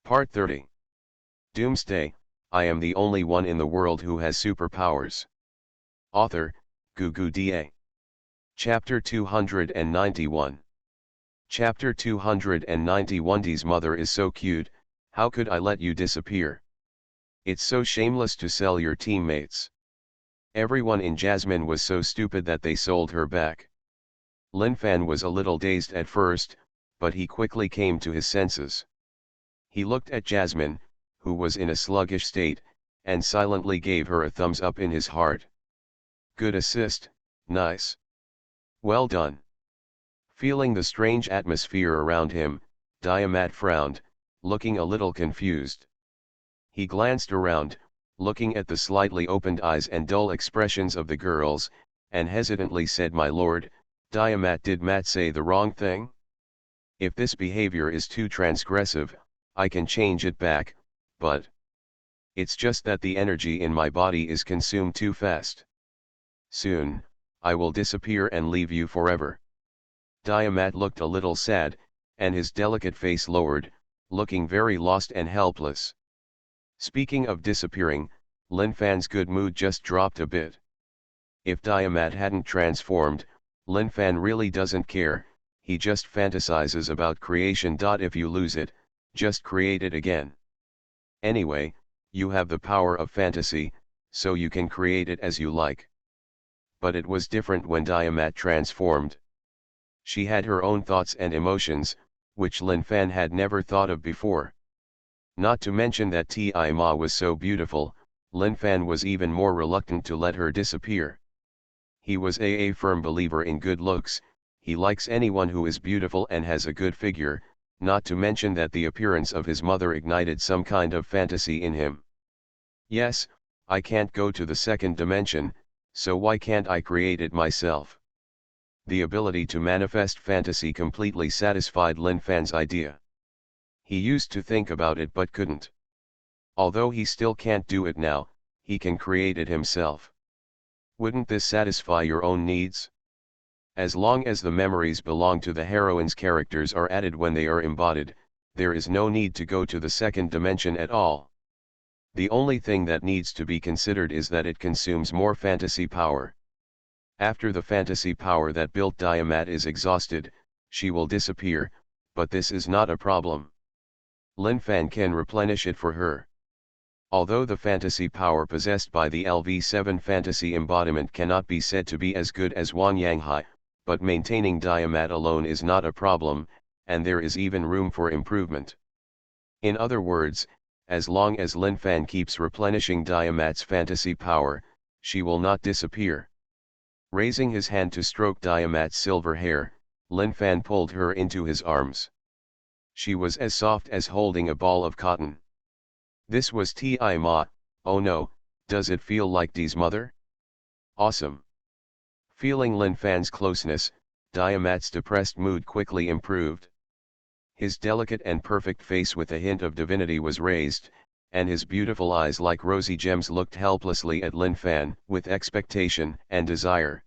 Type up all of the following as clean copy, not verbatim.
Part 30. Doomsday, I am the only one in the world who has superpowers. Author, Gugu Da. Chapter 291. Chapter 291. Dee's mother is so cute, how could I let you disappear? It's so shameless to sell your teammates. Everyone in Jasmine was so stupid that they sold her back. Lin Fan was a little dazed at first, but he quickly came to his senses. He looked at Jasmine, who was in a sluggish state, and silently gave her a thumbs up in his heart. Good assist, nice. Well done. Feeling the strange atmosphere around him, Diamat frowned, looking a little confused. He glanced around, looking at the slightly opened eyes and dull expressions of the girls, and hesitantly said, "My lord, Diamat, did Matt say the wrong thing? If this behavior is too transgressive, I can change it back, but it's just that the energy in my body is consumed too fast. Soon, I will disappear and leave you forever." Diamat looked a little sad, and his delicate face lowered, looking very lost and helpless. Speaking of disappearing, Lin Fan's good mood just dropped a bit. If Diamat hadn't transformed, Lin Fan really doesn't care, he just fantasizes about creation. If you lose it, just create it again. Anyway, you have the power of fantasy, so you can create it as you like. But it was different when Diamat transformed. She had her own thoughts and emotions, which Lin Fan had never thought of before. Not to mention that Ti Ma was so beautiful, Lin Fan was even more reluctant to let her disappear. He was a firm believer in good looks, he likes anyone who is beautiful and has a good figure, not to mention that the appearance of his mother ignited some kind of fantasy in him. Yes, I can't go to the second dimension, so why can't I create it myself? The ability to manifest fantasy completely satisfied Lin Fan's idea. He used to think about it but couldn't. Although he still can't do it now, he can create it himself. Wouldn't this satisfy your own needs? As long as the memories belong to the heroine's characters are added when they are embodied, there is no need to go to the second dimension at all. The only thing that needs to be considered is that it consumes more fantasy power. After the fantasy power that built Diamat is exhausted, she will disappear, but this is not a problem. Lin Fan can replenish it for her. Although the fantasy power possessed by the LV7 fantasy embodiment cannot be said to be as good as Wang Yanghai, but maintaining Diamat alone is not a problem, and there is even room for improvement. In other words, as long as Lin Fan keeps replenishing Diamat's fantasy power, she will not disappear. Raising his hand to stroke Diamat's silver hair, Lin Fan pulled her into his arms. She was as soft as holding a ball of cotton. This was Ti Ma. Oh no, does it feel like Dee's mother? Awesome. Feeling Lin Fan's closeness, Diamat's depressed mood quickly improved. His delicate and perfect face with a hint of divinity was raised, and his beautiful eyes like rosy gems looked helplessly at Lin Fan with expectation and desire.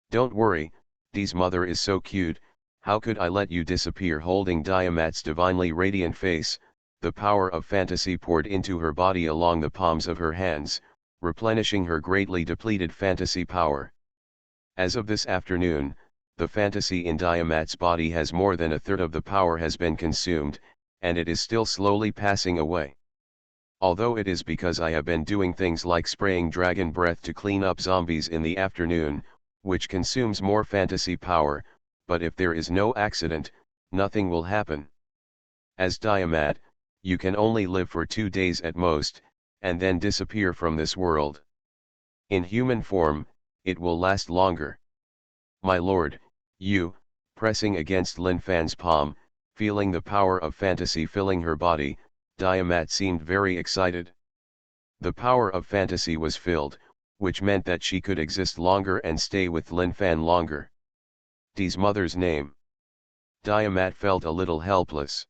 Don't worry, Dee's mother is so cute, how could I let you disappear? Holding Diamat's divinely radiant face, the power of fantasy poured into her body along the palms of her hands, replenishing her greatly depleted fantasy power. As of this afternoon, the fantasy in Diamat's body has more than a third of the power has been consumed, and it is still slowly passing away. Although it is because I have been doing things like spraying dragon breath to clean up zombies in the afternoon, which consumes more fantasy power, but if there is no accident, nothing will happen. As Diamat, you can only live for 2 days at most, and then disappear from this world. In human form, it will last longer. My lord, you, pressing against Lin Fan's palm, feeling the power of fantasy filling her body, Diamat seemed very excited. The power of fantasy was filled, which meant that she could exist longer and stay with Lin Fan longer. Dee's mother's name. Diamat felt a little helpless.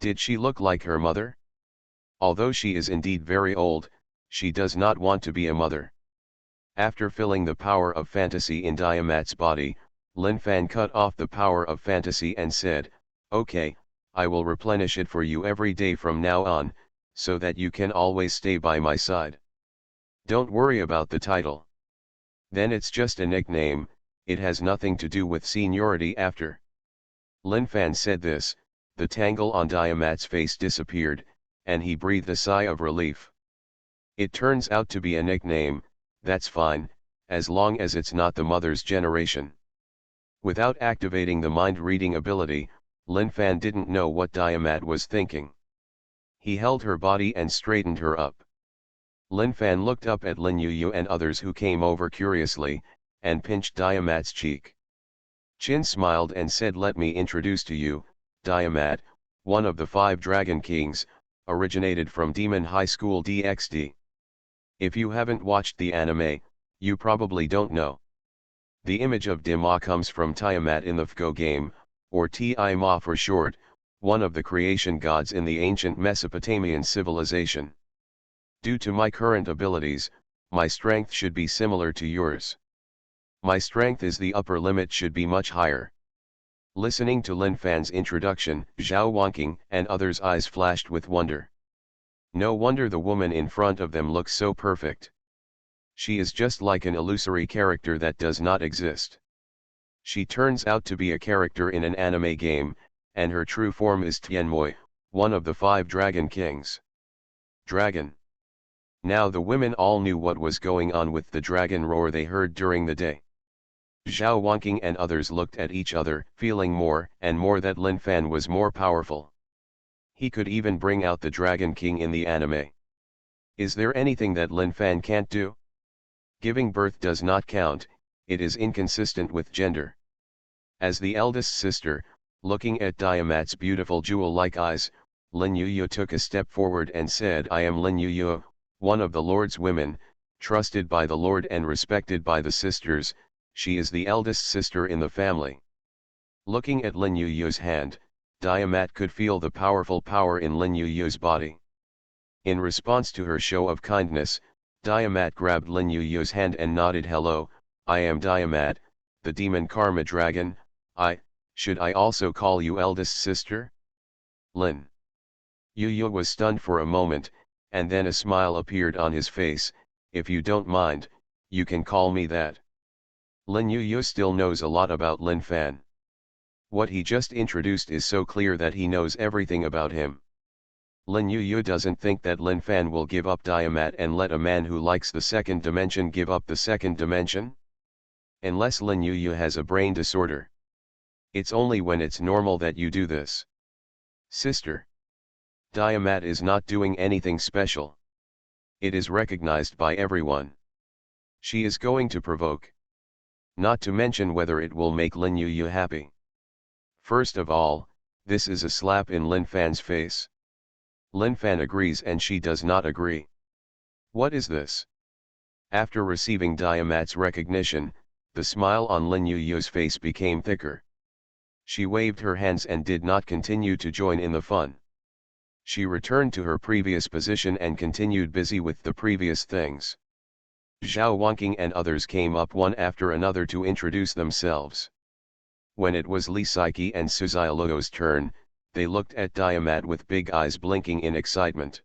Did she look like her mother? Although she is indeed very old, she does not want to be a mother. After filling the power of fantasy in Diamat's body, Lin Fan cut off the power of fantasy and said, "Okay, I will replenish it for you every day from now on, so that you can always stay by my side. Don't worry about the title. Then it's just a nickname, it has nothing to do with seniority after. Lin Fan said this, the tangle on Diamat's face disappeared, and he breathed a sigh of relief. It turns out to be a nickname, that's fine, as long as it's not the mother's generation. Without activating the mind-reading ability, Lin Fan didn't know what Diamat was thinking. He held her body and straightened her up. Lin Fan looked up at Lin Yuyu and others who came over curiously, and pinched Diamat's cheek. Qin smiled and said, let me introduce to you, Diamat, one of the 5 Dragon Kings, originated from Demon High School DxD. If you haven't watched the anime, you probably don't know. The image of Dima comes from Tiamat in the FGO game, or Ti-Ma for short, one of the creation gods in the ancient Mesopotamian civilization. Due to my current abilities, my strength should be similar to yours. My strength is the upper limit should be much higher. Listening to Lin Fan's introduction, Zhao Wanqing and others' eyes flashed with wonder. No wonder the woman in front of them looks so perfect. She is just like an illusory character that does not exist. She turns out to be a character in an anime game, and her true form is Tianmoi, one of the 5 Dragon Kings. Dragon. Now the women all knew what was going on with the dragon roar they heard during the day. Zhao Wanqing and others looked at each other, feeling more and more that Lin Fan was more powerful. He could even bring out the Dragon King in the anime. Is there anything that Lin Fan can't do? Giving birth does not count, it is inconsistent with gender. As the eldest sister, looking at Diamat's beautiful jewel-like eyes, Lin Yuyu took a step forward and said, I am Lin Yuyu, one of the Lord's women, trusted by the Lord and respected by the sisters. She is the eldest sister in the family. Looking at Lin Yuyu's hand, Diamat could feel the powerful power in Lin Yuyu's body. In response to her show of kindness, Diamat grabbed Lin Yuyu's hand and nodded, hello, I am Diamat, the demon karma dragon. Should I also call you eldest sister? Lin Yuyu was stunned for a moment, and then a smile appeared on his face. If you don't mind, you can call me that. Lin Yuyu still knows a lot about Lin Fan. What he just introduced is so clear that he knows everything about him. Lin Yuyu doesn't think that Lin Fan will give up Diamat and let a man who likes the second dimension give up the second dimension? Unless Lin Yuyu has a brain disorder. It's only when it's normal that you do this. Sister. Diamat is not doing anything special. It is recognized by everyone. She is going to provoke. Not to mention whether it will make Lin Yuyu happy. First of all, this is a slap in Lin Fan's face. Lin Fan agrees and she does not agree. What is this? After receiving Diamat's recognition, the smile on Lin Yuyu's face became thicker. She waved her hands and did not continue to join in the fun. She returned to her previous position and continued busy with the previous things. Zhao Wanqing and others came up one after another to introduce themselves. When it was Li Saiki and Suzailoo's turn, they looked at Diamat with big eyes blinking in excitement.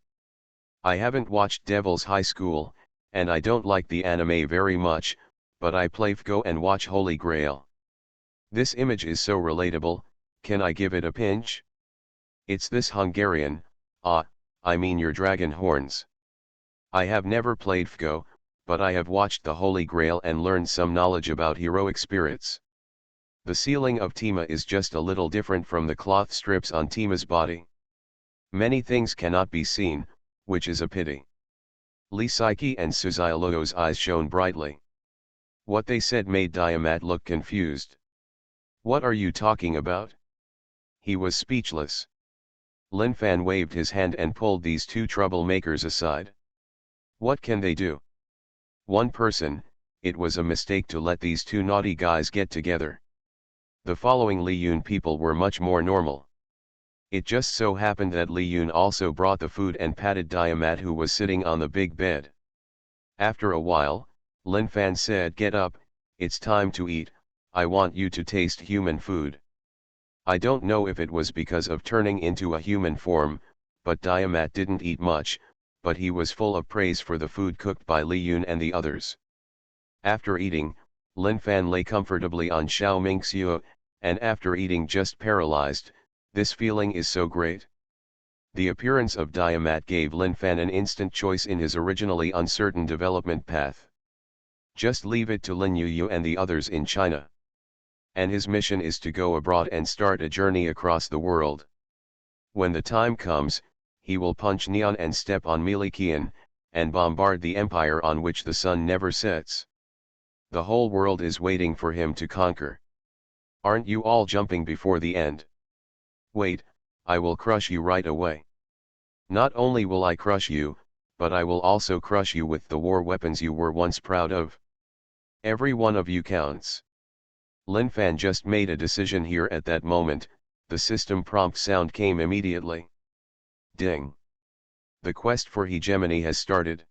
I haven't watched Devil's High School, and I don't like the anime very much, but I play FGO and watch Holy Grail. This image is so relatable, can I give it a pinch? It's this Hungarian, I mean your dragon horns. I have never played FGO, but I have watched the Holy Grail and learned some knowledge about heroic spirits. The ceiling of Tima is just a little different from the cloth strips on Tima's body. Many things cannot be seen, which is a pity. Li Saiki and Suzailoo's eyes shone brightly. What they said made Diamat look confused. What are you talking about? He was speechless. Lin Fan waved his hand and pulled these 2 troublemakers aside. What can they do? One person, it was a mistake to let these 2 naughty guys get together. The following Li Yun people were much more normal. It just so happened that Li Yun also brought the food and patted Diamat, who was sitting on the big bed. After a while, Lin Fan said, get up, it's time to eat, I want you to taste human food. I don't know if it was because of turning into a human form, but Diamat didn't eat much, but he was full of praise for the food cooked by Li Yun and the others. After eating, Lin Fan lay comfortably on Xiao Mingxiu, and after eating just paralyzed. This feeling is so great. The appearance of Diamat gave Lin Fan an instant choice in his originally uncertain development path. Just leave it to Lin Yuyu and the others in China. And his mission is to go abroad and start a journey across the world. When the time comes, he will punch Neon and step on Melikian, and bombard the empire on which the sun never sets. The whole world is waiting for him to conquer. Aren't you all jumping before the end? Wait, I will crush you right away. Not only will I crush you, but I will also crush you with the war weapons you were once proud of. Every one of you counts. Lin Fan just made a decision here at that moment. The system prompt sound came immediately. Ding. The quest for hegemony has started.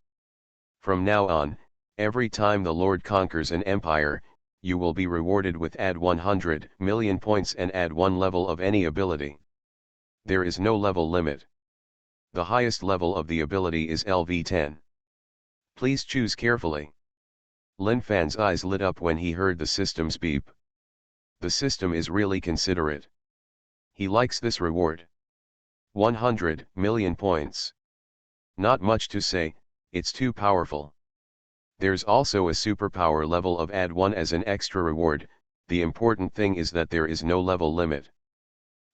From now on, every time the Lord conquers an empire, you will be rewarded with add 100 million points and add 1 level of any ability. There is no level limit. The highest level of the ability is LV10. Please choose carefully. Lin Fan's eyes lit up when he heard the system's beep. The system is really considerate. He likes this reward. 100 million points. Not much to say, it's too powerful. There's also a superpower level of add 1 as an extra reward. The important thing is that there is no level limit.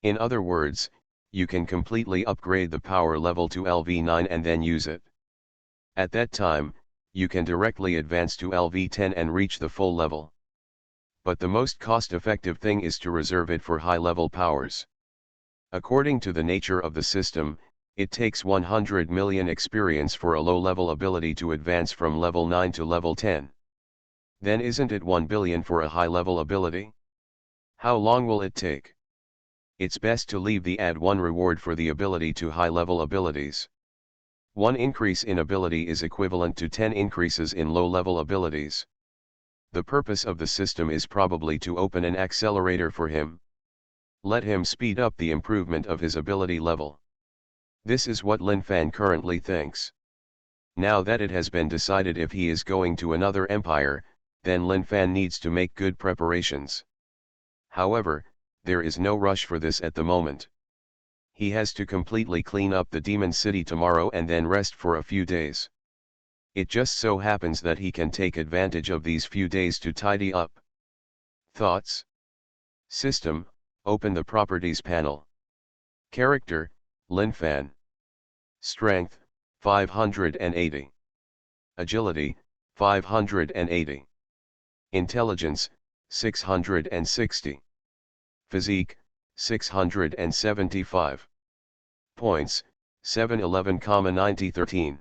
In other words, you can completely upgrade the power level to LV9 and then use it. At that time, you can directly advance to LV10 and reach the full level. But the most cost-effective thing is to reserve it for high-level powers. According to the nature of the system, it takes 100 million experience for a low-level ability to advance from level 9 to level 10. Then isn't it 1 billion for a high-level ability? How long will it take? It's best to leave the add 1 reward for the ability to high-level abilities. 1 increase in ability is equivalent to 10 increases in low-level abilities. The purpose of the system is probably to open an accelerator for him. Let him speed up the improvement of his ability level. This is what Lin Fan currently thinks. Now that it has been decided if he is going to another empire, then Lin Fan needs to make good preparations. However, there is no rush for this at the moment. He has to completely clean up the demon city tomorrow and then rest for a few days. It just so happens that he can take advantage of these few days to tidy up. Thoughts? System, open the Properties panel. Character, Lin Fan. Strength, 580. Agility, 580. Intelligence, 660. Physique, 675. Points, 711,9013.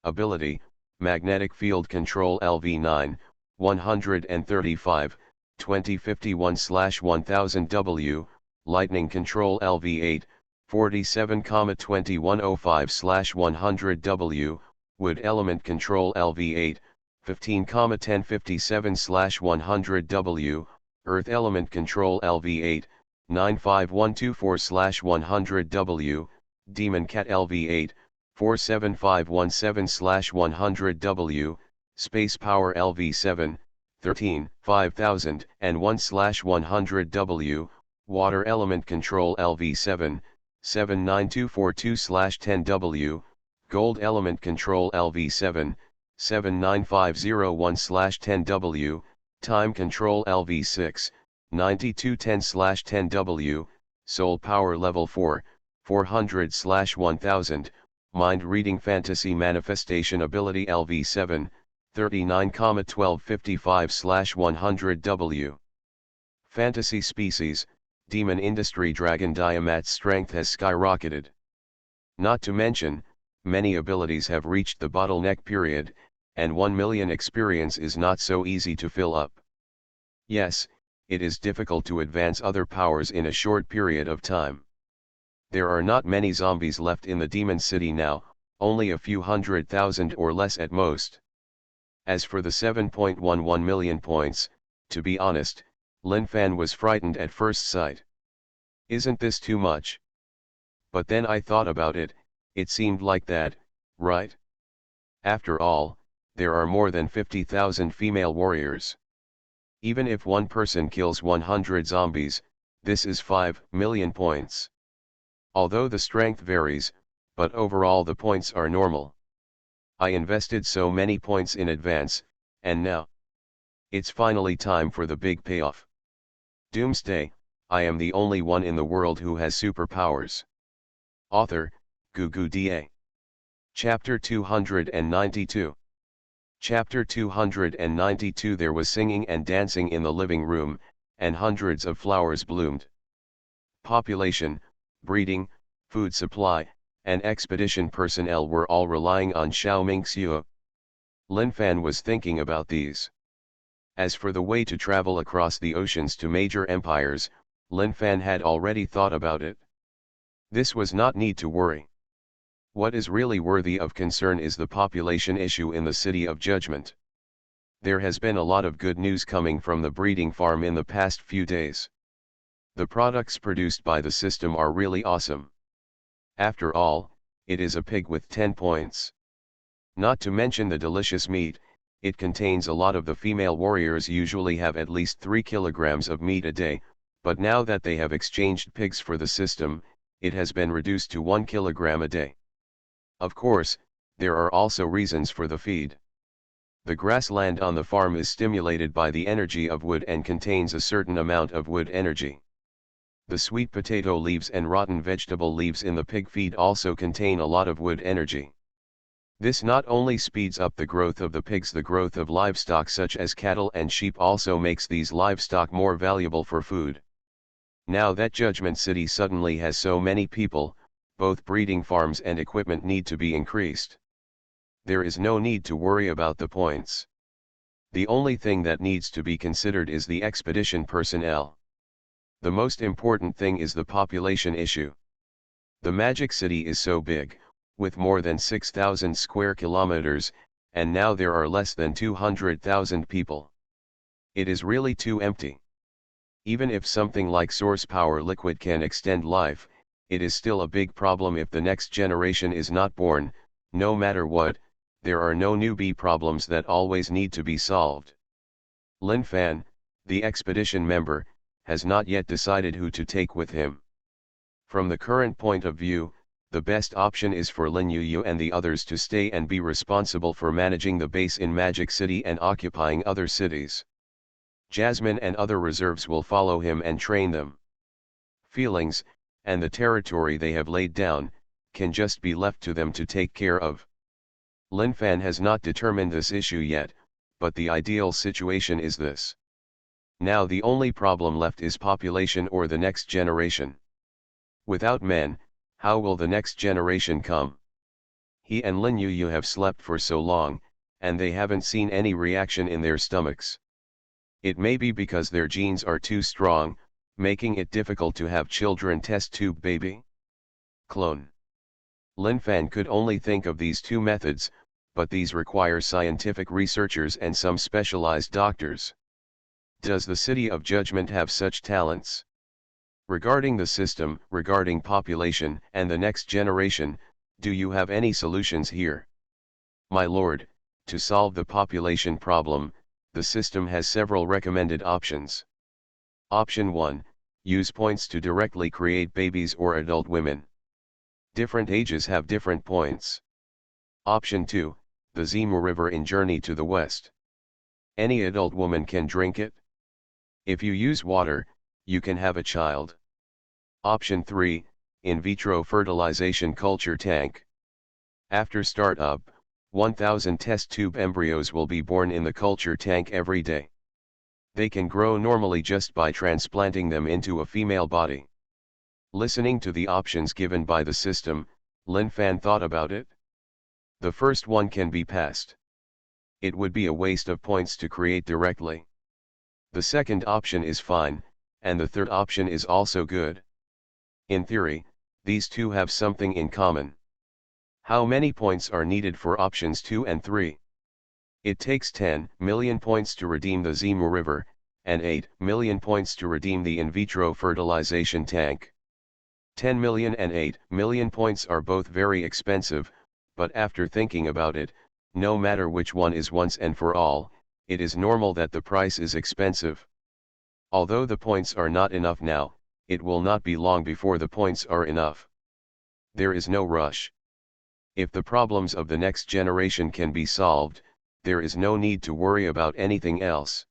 Ability, Magnetic Field Control LV9, 135, 2051/1000 W, Lightning Control LV8, 47,2105/100 W, Wood Element Control LV8, 15,1057/100 W, Earth Element Control LV8, 95124/100 W, Demon Cat LV8, 47517/100 W, Space Power LV7, 13,5001/100 W, Water Element Control LV7, 79242/10 W, Gold Element Control LV7, 79501/10 W, Time Control LV6, 9210/10 W, Soul Power Level 4, 400/1000, Mind Reading Fantasy Manifestation Ability LV7, 39,1255/100 W. Fantasy Species, Demon Industry Dragon Diamat's strength has skyrocketed. Not to mention, many abilities have reached the bottleneck period, and 1 million experience is not so easy to fill up. Yes, it is difficult to advance other powers in a short period of time. There are not many zombies left in the Demon City now, only a few 100,000 or less at most. As for the 7.11 million points, to be honest, Lin Fan was frightened at first sight. Isn't this too much? But then I thought about it, it seemed like that, right? After all, there are more than 50,000 female warriors. Even if one person kills 100 zombies, this is 5 million points. Although the strength varies, but overall the points are normal. I invested so many points in advance, and now it's finally time for the big payoff. Doomsday, I am the only one in the world who has superpowers. Author, Doomsday. Chapter 292. Chapter 292. There was singing and dancing in the living room, and hundreds of flowers bloomed. Population, breeding, food supply, and expedition personnel were all relying on Xiao Mingxiu. Lin Fan was thinking about these. As for the way to travel across the oceans to major empires, Lin Fan had already thought about it. This was not need to worry. What is really worthy of concern is the population issue in the City of Judgment. There has been a lot of good news coming from the breeding farm in the past few days. The products produced by the system are really awesome. After all, it is a pig with 10 points. Not to mention the delicious meat, it contains a lot of the female warriors usually have at least 3 kilograms of meat a day, but now that they have exchanged pigs for the system, it has been reduced to 1 kilogram a day. Of course, there are also reasons for the feed. The grassland on the farm is stimulated by the energy of wood and contains a certain amount of wood energy. The sweet potato leaves and rotten vegetable leaves in the pig feed also contain a lot of wood energy. This not only speeds up the growth of the pigs, the growth of livestock such as cattle and sheep also makes these livestock more valuable for food. Now that Judgment City suddenly has so many people, both breeding farms and equipment need to be increased. There is no need to worry about the points. The only thing that needs to be considered is the expedition personnel. The most important thing is the population issue. The Magic City is so big, with more than 6,000 square kilometers, and now there are less than 200,000 people. It is really too empty. Even if something like source power liquid can extend life, it is still a big problem if the next generation is not born. No matter what, there are no newbie problems that always need to be solved. Lin Fan, the expedition member, has not yet decided who to take with him. From the current point of view, the best option is for Lin Yu and the others to stay and be responsible for managing the base in Magic City and occupying other cities. Jasmine and other reserves will follow him and train them. Feelings, and the territory they have laid down, can just be left to them to take care of. Lin Fan has not determined this issue yet, but the ideal situation is this. Now the only problem left is population or the next generation. Without men, how will the next generation come? He and Lin Yu have slept for so long, and they haven't seen any reaction in their stomachs. It may be because their genes are too strong, making it difficult to have children. Test tube baby? Clone. Lin Fan could only think of these two methods, but these require scientific researchers and some specialized doctors. Does the City of Judgment have such talents? Regarding the system, regarding population, and the next generation, do you have any solutions here? My lord, to solve the population problem, the system has several recommended options. Option 1, use points to directly create babies or adult women. Different ages have different points. Option 2, the Zimu River in Journey to the West. Any adult woman can drink it. If you use water, you can have a child. Option 3, in vitro fertilization culture tank. After startup, 1,000 test tube embryos will be born in the culture tank every day. They can grow normally just by transplanting them into a female body. Listening to the options given by the system, Lin Fan thought about it. The first one can be passed. It would be a waste of points to create directly. The second option is fine, and the third option is also good. In theory, these two have something in common. How many points are needed for options 2 and 3? It takes 10 million points to redeem the Zimu River, and 8 million points to redeem the in vitro fertilization tank. 10 million and 8 million points are both very expensive, but after thinking about it, no matter which one is once and for all, it is normal that the price is expensive. Although the points are not enough now, it will not be long before the points are enough. There is no rush. If the problems of the next generation can be solved, there is no need to worry about anything else.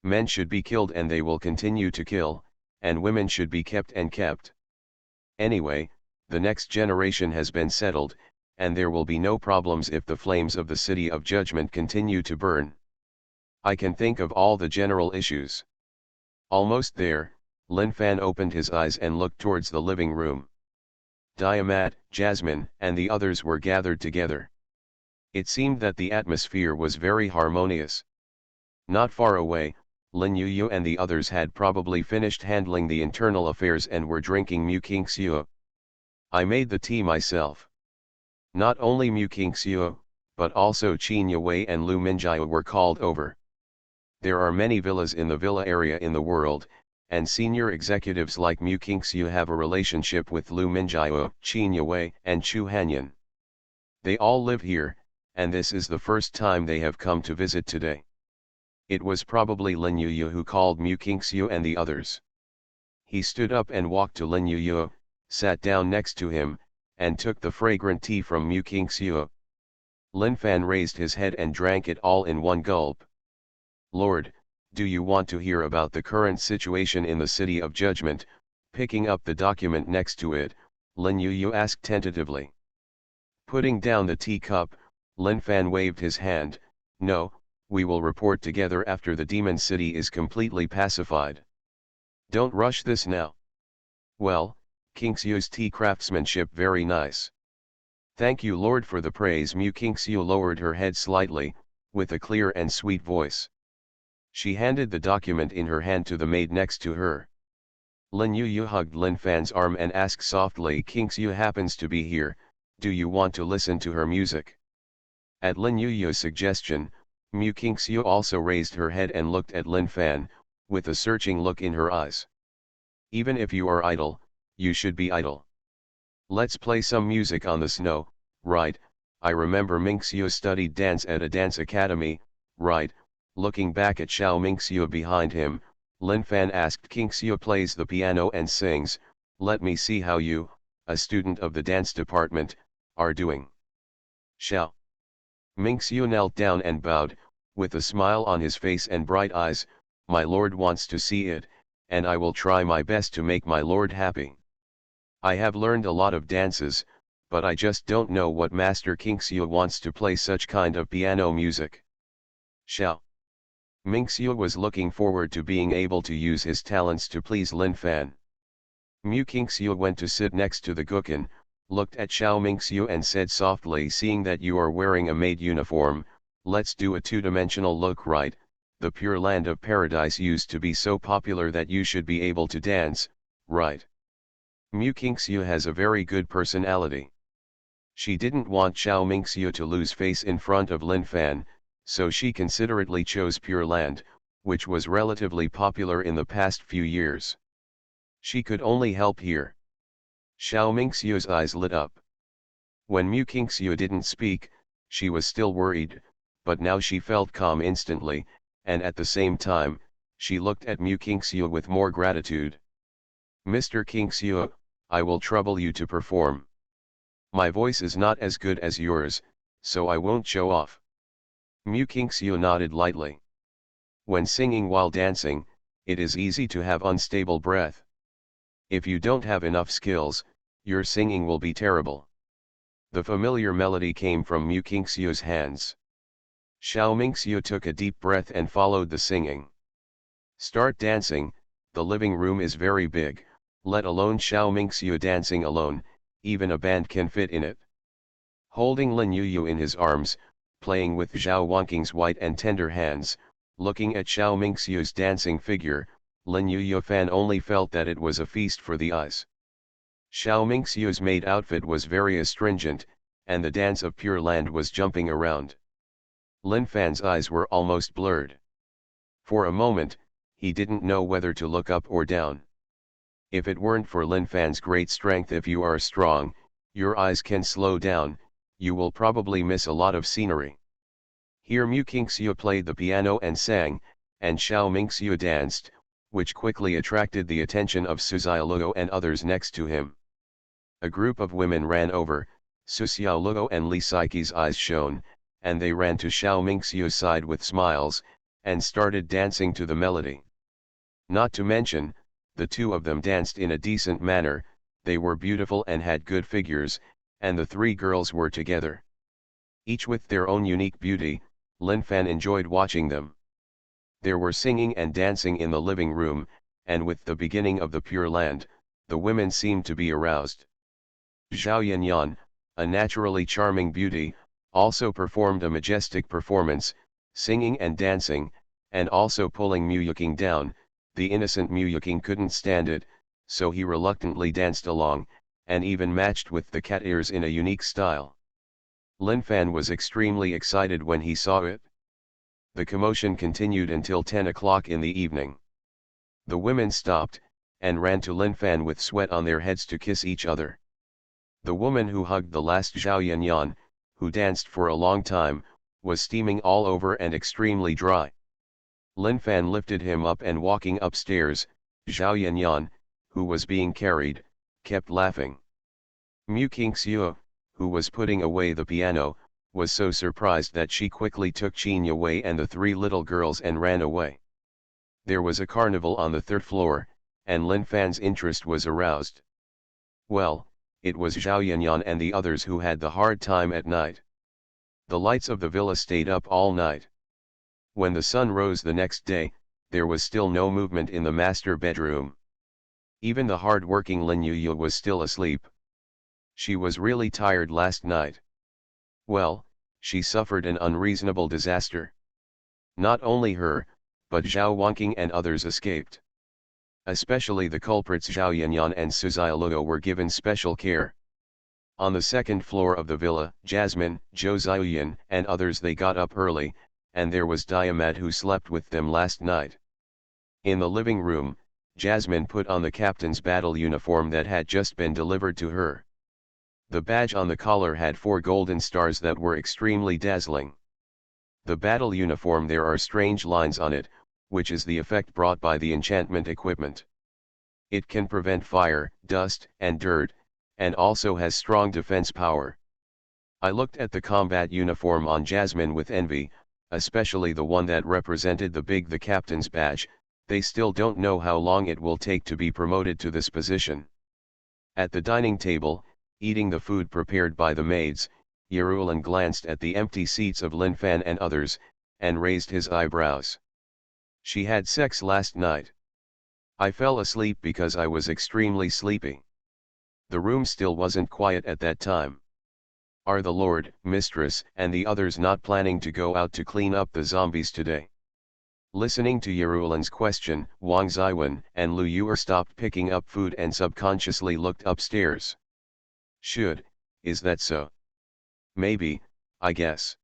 Men should be killed and they will continue to kill, and women should be kept and kept. Anyway, the next generation has been settled, and there will be no problems if the flames of the City of Judgment continue to burn. I can think of all the general issues. Almost there, Lin Fan opened his eyes and looked towards the living room. Diamat, Jasmine, and the others were gathered together. It seemed that the atmosphere was very harmonious. Not far away, Lin Yu and the others had probably finished handling the internal affairs and were drinking Mu King Xiu. I made the tea myself. Not only Mu King Xiu, but also Qin Yue and Lu Minjiu were called over. There are many villas in the villa area in the world, and senior executives like Mu King Xiu have a relationship with Lu Minjiu, Qin Yue, and Chu Hanyan. They all live here, and this is the first time they have come to visit today. It was probably Lin Yu who called Mu King Xiu and the others. He stood up and walked to Lin Yu, sat down next to him, and took the fragrant tea from Mu King Xiu. Lin Fan raised his head and drank it all in one gulp. Lord, do you want to hear about the current situation in the City of Judgment? Picking up the document next to it, Lin Yu asked tentatively. Putting down the teacup, Lin Fan waved his hand. No, we will report together after the Demon City is completely pacified. Don't rush this now. Well, King Xiu's tea craftsmanship very nice. Thank you Lord for the praise. Mu King Xiu lowered her head slightly, with a clear and sweet voice. She handed the document in her hand to the maid next to her. Lin Yu hugged Lin Fan's arm and asked softly, King Xiu happens to be here, do you want to listen to her music? At Lin Yu's suggestion, Mu King Xiu also raised her head and looked at Lin Fan, with a searching look in her eyes. Even if you are idle, you should be idle. Let's play some music on the snow, right? I remember Ming Xiu studied dance at a dance academy, right? Looking back at Xiao Ming Xiu behind him, Lin Fan asked, King Xiu plays the piano and sings, let me see how you, a student of the dance department, are doing. Xiao Ming Xiu knelt down and bowed, with a smile on his face and bright eyes, my lord wants to see it, and I will try my best to make my lord happy. I have learned a lot of dances, but I just don't know what Master King Xiu wants to play such kind of piano music. Xiao Ming Xiu was looking forward to being able to use his talents to please Lin Fan. Mu King Xiu went to sit next to the Gukin, looked at Xiao Ming Xiu and said softly, seeing that you are wearing a maid uniform, let's do a two-dimensional look, right? The Pure Land of Paradise used to be so popular that you should be able to dance, right? Mu King Xiu has a very good personality. She didn't want Xiao Ming Xiu to lose face in front of Lin Fan, so she considerately chose Pure Land, which was relatively popular in the past few years. She could only help here. Xiao Ming Xiu's eyes lit up. When Mu King Xiu didn't speak, she was still worried, but now she felt calm instantly, and at the same time, she looked at Mu King Xiu with more gratitude. Mr. King Xiu, I will trouble you to perform. My voice is not as good as yours, so I won't show off. Mu King Xiu nodded lightly. When singing while dancing, it is easy to have unstable breath. If you don't have enough skills, your singing will be terrible. The familiar melody came from Mu King Xiu's hands. Xiao Ming Xiu took a deep breath and followed the singing. Start dancing, the living room is very big, let alone Xiao Ming Xiu dancing alone, even a band can fit in it. Holding Lin Yu in his arms, playing with Zhao Wanking's white and tender hands, looking at Xiao Ming Xiu's dancing figure, Lin Yu Fan only felt that it was a feast for the eyes. Xiao Ming Xiu's maid outfit was very astringent, and the dance of Pure Land was jumping around. Lin Fan's eyes were almost blurred. For a moment, he didn't know whether to look up or down. If it weren't for Lin Fan's great strength, if you are strong, your eyes can slow down, you will probably miss a lot of scenery. Here Mu Qingxiu played the piano and sang, and Xiao Mingxiu danced, which quickly attracted the attention of Su Xiaoluo and others next to him. A group of women ran over, Su Xiaoluo and Li Saiqi's eyes shone, and they ran to Xiao Mingxiu's side with smiles, and started dancing to the melody. Not to mention, the two of them danced in a decent manner, they were beautiful and had good figures, and the three girls were together. Each with their own unique beauty, Lin Fan enjoyed watching them. There were singing and dancing in the living room, and with the beginning of the Pure Land, the women seemed to be aroused. Zhao Yanyan, a naturally charming beauty, also performed a majestic performance, singing and dancing, and also pulling Mu Yuqing down. The innocent Mu Yuqing couldn't stand it, so he reluctantly danced along, and even matched with the cat ears in a unique style. Lin Fan was extremely excited when he saw it. The commotion continued until 10 o'clock in the evening. The women stopped, and ran to Lin Fan with sweat on their heads to kiss each other. The woman who hugged the last Zhao Yanyan, who danced for a long time, was steaming all over and extremely dry. Lin Fan lifted him up, and walking upstairs, Zhao Yanyan, who was being carried, kept laughing. Mu Qingxiu, who was putting away the piano, was so surprised that she quickly took Qin Yue and the three little girls and ran away. There was a carnival on the third floor, and Lin Fan's interest was aroused. Well, it was Zhao Yanyan and the others who had the hard time at night. The lights of the villa stayed up all night. When the sun rose the next day, there was still no movement in the master bedroom. Even the hard-working Lin Yuyu was still asleep. She was really tired last night. Well, she suffered an unreasonable disaster. Not only her, but Zhao Wanqing and others escaped. Especially the culprits Zhao Yanyan and Su Xiaoluo were given special care. On the second floor of the villa, Jasmine, Zhou Xiaoyan and others, they got up early, and there was Diamad who slept with them last night. In the living room, Jasmine put on the captain's battle uniform that had just been delivered to her. The badge on the collar had 4 golden stars that were extremely dazzling. The battle uniform, there are strange lines on it, which is the effect brought by the enchantment equipment. It can prevent fire, dust, and dirt, and also has strong defense power. I looked at the combat uniform on Jasmine with envy, especially the one that represented the captain's badge. They still don't know how long it will take to be promoted to this position. At the dining table, eating the food prepared by the maids, Yerulan glanced at the empty seats of Lin Fan and others, and raised his eyebrows. She had sex last night. I fell asleep because I was extremely sleepy. The room still wasn't quiet at that time. Are the Lord, Mistress, and the others not planning to go out to clean up the zombies today? Listening to Yerulan's question, Wang Ziwen and Lu Yuer stopped picking up food and subconsciously looked upstairs. Is that so? Maybe, I guess.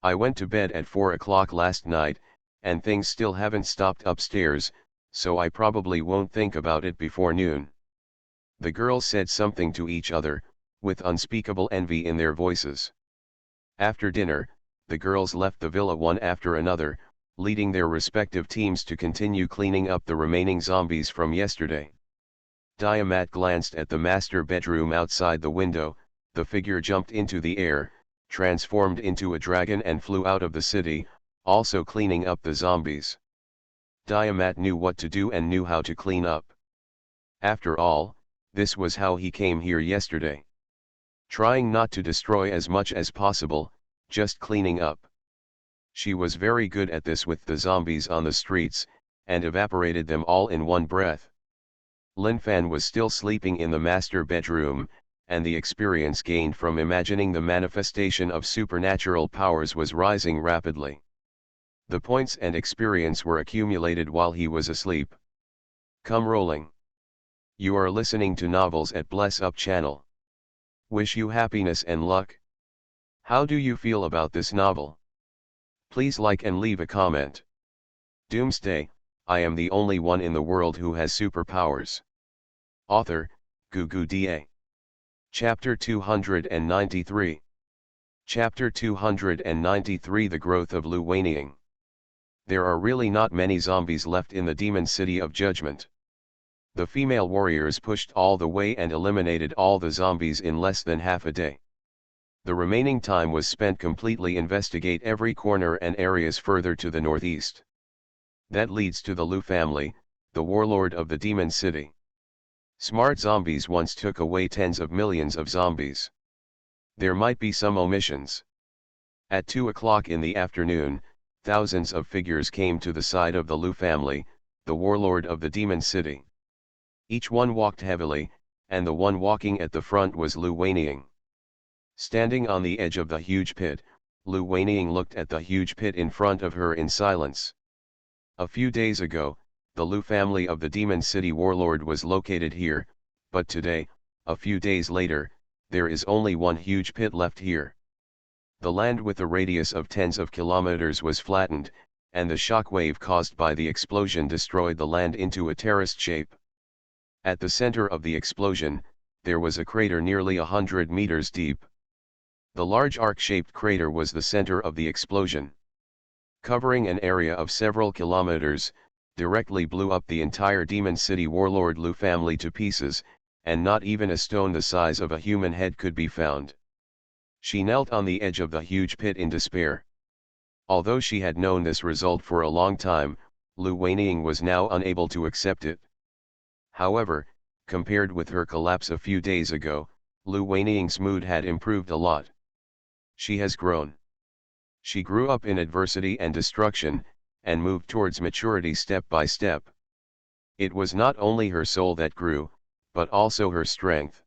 I went to bed at 4 o'clock last night, and things still haven't stopped upstairs, so I probably won't think about it before noon. The girls said something to each other, with unspeakable envy in their voices. After dinner, the girls left the villa one after another, leading their respective teams to continue cleaning up the remaining zombies from yesterday. Diamat glanced at the master bedroom outside the window. The figure jumped into the air, transformed into a dragon and flew out of the city, also cleaning up the zombies. Diamat knew what to do and knew how to clean up. After all, this was how he came here yesterday. Trying not to destroy as much as possible, just cleaning up. She was very good at this with the zombies on the streets, and evaporated them all in one breath. Lin Fan was still sleeping in the master bedroom, and the experience gained from imagining the manifestation of supernatural powers was rising rapidly. The points and experience were accumulated while he was asleep. Come rolling. You are listening to Novels at Bless Up channel. Wish you happiness and luck. How do you feel about this novel? Please like and leave a comment. Doomsday, I am the only one in the world who has superpowers. Author, Gugu Da. Chapter 293. Chapter 293 The Growth of Lu Weining. There are really not many zombies left in the demon city of judgment. The female warriors pushed all the way and eliminated all the zombies in less than half a day. The remaining time was spent completely investigate every corner and areas further to the northeast. That leads to the Lu family, the warlord of the demon city. Smart zombies once took away tens of millions of zombies. There might be some omissions. At 2 o'clock in the afternoon, thousands of figures came to the side of the Lu family, the warlord of the demon city. Each one walked heavily, and the one walking at the front was Lu Weining. Standing on the edge of the huge pit, Lu Weining looked at the huge pit in front of her in silence. A few days ago, the Lu family of the demon city warlord was located here, but today, a few days later, there is only one huge pit left here. The land with a radius of tens of kilometers was flattened, and the shockwave caused by the explosion destroyed the land into a terraced shape. At the center of the explosion, there was a crater nearly 100 meters deep. The large arc-shaped crater was the center of the explosion. Covering an area of several kilometers, directly blew up the entire demon city warlord Lu family to pieces, and not even a stone the size of a human head could be found. She knelt on the edge of the huge pit in despair. Although she had known this result for a long time, Lu Weining was now unable to accept it. However, compared with her collapse a few days ago, Lu Weining's mood had improved a lot. She has grown. She grew up in adversity and destruction, and moved towards maturity step by step. It was not only her soul that grew, but also her strength.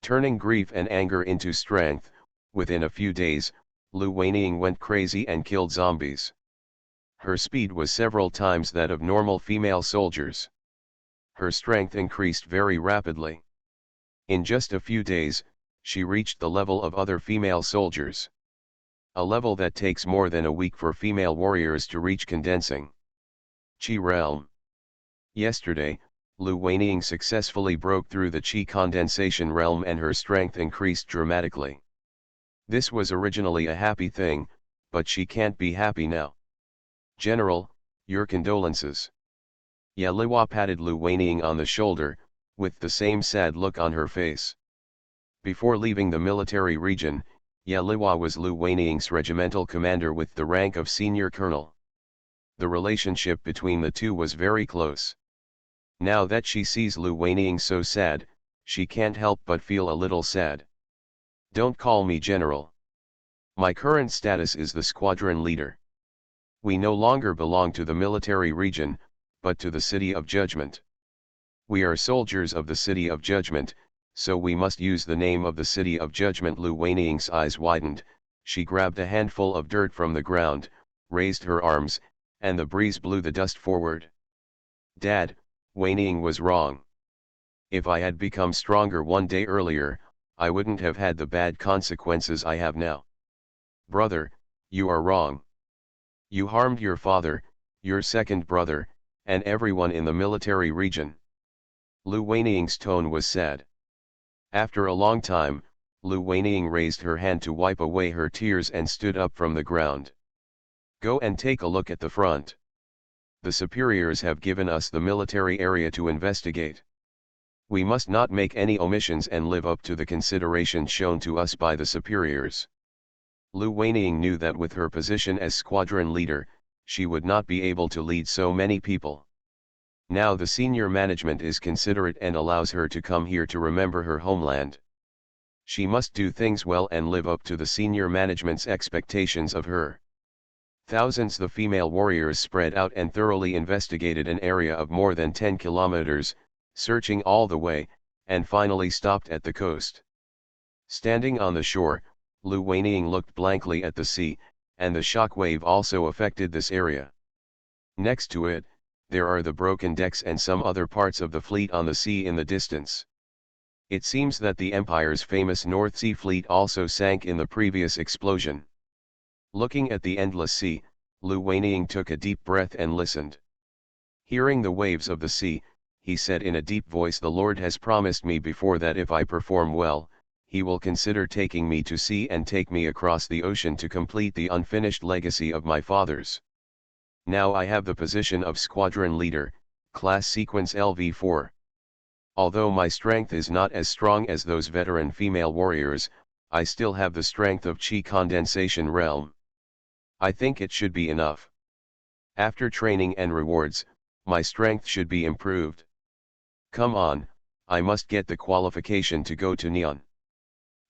Turning grief and anger into strength, within a few days, Lu Weining went crazy and killed zombies. Her speed was several times that of normal female soldiers. Her strength increased very rapidly. In just a few days, she reached the level of other female soldiers. A level that takes more than a week for female warriors to reach condensing. Qi realm. Yesterday, Lu Weining successfully broke through the Qi condensation realm and her strength increased dramatically. This was originally a happy thing, but she can't be happy now. General, your condolences. Yaliwa patted Lu Weining on the shoulder, with the same sad look on her face. Before leaving the military region, Yaliwa was Lu Weining's regimental commander with the rank of senior colonel. The relationship between the two was very close. Now that she sees Lu Weining so sad, she can't help but feel a little sad. Don't call me general. My current status is the squadron leader. We no longer belong to the military region, but to the City of Judgment. We are soldiers of the City of Judgment, so we must use the name of the City of Judgment. Lu Weining's eyes widened, she grabbed a handful of dirt from the ground, raised her arms, and the breeze blew the dust forward. Dad, Weining was wrong. If I had become stronger one day earlier, I wouldn't have had the bad consequences I have now. Brother, you are wrong. You harmed your father, your second brother, and everyone in the military region. Lu Weining's tone was sad. After a long time, Lu Weining raised her hand to wipe away her tears and stood up from the ground. Go and take a look at the front. The superiors have given us the military area to investigate. We must not make any omissions and live up to the consideration shown to us by the superiors. Lu Weining knew that with her position as squadron leader, she would not be able to lead so many people. Now the senior management is considerate and allows her to come here to remember her homeland. She must do things well and live up to the senior management's expectations of her. Thousands of female warriors spread out and thoroughly investigated an area of more than 10 kilometers, searching all the way, and finally stopped at the coast. Standing on the shore, Lu Weining looked blankly at the sea, and the shockwave also affected this area. Next to it, there are the broken decks and some other parts of the fleet on the sea in the distance. It seems that the Empire's famous North Sea fleet also sank in the previous explosion. Looking at the endless sea, Lu Weining took a deep breath and listened. Hearing the waves of the sea, he said in a deep voice. The Lord has promised me before that if I perform well, he will consider taking me to sea and take me across the ocean to complete the unfinished legacy of my fathers. Now I have the position of squadron leader, class sequence LV-4. Although my strength is not as strong as those veteran female warriors, I still have the strength of chi condensation realm. I think it should be enough. After training and rewards, my strength should be improved. Come on, I must get the qualification to go to Neon.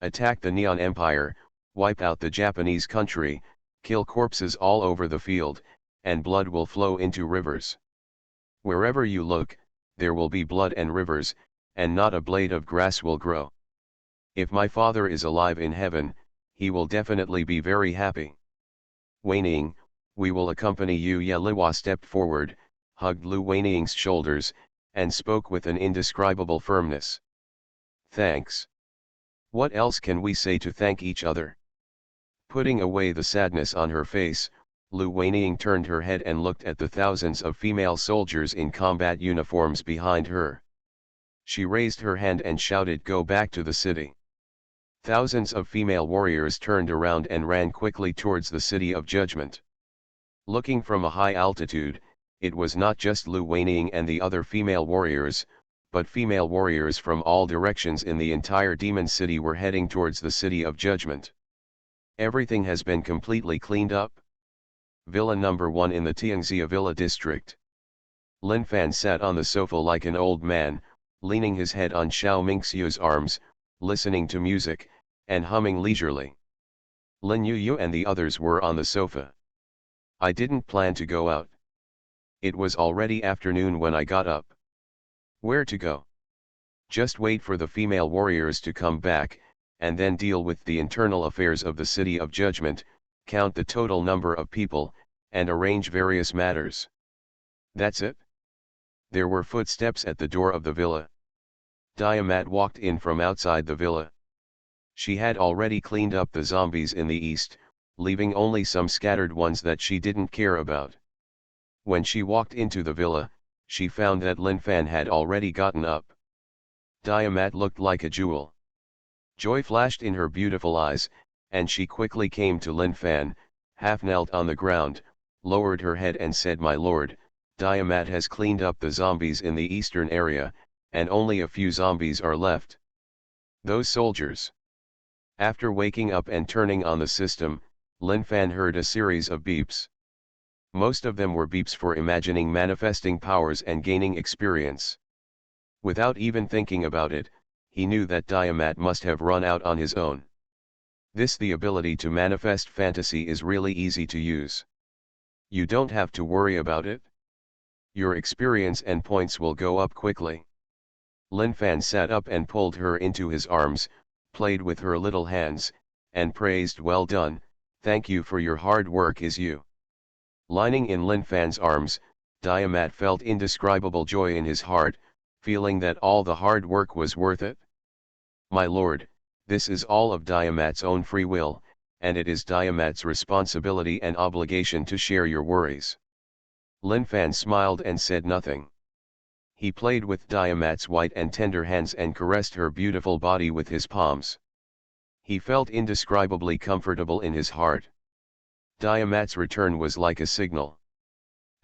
Attack the Neon Empire, wipe out the Japanese country, kill corpses all over the field, and blood will flow into rivers. Wherever you look, there will be blood and rivers, and not a blade of grass will grow. If my father is alive in heaven, he will definitely be very happy. Weining, we will accompany you. Ye Liwa stepped forward, hugged Lu Weining's shoulders, and spoke with an indescribable firmness. Thanks. What else can we say to thank each other? Putting away the sadness on her face, Lu Weining turned her head and looked at the thousands of female soldiers in combat uniforms behind her. She raised her hand and shouted, "Go back to the city." Thousands of female warriors turned around and ran quickly towards the City of Judgment. Looking from a high altitude, it was not just Lu Weining and the other female warriors, but female warriors from all directions in the entire demon city were heading towards the City of Judgment. Everything has been completely cleaned up. Villa number 1 in the Tianxia Villa district. Lin Fan sat on the sofa like an old man, leaning his head on Xiao Mingxiu's arms, listening to music, and humming leisurely. Lin Yuyu and the others were on the sofa. I didn't plan to go out. It was already afternoon when I got up. Where to go? Just wait for the female warriors to come back, and then deal with the internal affairs of the City of Judgment, count the total number of people, and arrange various matters. That's it? There were footsteps at the door of the villa. Diamat walked in from outside the villa. She had already cleaned up the zombies in the east, leaving only some scattered ones that she didn't care about. When she walked into the villa, she found that Lin Fan had already gotten up. Diamat looked like a jewel. Joy flashed in her beautiful eyes, and she quickly came to Lin Fan, half knelt on the ground, lowered her head and said, "My lord, Diamat has cleaned up the zombies in the eastern area, and only a few zombies are left. Those soldiers." After waking up and turning on the system, Lin Fan heard a series of beeps. Most of them were beeps for imagining manifesting powers and gaining experience. Without even thinking about it, he knew that Diamat must have run out on his own. The ability to manifest fantasy is really easy to use. You don't have to worry about it. Your experience and points will go up quickly. Lin Fan sat up and pulled her into his arms, played with her little hands, and praised, "Well done, thank you for your hard work." Is you. Lying in Lin Fan's arms, Diamat felt indescribable joy in his heart, feeling that all the hard work was worth it. "My lord, this is all of Diamat's own free will, and it is Diamat's responsibility and obligation to share your worries." Lin Fan smiled and said nothing. He played with Diamat's white and tender hands and caressed her beautiful body with his palms. He felt indescribably comfortable in his heart. Diamat's return was like a signal.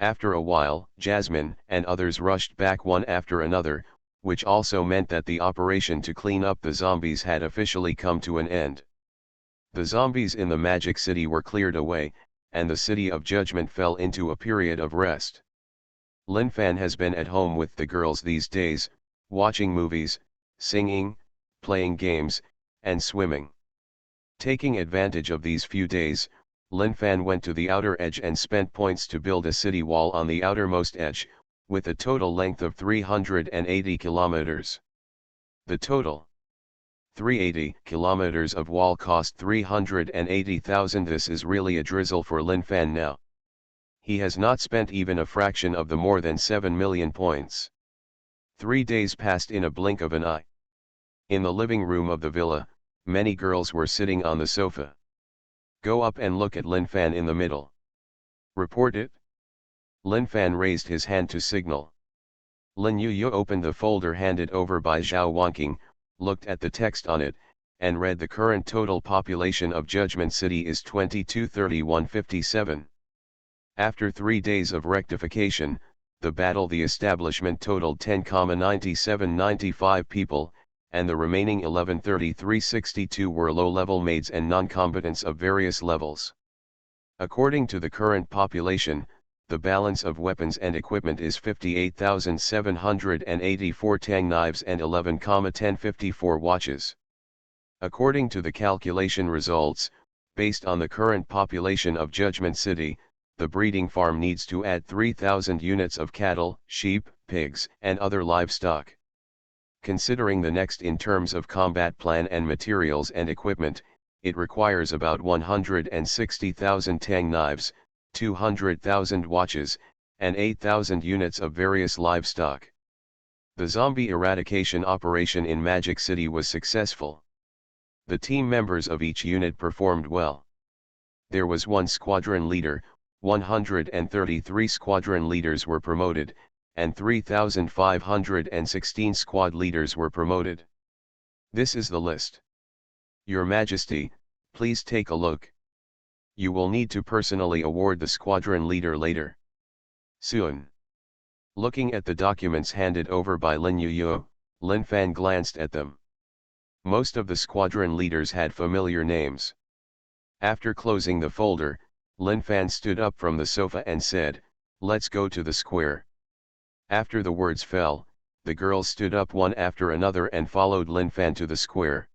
After a while, Jasmine and others rushed back one after another, which also meant that the operation to clean up the zombies had officially come to an end. The zombies in the Magic City were cleared away, and the City of Judgment fell into a period of rest. Lin Fan has been at home with the girls these days, watching movies, singing, playing games, and swimming. Taking advantage of these few days, Lin Fan went to the outer edge and spent points to build a city wall on the outermost edge, with a total length of 380 kilometers. The total 380 kilometers of wall cost 380,000. This is really a drizzle for Lin Fan now. He has not spent even a fraction of the more than 7 million points. 3 days passed in a blink of an eye. In the living room of the villa, many girls were sitting on the sofa. Go up and look at Lin Fan in the middle. Report it. Lin Fan raised his hand to signal. Lin Yuyu opened the folder handed over by Zhao Wanqing, looked at the text on it, and read the current total population of Judgment City is 223157. After 3 days of rectification, the establishment totaled 10,9795 people, and the remaining 113362 were low-level maids and non-combatants of various levels. According to the current population, the balance of weapons and equipment is 58,784 tang knives and 11,1054 watches. According to the calculation results, based on the current population of Judgment City, the breeding farm needs to add 3,000 units of cattle, sheep, pigs, and other livestock. Considering the next in terms of combat plan and materials and equipment, it requires about 160,000 tang knives, 200,000 watches, and 8,000 units of various livestock. The zombie eradication operation in Magic City was successful. The team members of each unit performed well. There was one squadron leader, 133 squadron leaders were promoted, and 3,516 squad leaders were promoted. This is the list. Your Majesty, please take a look. You will need to personally award the squadron leader later. Soon. Looking at the documents handed over by Lin Yuyu, Lin Fan glanced at them. Most of the squadron leaders had familiar names. After closing the folder, Lin Fan stood up from the sofa and said, "Let's go to the square." After the words fell, the girls stood up one after another and followed Lin Fan to the square.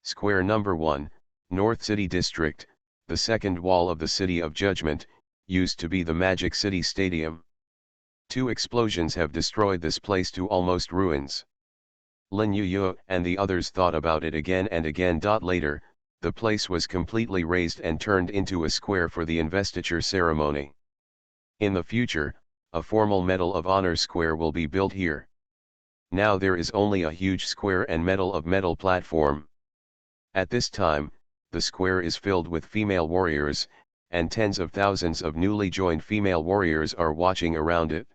Square number 1, North City District, the second wall of the City of Judgment, used to be the Magic City Stadium. 2 explosions have destroyed this place to almost ruins. Lin Yuyu and the others thought about it again and again. Later, the place was completely razed and turned into a square for the investiture ceremony. In the future, a formal Medal of Honor square will be built here. Now there is only a huge square and metal platform. At this time, the square is filled with female warriors, and tens of thousands of newly joined female warriors are watching around it.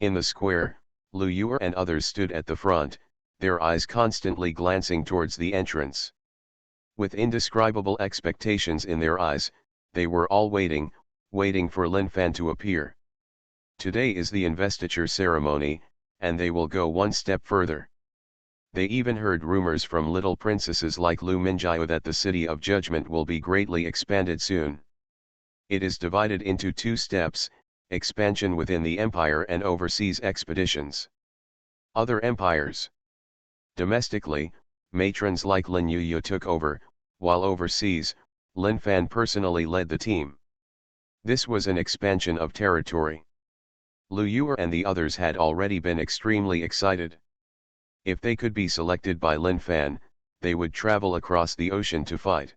In the square, Lu Yuer and others stood at the front, their eyes constantly glancing towards the entrance. With indescribable expectations in their eyes, they were all waiting for Lin Fan to appear. Today is the investiture ceremony, and they will go one step further. They even heard rumors from little princesses like Lu Minjiao that the City of Judgment will be greatly expanded soon. It is divided into 2 steps, expansion within the empire and overseas expeditions. Other empires. Domestically, matrons like Lin Yuyu took over, while overseas, Lin Fan personally led the team. This was an expansion of territory. Lu Yuer and the others had already been extremely excited. If they could be selected by Lin Fan, they would travel across the ocean to fight.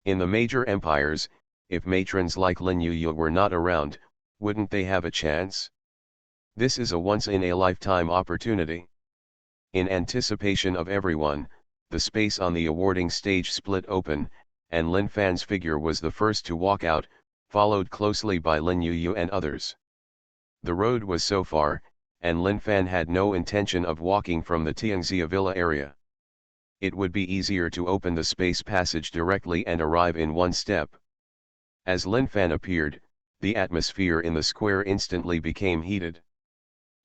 In the major empires, if matrons like Lin Yuyu were not around, wouldn't they have a chance? This is a once-in-a-lifetime opportunity. In anticipation of everyone, the space on the awarding stage split open, and Lin Fan's figure was the first to walk out, followed closely by Lin Yuyu and others. The road was so far, and Lin Fan had no intention of walking from the Tianxia Villa area. It would be easier to open the space passage directly and arrive in one step. As Lin Fan appeared, the atmosphere in the square instantly became heated.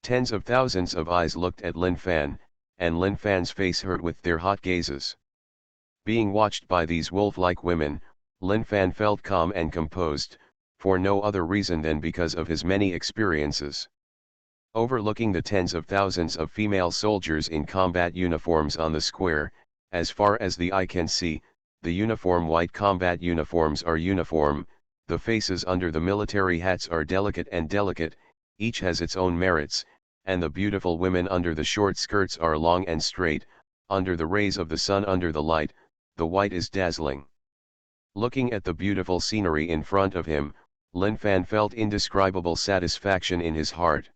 Tens of thousands of eyes looked at Lin Fan, and Lin Fan's face hurt with their hot gazes. Being watched by these wolf-like women, Lin Fan felt calm and composed, for no other reason than because of his many experiences. Overlooking the tens of thousands of female soldiers in combat uniforms on the square, as far as the eye can see, the uniform white combat uniforms are uniform, the faces under the military hats are delicate, each has its own merits, and the beautiful women under the short skirts are long and straight, under the rays of the sun, under the light, the white is dazzling. Looking at the beautiful scenery in front of him, Lin Fan felt indescribable satisfaction in his heart.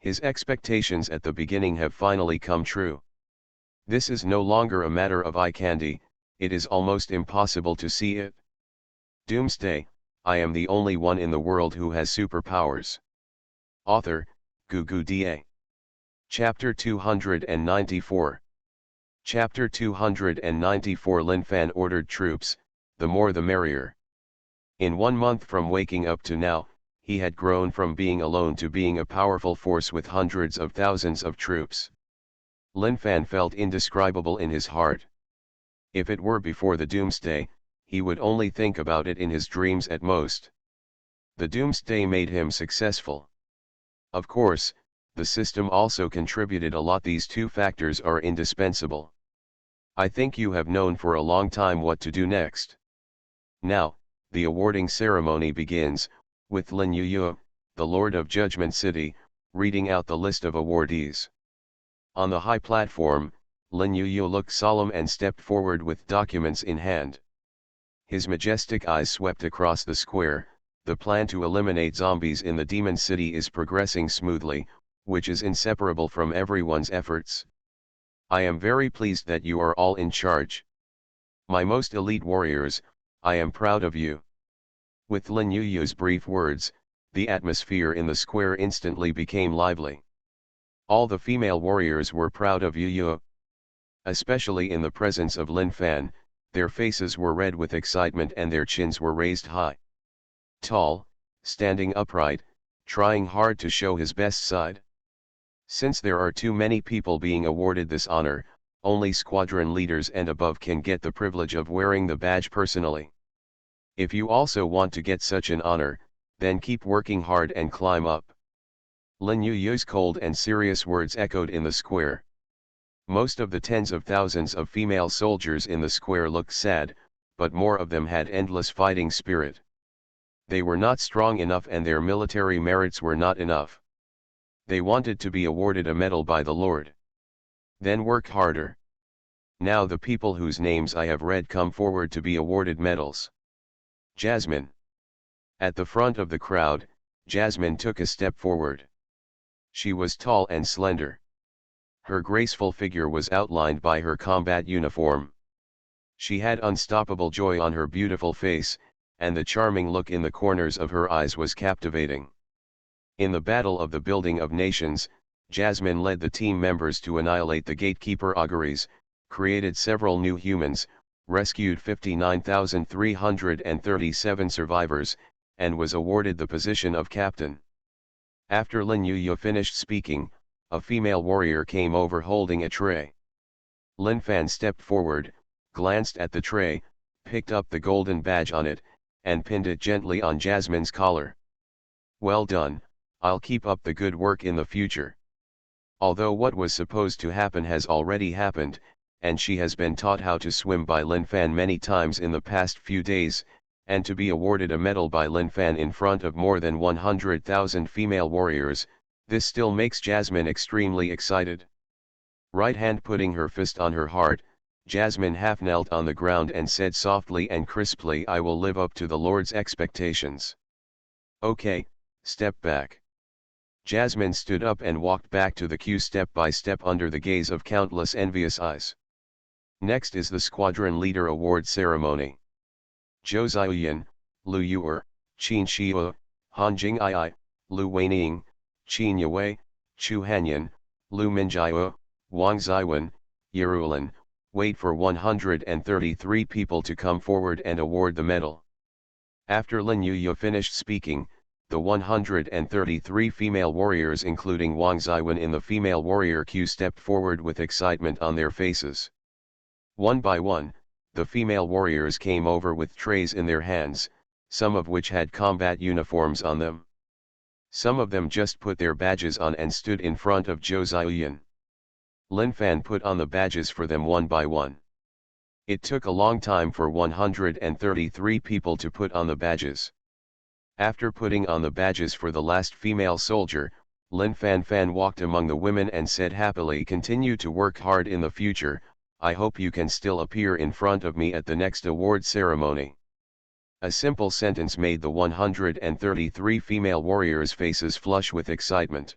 His expectations at the beginning have finally come true. This is no longer a matter of eye candy, it is almost impossible to see it. Doomsday, I am the only one in the world who has superpowers. Author, Gugu Da. Chapter 294. Chapter 294. Lin Fan ordered troops, the more the merrier. In 1 month from waking up to now, he had grown from being alone to being a powerful force with hundreds of thousands of troops. Lin Fan felt indescribable in his heart. If it were before the Doomsday, he would only think about it in his dreams at most. The Doomsday made him successful. Of course, the system also contributed a lot. These two factors are indispensable. I think you have known for a long time what to do next. Now, the awarding ceremony begins, with Lin Yuyu, the Lord of Judgment City, reading out the list of awardees. On the high platform, Lin Yuyu looked solemn and stepped forward with documents in hand. His majestic eyes swept across the square. The plan to eliminate zombies in the Demon City is progressing smoothly, which is inseparable from everyone's efforts. I am very pleased that you are all in charge. My most elite warriors, I am proud of you. With Lin Yuyu's brief words, the atmosphere in the square instantly became lively. All the female warriors were proud of Yuyu. Especially in the presence of Lin Fan, their faces were red with excitement and their chins were raised high. Tall, standing upright, trying hard to show his best side. Since there are too many people being awarded this honor, only squadron leaders and above can get the privilege of wearing the badge personally. If you also want to get such an honor, then keep working hard and climb up. Lin Yuyu's cold and serious words echoed in the square. Most of the tens of thousands of female soldiers in the square looked sad, but more of them had endless fighting spirit. They were not strong enough and their military merits were not enough. They wanted to be awarded a medal by the Lord. Then work harder. Now the people whose names I have read come forward to be awarded medals. Jasmine. At the front of the crowd, Jasmine took a step forward. She was tall and slender. Her graceful figure was outlined by her combat uniform. She had unstoppable joy on her beautiful face, and the charming look in the corners of her eyes was captivating. In the Battle of the Building of Nations, Jasmine led the team members to annihilate the gatekeeper auguries, created several new humans, rescued 59,337 survivors, and was awarded the position of captain. After Lin Yuyu finished speaking, a female warrior came over holding a tray. Lin Fan stepped forward, glanced at the tray, picked up the golden badge on it, and pinned it gently on Jasmine's collar. Well done, I'll keep up the good work in the future. Although what was supposed to happen has already happened, and she has been taught how to swim by Lin Fan many times in the past few days, and to be awarded a medal by Lin Fan in front of more than 100,000 female warriors, this still makes Jasmine extremely excited. Right hand putting her fist on her heart, Jasmine half knelt on the ground and said softly and crisply, I will live up to the Lord's expectations. Okay, step back. Jasmine stood up and walked back to the queue step by step under the gaze of countless envious eyes. Next is the Squadron Leader Award Ceremony. Zhou Ziyan, Lu Yuer, Qin Shihua, Han Jing'ai, Lu Weining, Qin Yue, Chu Hanyan, Lu Minjiao, Wang Ziwen, Yerulin, wait for 133 people to come forward and award the medal. After Lin Yuyu finished speaking, the 133 female warriors including Wang Ziwen in the female warrior queue stepped forward with excitement on their faces. One by one, the female warriors came over with trays in their hands, some of which had combat uniforms on them. Some of them just put their badges on and stood in front of Zhou Ziyan. Lin Fan put on the badges for them one by one. It took a long time for 133 people to put on the badges. After putting on the badges for the last female soldier, Lin Fan walked among the women and said happily, continue to work hard in the future, I hope you can still appear in front of me at the next award ceremony. A simple sentence made the 133 female warriors' faces flush with excitement.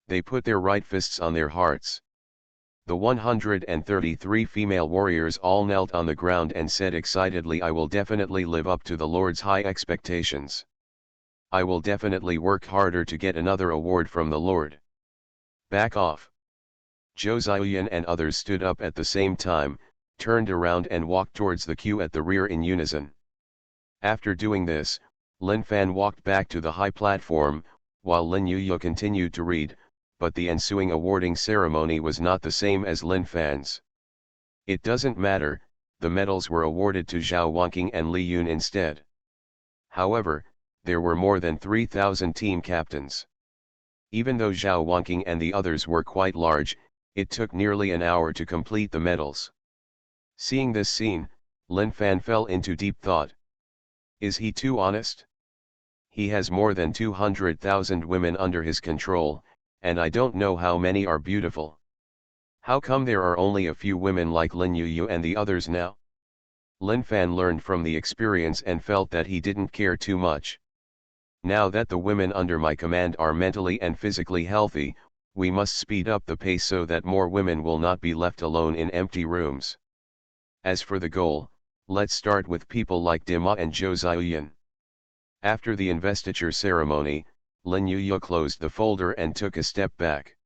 They put their right fists on their hearts. The 133 female warriors all knelt on the ground and said excitedly, I will definitely live up to the Lord's high expectations. I will definitely work harder to get another award from the Lord. Back off. Zhou Ziyan and others stood up at the same time, turned around and walked towards the queue at the rear in unison. After doing this, Lin Fan walked back to the high platform, while Lin Yuyu continued to read, but the ensuing awarding ceremony was not the same as Lin Fan's. It doesn't matter, the medals were awarded to Zhao Wanqing and Li Yun instead. However, there were more than 3,000 team captains. Even though Zhao Wanqing and the others were quite large, it took nearly an hour to complete the medals. Seeing this scene, Lin Fan fell into deep thought. Is he too honest? He has more than 200,000 women under his control, and I don't know how many are beautiful. How come there are only a few women like Lin Yuyu and the others now? Lin Fan learned from the experience and felt that he didn't care too much. Now that the women under my command are mentally and physically healthy, we must speed up the pace so that more women will not be left alone in empty rooms. As for the goal, let's start with people like Dima and Zhou Ziyan. After the investiture ceremony, Lin Yuyu closed the folder and took a step back.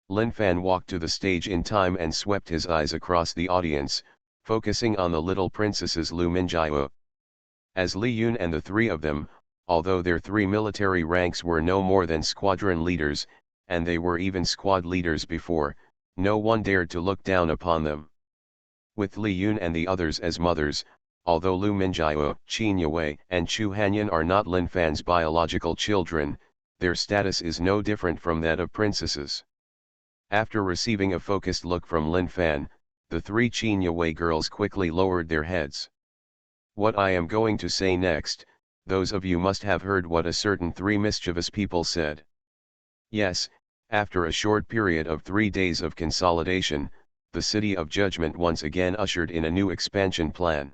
Lin Fan walked to the stage in time and swept his eyes across the audience, focusing on the little princesses Lu Minjiao. As Li Yun and the three of them, although their three military ranks were no more than squadron leaders, and they were even squad leaders before, no one dared to look down upon them. With Li Yun and the others as mothers, although Lu Minjiao, Qin Yue, and Chu Hanyan are not Lin Fan's biological children, their status is no different from that of princesses. After receiving a focused look from Lin Fan, the three Qin Yue girls quickly lowered their heads. What I am going to say next, those of you must have heard what a certain three mischievous people said. Yes, after a short period of 3 days of consolidation, the City of Judgment once again ushered in a new expansion plan.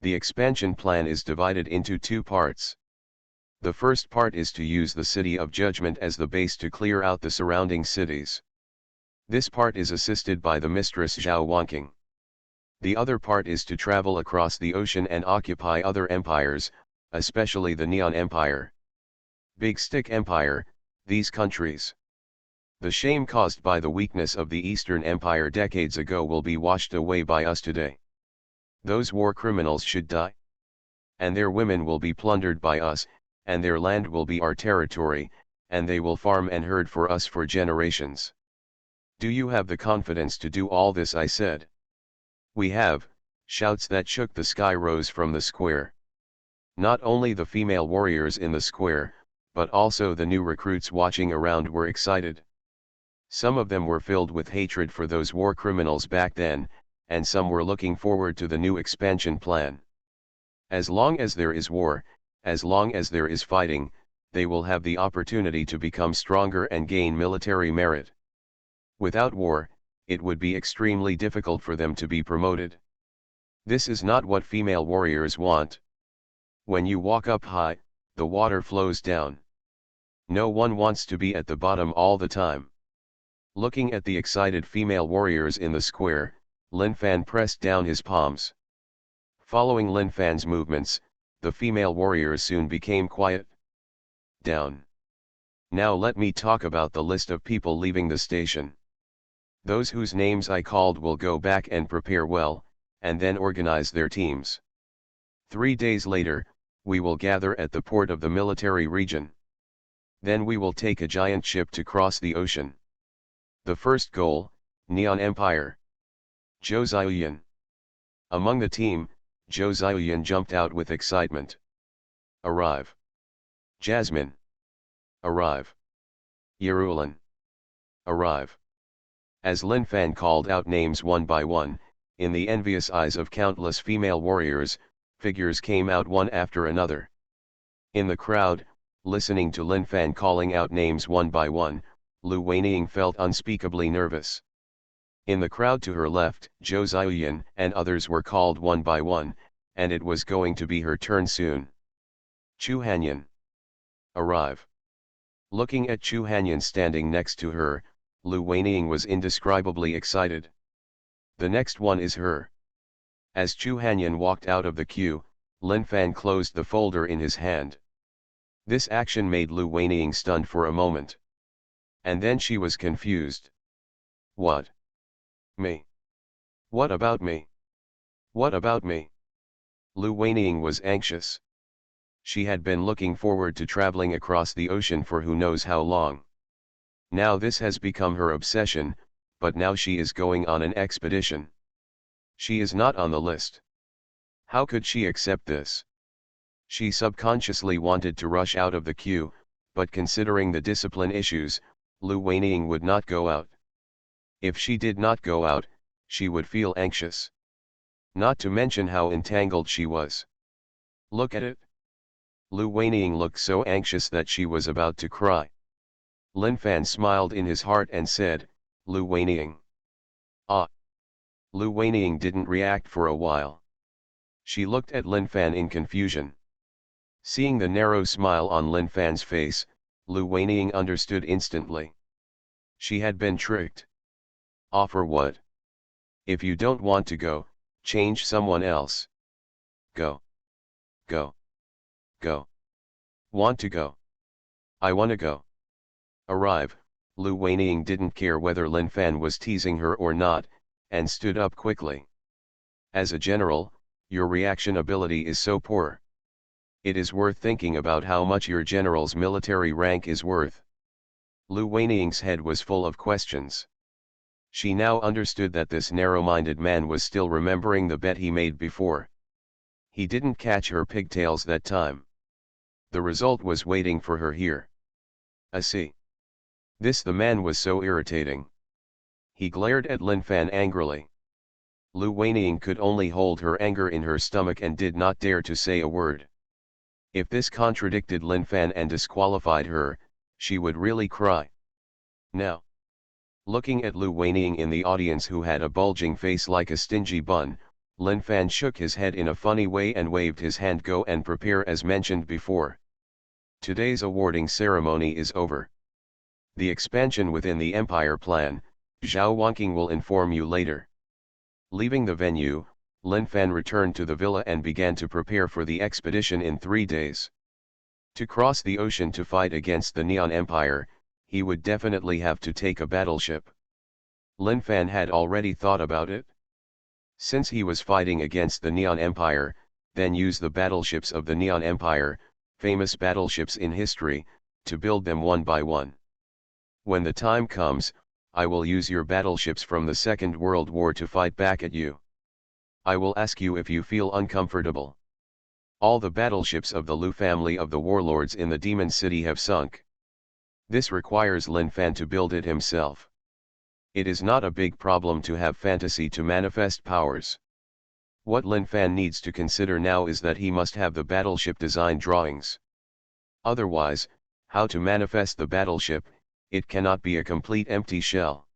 The expansion plan is divided into two parts. The first part is to use the City of Judgment as the base to clear out the surrounding cities. This part is assisted by the mistress Zhao Wanqing. The other part is to travel across the ocean and occupy other empires, especially the Neon Empire. Big Stick Empire, these countries. The shame caused by the weakness of the Eastern Empire decades ago will be washed away by us today. Those war criminals should die. And their women will be plundered by us, and their land will be our territory, and they will farm and herd for us for generations. Do you have the confidence to do all this? I said. We have. Shouts that shook the sky rose from the square. Not only the female warriors in the square, but also the new recruits watching around were excited. Some of them were filled with hatred for those war criminals back then, and some were looking forward to the new expansion plan. As long as there is war, as long as there is fighting, they will have the opportunity to become stronger and gain military merit. Without war, it would be extremely difficult for them to be promoted. This is not what female warriors want. When you walk up high, the water flows down. No one wants to be at the bottom all the time. Looking at the excited female warriors in the square, Lin Fan pressed down his palms. Following Lin Fan's movements, the female warriors soon became quiet. Down. Now let me talk about the list of people leaving the station. Those whose names I called will go back and prepare well, and then organize their teams. 3 days later, we will gather at the port of the military region. Then we will take a giant ship to cross the ocean. The first goal, Neon Empire. Zhou Ziyan. Among the team, Zhou Ziyan jumped out with excitement. Arrive. Jasmine. Arrive. Yerulan. Arrive. As Lin Fan called out names one by one, in the envious eyes of countless female warriors, figures came out one after another. In the crowd, listening to Lin Fan calling out names one by one, Lu Weining felt unspeakably nervous. In the crowd to her left, Zhou Ziyan and others were called one by one, and it was going to be her turn soon. Chu Hanyan. Arrive. Looking at Chu Hanyan standing next to her, Lu Weining was indescribably excited. The next one is her. As Chu Hanyan walked out of the queue, Lin Fan closed the folder in his hand. This action made Lu Weiniang stunned for a moment. And then she was confused. What? Me? What about me? What about me? Lu Weiniang was anxious. She had been looking forward to traveling across the ocean for who knows how long. Now this has become her obsession, but now she is going on an expedition. She is not on the list. How could she accept this? She subconsciously wanted to rush out of the queue, but considering the discipline issues, Lu Weiniang would not go out. If she did not go out, she would feel anxious. Not to mention how entangled she was. Look at it. Lu Weiniang looked so anxious that she was about to cry. Lin Fan smiled in his heart and said, Lu Weiniang. Ah. Lu Weiniang didn't react for a while. She looked at Lin Fan in confusion. Seeing the narrow smile on Lin Fan's face, Lu Weiniang understood instantly. She had been tricked. Offer what? If you don't want to go, change someone else. Go. Go. Go. Want to go. I wanna go. Arrive. Lu Weiniang didn't care whether Lin Fan was teasing her or not, and stood up quickly. As a general, your reaction ability is so poor. It is worth thinking about how much your general's military rank is worth. Lu Weiniang's head was full of questions. She now understood that this narrow-minded man was still remembering the bet he made before. He didn't catch her pigtails that time. The result was waiting for her here. I see. The man was so irritating. He glared at Lin Fan angrily. Lu Weiniang could only hold her anger in her stomach and did not dare to say a word. If this contradicted Lin Fan and disqualified her, she would really cry. Now, looking at Lu Weiniang in the audience who had a bulging face like a stingy bun, Lin Fan shook his head in a funny way and waved his hand. Go and prepare as mentioned before. Today's awarding ceremony is over. The expansion within the Empire plan, Zhao Wanqing will inform you later. Leaving the venue, Lin Fan returned to the villa and began to prepare for the expedition in 3 days. To cross the ocean to fight against the Neon Empire, he would definitely have to take a battleship. Lin Fan had already thought about it. Since he was fighting against the Neon Empire, then use the battleships of the Neon Empire, famous battleships in history, to build them one by one. When the time comes, I will use your battleships from the Second World War to fight back at you. I will ask you if you feel uncomfortable. All the battleships of the Lu family of the warlords in the Demon City have sunk. This requires Lin Fan to build it himself. It is not a big problem to have fantasy to manifest powers. What Lin Fan needs to consider now is that he must have the battleship design drawings. Otherwise, how to manifest the battleship? It cannot be a complete empty shell.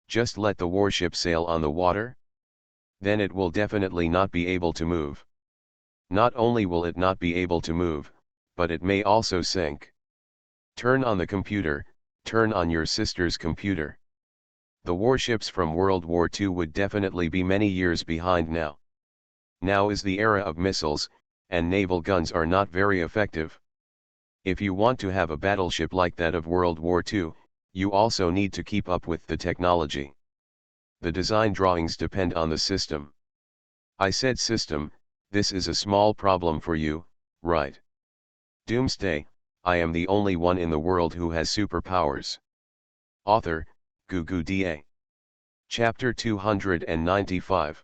Just let the warship sail on the water? Then it will definitely not be able to move. Not only will it not be able to move, but it may also sink. Turn on the computer, turn on your sister's computer. The warships from World War II would definitely be many years behind now. Now is the era of missiles, and naval guns are not very effective. If you want to have a battleship like that of World War II, you also need to keep up with the technology. The design drawings depend on the system. I said system, this is a small problem for you, right? Doomsday, I am the only one in the world who has superpowers. Author, Gugu Da. Chapter 295.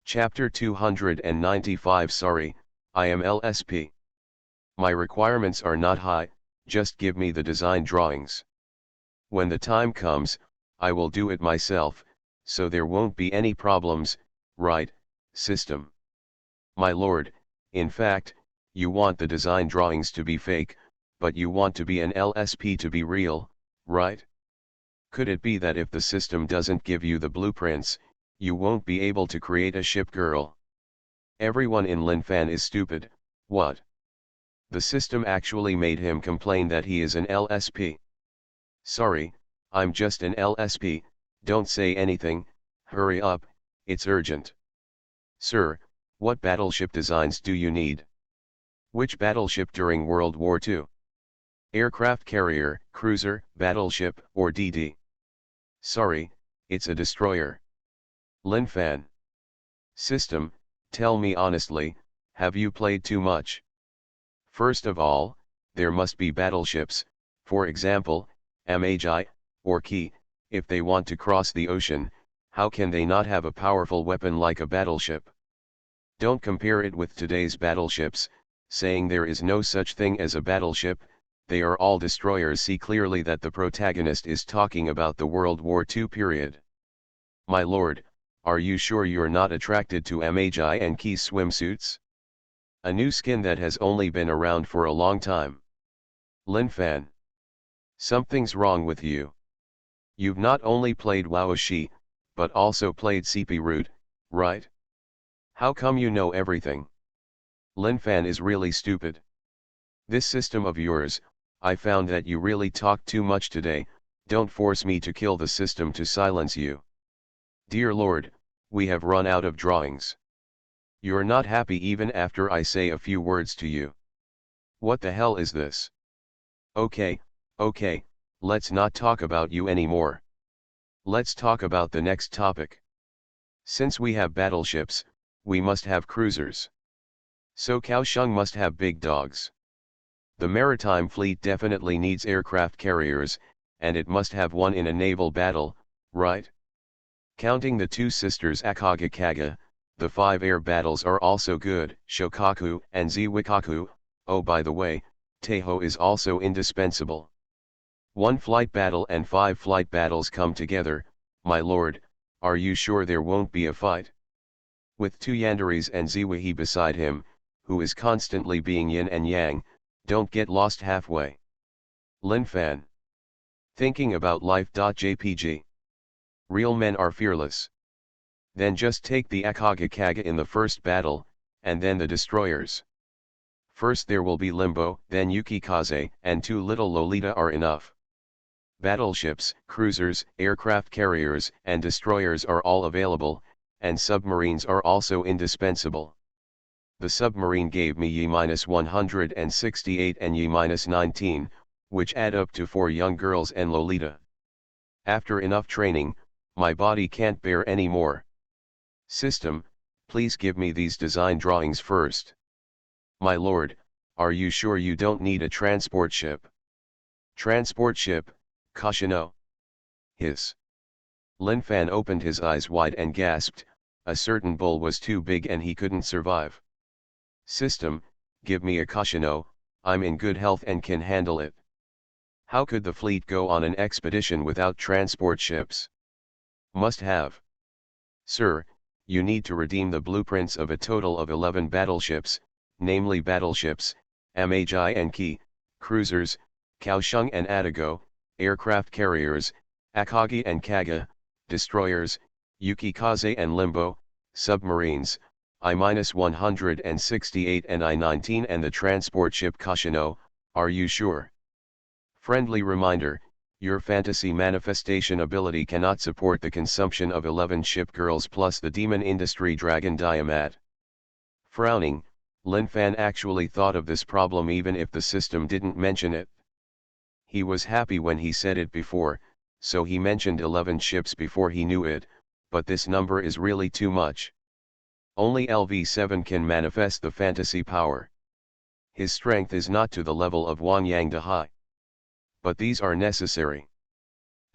Chapter 295. Sorry, I am LSP. My requirements are not high, just give me the design drawings. When the time comes, I will do it myself, so there won't be any problems, right, system? My lord, in fact, you want the design drawings to be fake, but you want to be an LSP to be real, right? Could it be that if the system doesn't give you the blueprints, you won't be able to create a ship girl? Everyone in Lin Fan is stupid, what? The system actually made him complain that he is an LSP. Sorry, I'm just an LSP, don't say anything, hurry up, it's urgent. Sir, what battleship designs do you need? Which battleship during World War II? Aircraft carrier, cruiser, battleship, or DD? Sorry, it's a destroyer. Lin Fan. System, tell me honestly, have you played too much? First of all, there must be battleships, for example, Magi, or Ki. If they want to cross the ocean, how can they not have a powerful weapon like a battleship? Don't compare it with today's battleships, saying there is no such thing as a battleship, they are all destroyers. See clearly that the protagonist is talking about the World War II period. My lord, are you sure you're not attracted to Magi and Ki swimsuits? A new skin that has only been around for a long time. Lin Fan. Something's wrong with you. You've not only played Waoshi, but also played CP Root, right? How come you know everything? Lin Fan is really stupid. This system of yours, I found that you really talk too much today, don't force me to kill the system to silence you. Dear Lord, we have run out of drawings. You're not happy even after I say a few words to you. What the hell is this? Okay, let's not talk about you anymore. Let's talk about the next topic. Since we have battleships, we must have cruisers. So Kaohsiung must have big dogs. The maritime fleet definitely needs aircraft carriers, and it must have one in a naval battle, right? Counting the two sisters Akagakaga, the 5 air battles are also good, Shokaku and Ziwikaku. Oh by the way, Teiho is also indispensable. 1 flight battle and 5 flight battles come together, my lord, are you sure there won't be a fight? With 2 yanderis and Ziwihi beside him, who is constantly being yin and yang, don't get lost halfway. Lin Fan. Thinking about life.jpg. Real men are fearless. Then just take the Akagakaga in the first battle, and then the destroyers. First there will be Limbo, then Yukikaze, and 2 little Lolita are enough. Battleships, cruisers, aircraft carriers, and destroyers are all available, and submarines are also indispensable. The submarine gave me Yi-168 and Yi-19, which add up to 4 young girls and Lolita. After enough training, my body can't bear any more. System, please give me these design drawings first. My lord, are you sure you don't need a transport ship? Transport ship, Kashino. Hiss. Lin Fan opened his eyes wide and gasped, a certain bull was too big and he couldn't survive. System, give me a Kashino, I'm in good health and can handle it. How could the fleet go on an expedition without transport ships? Must have. Sir, you need to redeem the blueprints of a total of 11 battleships, namely battleships, Magi and Ki, cruisers, Kaohsiung and Atago, aircraft carriers, Akagi and Kaga, destroyers, Yukikaze and Limbo, submarines, I-168 and I-19 and the transport ship Kashino, are you sure? Friendly reminder, your fantasy manifestation ability cannot support the consumption of 11 ship girls plus the demon industry dragon Diamat. Frowning, Lin Fan actually thought of this problem even if the system didn't mention it. He was happy when he said it before, so he mentioned 11 ships before he knew it, but this number is really too much. Only LV7 can manifest the fantasy power. His strength is not to the level of Wang Yang Dahai. But these are necessary.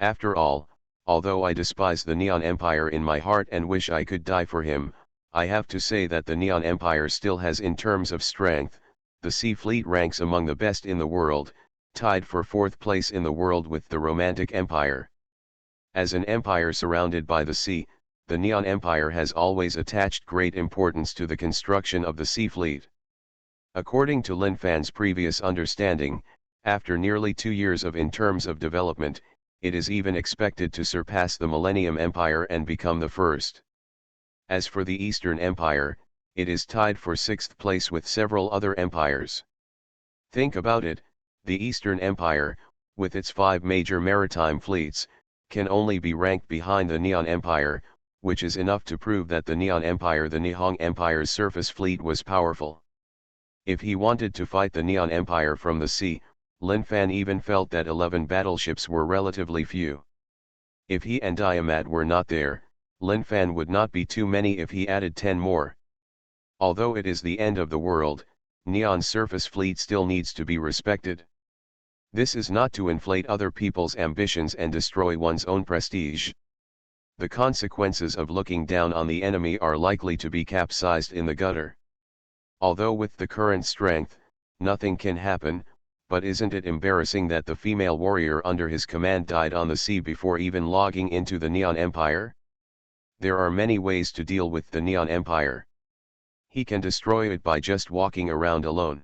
After all, although I despise the Neon Empire in my heart and wish I could die for him, I have to say that the Neon Empire still has in terms of strength, the Sea Fleet ranks among the best in the world, tied for 4th place in the world with the Romantic Empire. As an empire surrounded by the sea, the Neon Empire has always attached great importance to the construction of the Sea Fleet. According to Lin Fan's previous understanding, after nearly 2 years in terms of development, it is even expected to surpass the Millennium Empire and become the first. As for the Eastern Empire, it is tied for 6th place with several other empires. Think about it, the Eastern Empire, with its 5 major maritime fleets, can only be ranked behind the Neon Empire, which is enough to prove that the Neon Empire, the Nihon Empire's surface fleet was powerful. If he wanted to fight the Neon Empire from the sea, Lin Fan even felt that 11 battleships were relatively few. If he and Diamat were not there, Lin Fan would not be too many if he added 10 more. Although it is the end of the world, Neon's surface fleet still needs to be respected. This is not to inflate other people's ambitions and destroy one's own prestige. The consequences of looking down on the enemy are likely to be capsized in the gutter. Although with the current strength, nothing can happen, but isn't it embarrassing that the female warrior under his command died on the sea before even logging into the Neon Empire? There are many ways to deal with the Neon Empire. He can destroy it by just walking around alone.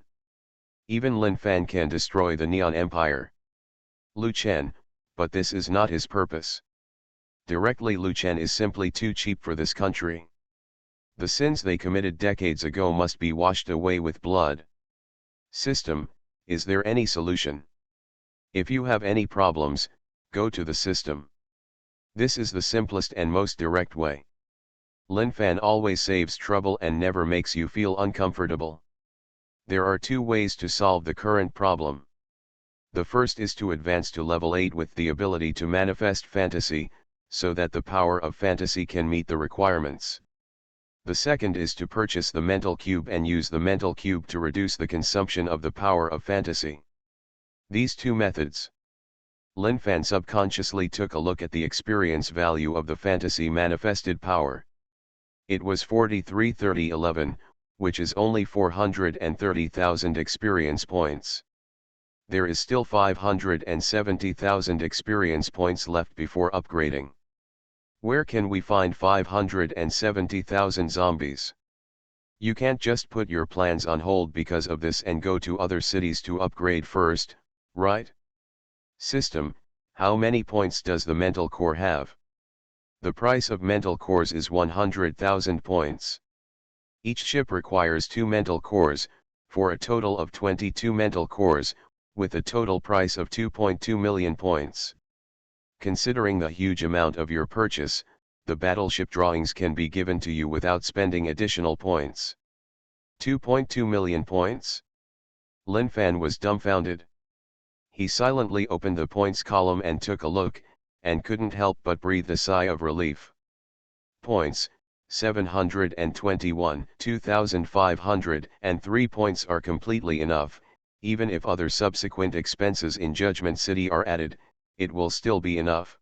Even Lin Fan can destroy the Neon Empire. Lu Chen, but this is not his purpose. Directly, Lu Chen is simply too cheap for this country. The sins they committed decades ago must be washed away with blood. System, is there any solution? If you have any problems, go to the system. This is the simplest and most direct way. Lin Fan always saves trouble and never makes you feel uncomfortable. There are two ways to solve the current problem. The first is to advance to level 8 with the ability to manifest fantasy, so that the power of fantasy can meet the requirements. The second is to purchase the mental cube and use the mental cube to reduce the consumption of the power of fantasy. These two methods. Lin Fan subconsciously took a look at the experience value of the fantasy manifested power. It was 433011, which is only 430,000 experience points. There is still 570,000 experience points left before upgrading. Where can we find 570,000 zombies? You can't just put your plans on hold because of this and go to other cities to upgrade first, right? System, how many points does the mental core have? The price of mental cores is 100,000 points. Each ship requires 2 mental cores, for a total of 22 mental cores, with a total price of 2.2 million points. Considering the huge amount of your purchase, the battleship drawings can be given to you without spending additional points. 2.2 million points? Lin Fan was dumbfounded. He silently opened the points column and took a look, and couldn't help but breathe a sigh of relief. Points, 721, 2,503 points are completely enough. Even if other subsequent expenses in Judgment City are added, it will still be enough.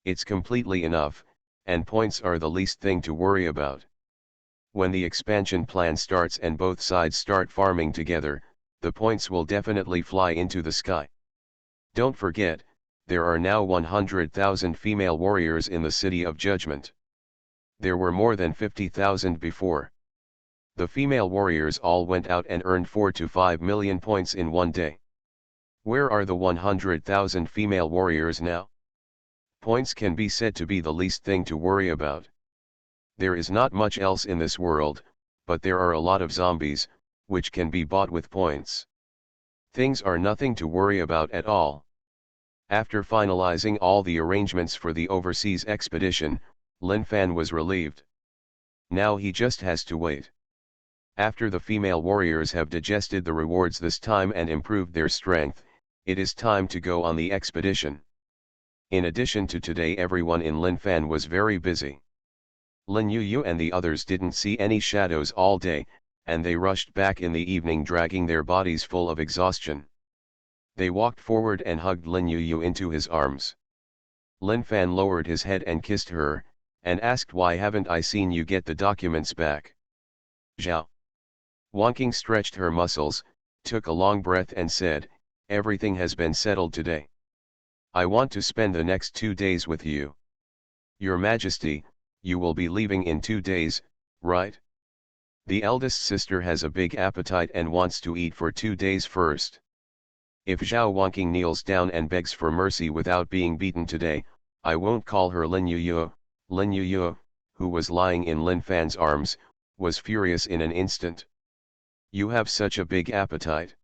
It's completely enough, and points are the least thing to worry about. When the expansion plan starts and both sides start farming together, the points will definitely fly into the sky. Don't forget, there are now 100,000 female warriors in the City of Judgment. There were more than 50,000 before. The female warriors all went out and earned 4 to 5 million points in one day. Where are the 100,000 female warriors now? Points can be said to be the least thing to worry about. There is not much else in this world, but there are a lot of zombies, which can be bought with points. Things are nothing to worry about at all. After finalizing all the arrangements for the overseas expedition, Lin Fan was relieved. Now he just has to wait. After the female warriors have digested the rewards this time and improved their strength, it is time to go on the expedition. In addition to today, everyone in Lin Fan was very busy. Lin Yu and the others didn't see any shadows all day, and they rushed back in the evening dragging their bodies full of exhaustion. They walked forward and hugged Lin Yu into his arms. Lin Fan lowered his head and kissed her, and asked, "Why haven't I seen you get the documents back?" Zhao Wanking stretched her muscles, took a long breath and said, "Everything has been settled today. I want to spend the next 2 days with you. Your Majesty, you will be leaving in 2 days, right? The eldest sister has a big appetite and wants to eat for 2 days first." If Zhao Wanking kneels down and begs for mercy without being beaten today, I won't call her Lin Yu. Lin Yu, who was lying in Lin Fan's arms, was furious in an instant. "You have such a big appetite."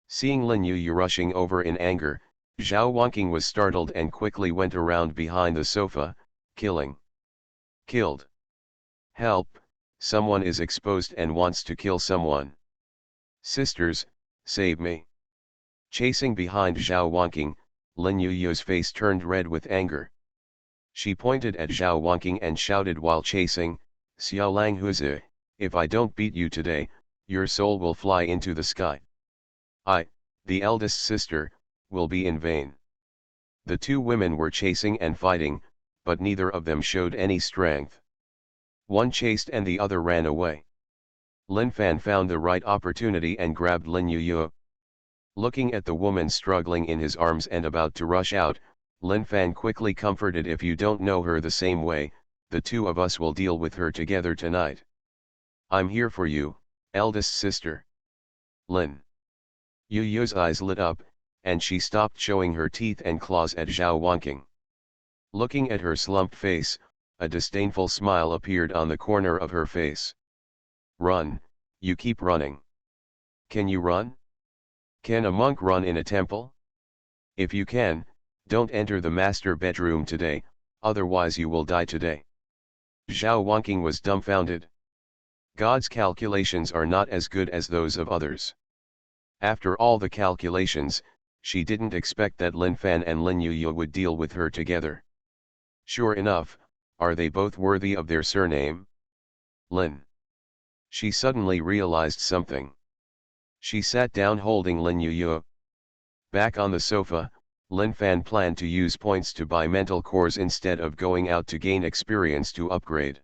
Seeing Lin Yu rushing over in anger, Zhao Wanking was startled and quickly went around behind the sofa, Killed. Help, someone is exposed and wants to kill someone. Sisters, save me. Chasing behind Zhao Wanqing, Lin Yuyo's face turned red with anger. She pointed at Zhao Wanqing and shouted while chasing, Xiao Lang Huzi, if I don't beat you today, your soul will fly into the sky. I, the eldest sister, will be in vain. The two women were chasing and fighting, but neither of them showed any strength. One chased and the other ran away. Lin Fan found the right opportunity and grabbed Lin Yuyo. Looking at the woman struggling in his arms and about to rush out, Lin Fan quickly comforted, if you don't know her the same way, the two of us will deal with her together tonight. I'm here for you, eldest sister. Lin Yuyo's eyes lit up, and she stopped showing her teeth and claws at Zhao Wanqing. Looking at her slumped face, a disdainful smile appeared on the corner of her face. Run, you keep running. Can you run? Can a monk run in a temple? If you can, don't enter the master bedroom today, otherwise you will die today. Zhao Wanqing was dumbfounded. God's calculations are not as good as those of others. After all the calculations, she didn't expect that Lin Fan and Lin Yuyo would deal with her together. Sure enough, are they both worthy of their surname? Lin. She suddenly realized something. She sat down holding Lin Yuyo. Back on the sofa, Lin Fan planned to use points to buy mental cores instead of going out to gain experience to upgrade.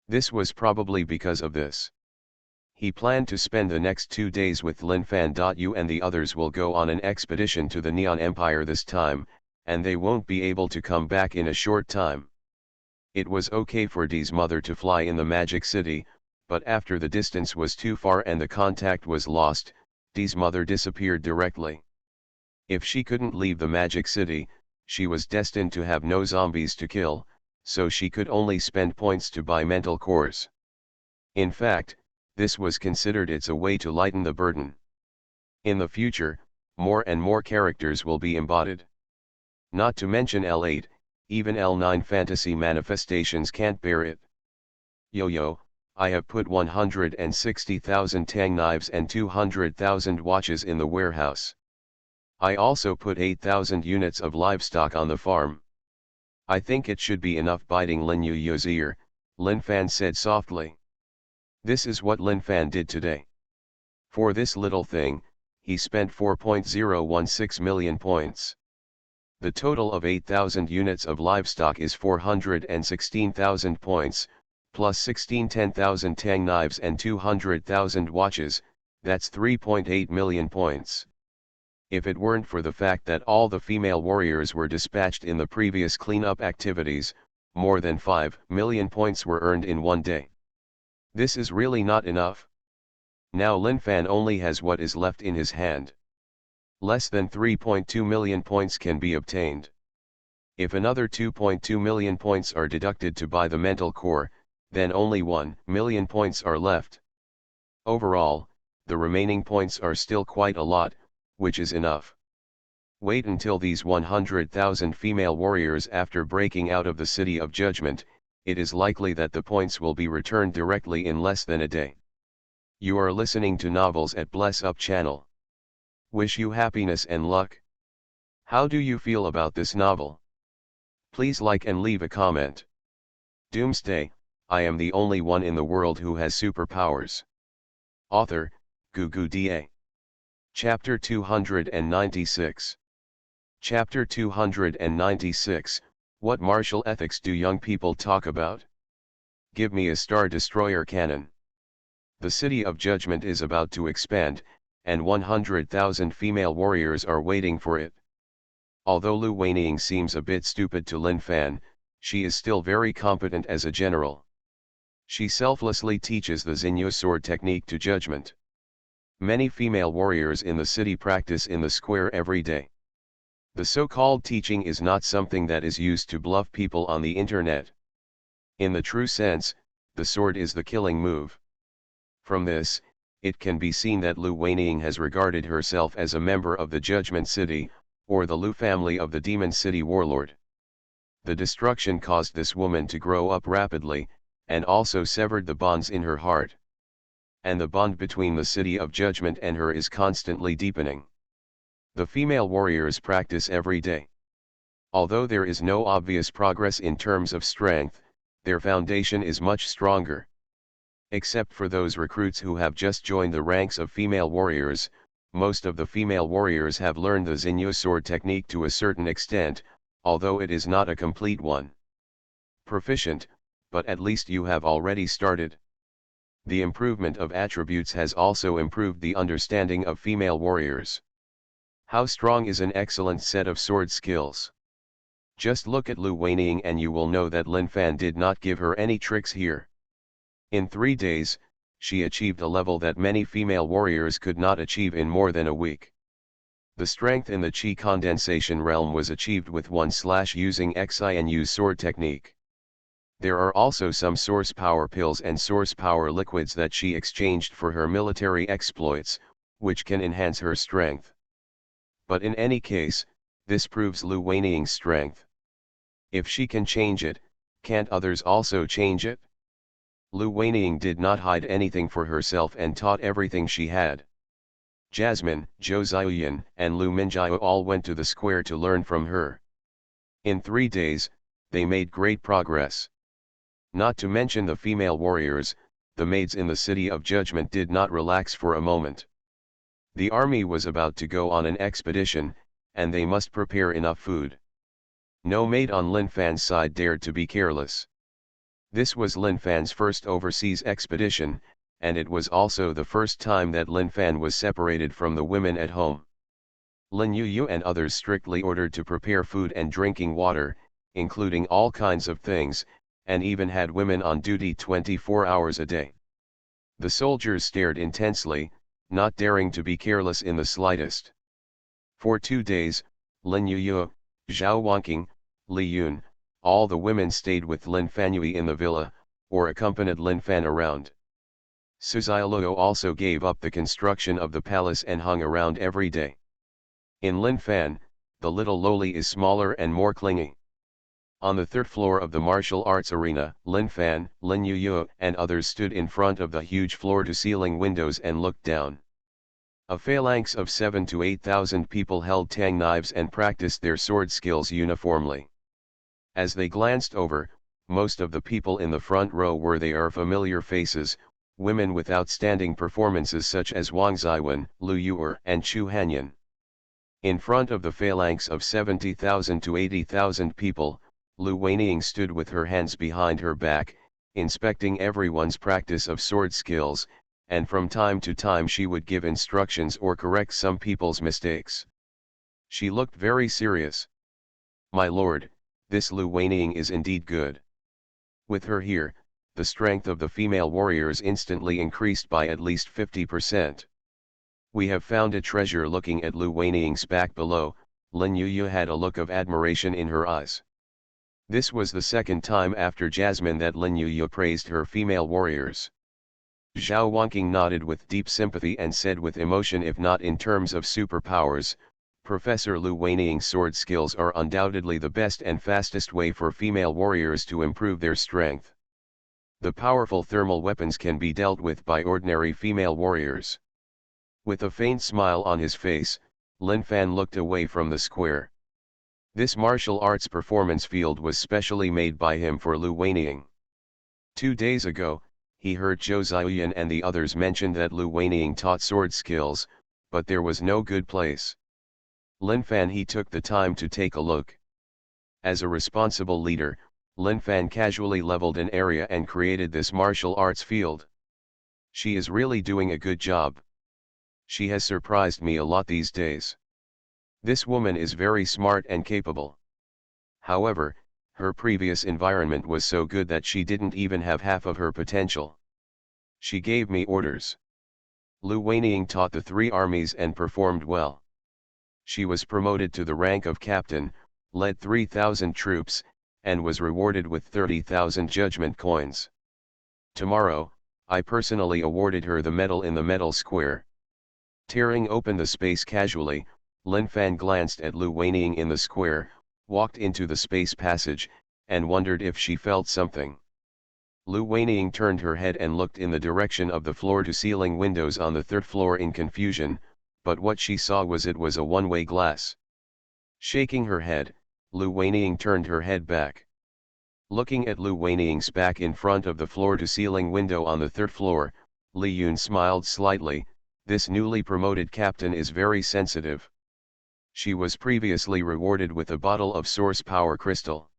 This was probably because of this. He planned to spend the next 2 days with Lin Fan. You and the others will go on an expedition to the Neon Empire this time, and they won't be able to come back in a short time. It was okay for Dee's mother to fly in the Magic City, but after the distance was too far and the contact was lost, Dee's mother disappeared directly. If she couldn't leave the Magic City, she was destined to have no zombies to kill, so she could only spend points to buy mental cores. In fact, this was considered a way to lighten the burden. In the future, more and more characters will be embodied. Not to mention L8, even L9 fantasy manifestations can't bear it. Yo, I have put 160,000 tang knives and 200,000 watches in the warehouse. I also put 8,000 units of livestock on the farm. I think it should be enough. Biting Lin Yuyo's ear, Lin Fan said softly. This is what Lin Fan did today. For this little thing, he spent 4.016 million points. The total of 8,000 units of livestock is 416,000 points, plus 10,000 tang knives and 200,000 watches, that's 3.8 million points. If it weren't for the fact that all the female warriors were dispatched in the previous cleanup activities, more than 5 million points were earned in one day. This is really not enough. Now Lin Fan only has what is left in his hand. Less than 3.2 million points can be obtained. If another 2.2 million points are deducted to buy the mental core, then only 1 million points are left. Overall, the remaining points are still quite a lot, which is enough. Wait until these 100,000 female warriors after breaking out of the City of Judgment, it is likely that the points will be returned directly in less than a day. You are listening to Novels at Bless Up channel. Wish you happiness and luck. How do you feel about this novel? Please like and leave a comment. Doomsday, I am the only one in the world who has superpowers. Author, Doomsday. Chapter 296. Chapter 296, What martial ethics do young people talk about? Give me a Star Destroyer cannon. The City of Judgment is about to expand, and 100,000 female warriors are waiting for it. Although Lu Weining seems a bit stupid to Lin Fan, she is still very competent as a general. She selflessly teaches the Xinyu sword technique to Judgment. Many female warriors in the city practice in the square every day. The so-called teaching is not something that is used to bluff people on the internet. In the true sense, the sword is the killing move. From this, it can be seen that Lu Weining has regarded herself as a member of the Judgment City, or the Lu family of the Demon City warlord. The destruction caused this woman to grow up rapidly, and also severed the bonds in her heart. and the bond between the City of Judgment and her is constantly deepening. The female warriors practice every day. Although there is no obvious progress in terms of strength, their foundation is much stronger. Except for those recruits who have just joined the ranks of female warriors, most of the female warriors have learned the Xinyu sword technique to a certain extent, although it is not a complete one. Proficient, but at least you have already started. The improvement of attributes has also improved the understanding of female warriors. How strong is an excellent set of sword skills? Just look at Lu Weining and you will know that Lin Fan did not give her any tricks here. In 3 days, she achieved a level that many female warriors could not achieve in more than a week. The strength in the Qi condensation realm was achieved with using Xinu sword technique. There are also some source power pills and source power liquids that she exchanged for her military exploits, which can enhance her strength. But in any case, this proves Lu Weining's strength. If she can change it, can't others also change it? Lu Weining did not hide anything for herself and taught everything she had. Jasmine, Zhou Ziyan, and Lu Minjiao all went to the square to learn from her. In 3 days, they made great progress. Not to mention the female warriors, the maids in the City of Judgment did not relax for a moment. The army was about to go on an expedition, and they must prepare enough food. No maid on Lin Fan's side dared to be careless. This was Lin Fan's first overseas expedition, and it was also the first time that Lin Fan was separated from the women at home. Lin Yuyu and others strictly ordered to prepare food and drinking water, including all kinds of things, and even had women on duty 24 hours a day. The soldiers stared intensely, not daring to be careless in the slightest. For 2 days, Lin Yuyu, Zhao Wanqing, Li Yun, all the women stayed with Lin Fanyui in the villa, or accompanied Lin Fan around. Su Xiaoluo also gave up the construction of the palace and hung around every day. In Lin Fan, the little lowly is smaller and more clingy. On the 3rd floor of the martial arts arena, Lin Fan, Lin Yuyu, and others stood in front of the huge floor-to-ceiling windows and looked down. A phalanx of 7,000 to 8,000 people held tang knives and practiced their sword skills uniformly. As they glanced over, most of the people in the front row were their familiar faces, women with outstanding performances such as Wang Ziwen, Lu Yuer, and Chu Hanyan. In front of the phalanx of 70,000 to 80,000 people, Lu Weining stood with her hands behind her back, inspecting everyone's practice of sword skills, and from time to time she would give instructions or correct some people's mistakes. She looked very serious. "My lord, this Lu Weining is indeed good." With her here, the strength of the female warriors instantly increased by at least 50%. "We have found a treasure." Looking at Lu Weining's back below, Lin Yuyu had a look of admiration in her eyes. This was the second time after Jasmine that Lin Yuyu praised her female warriors. Zhao Wanqing nodded with deep sympathy and said with emotion, "If not in terms of superpowers, Professor Lu Weining's sword skills are undoubtedly the best and fastest way for female warriors to improve their strength. The powerful thermal weapons can be dealt with by ordinary female warriors." With a faint smile on his face, Lin Fan looked away from the square. This martial arts performance field was specially made by him for Lu Weining. 2 days ago, he heard Zhou Ziyan and the others mention that Lu Weining taught sword skills, but there was no good place. Lin Fan he took the time to take a look. As a responsible leader, Lin Fan casually leveled an area and created this martial arts field. "She is really doing a good job. She has surprised me a lot these days. This woman is very smart and capable." However, her previous environment was so good that she didn't even have half of her potential. "She gave me orders." Lu Weining taught the 3 armies and performed well. She was promoted to the rank of captain, led 3,000 troops, and was rewarded with 30,000 judgment coins. "Tomorrow, I personally awarded her the medal in the medal square." Tearing open the space casually, Lin Fan glanced at Lu Weining in the square, walked into the space passage, and wondered if she felt something. Lu Weining turned her head and looked in the direction of the floor-to-ceiling windows on the third floor in confusion, but what she saw was it was a one-way glass. Shaking her head, Lu Weining turned her head back. Looking at Lu Weining's back in front of the floor-to-ceiling window on the third floor, Li Yun smiled slightly. This newly promoted captain is very sensitive. She was previously rewarded with a bottle of source power crystal.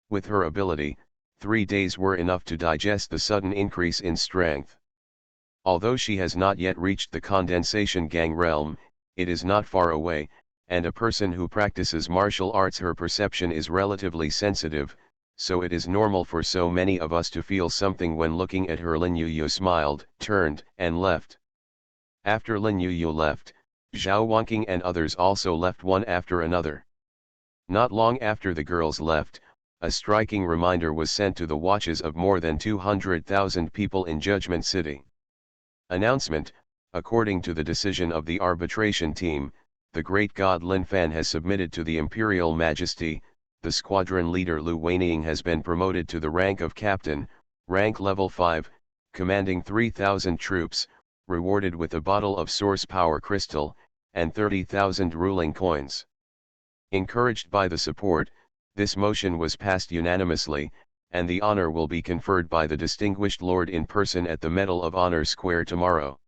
With her ability, 3 days were enough to digest the sudden increase in strength. Although she has not yet reached the condensation gang realm, it is not far away, and a person who practices martial arts, her perception is relatively sensitive, so it is normal for so many of us to feel something when looking at her. Lin Yuyu smiled, turned, and left. After Lin Yuyu left, Zhao Wanqing and others also left one after another. Not long after the girls left, a striking reminder was sent to the watches of more than 200,000 people in Judgment City. Announcement: according to the decision of the arbitration team, the great god Lin Fan has submitted to the Imperial Majesty. The squadron leader Lu Weining has been promoted to the rank of captain, rank level 5, commanding 3,000 troops, rewarded with a bottle of source power crystal, and 30,000 ruling coins. Encouraged by the support, this motion was passed unanimously, and the honor will be conferred by the distinguished lord in person at the Medal of Honor Square tomorrow.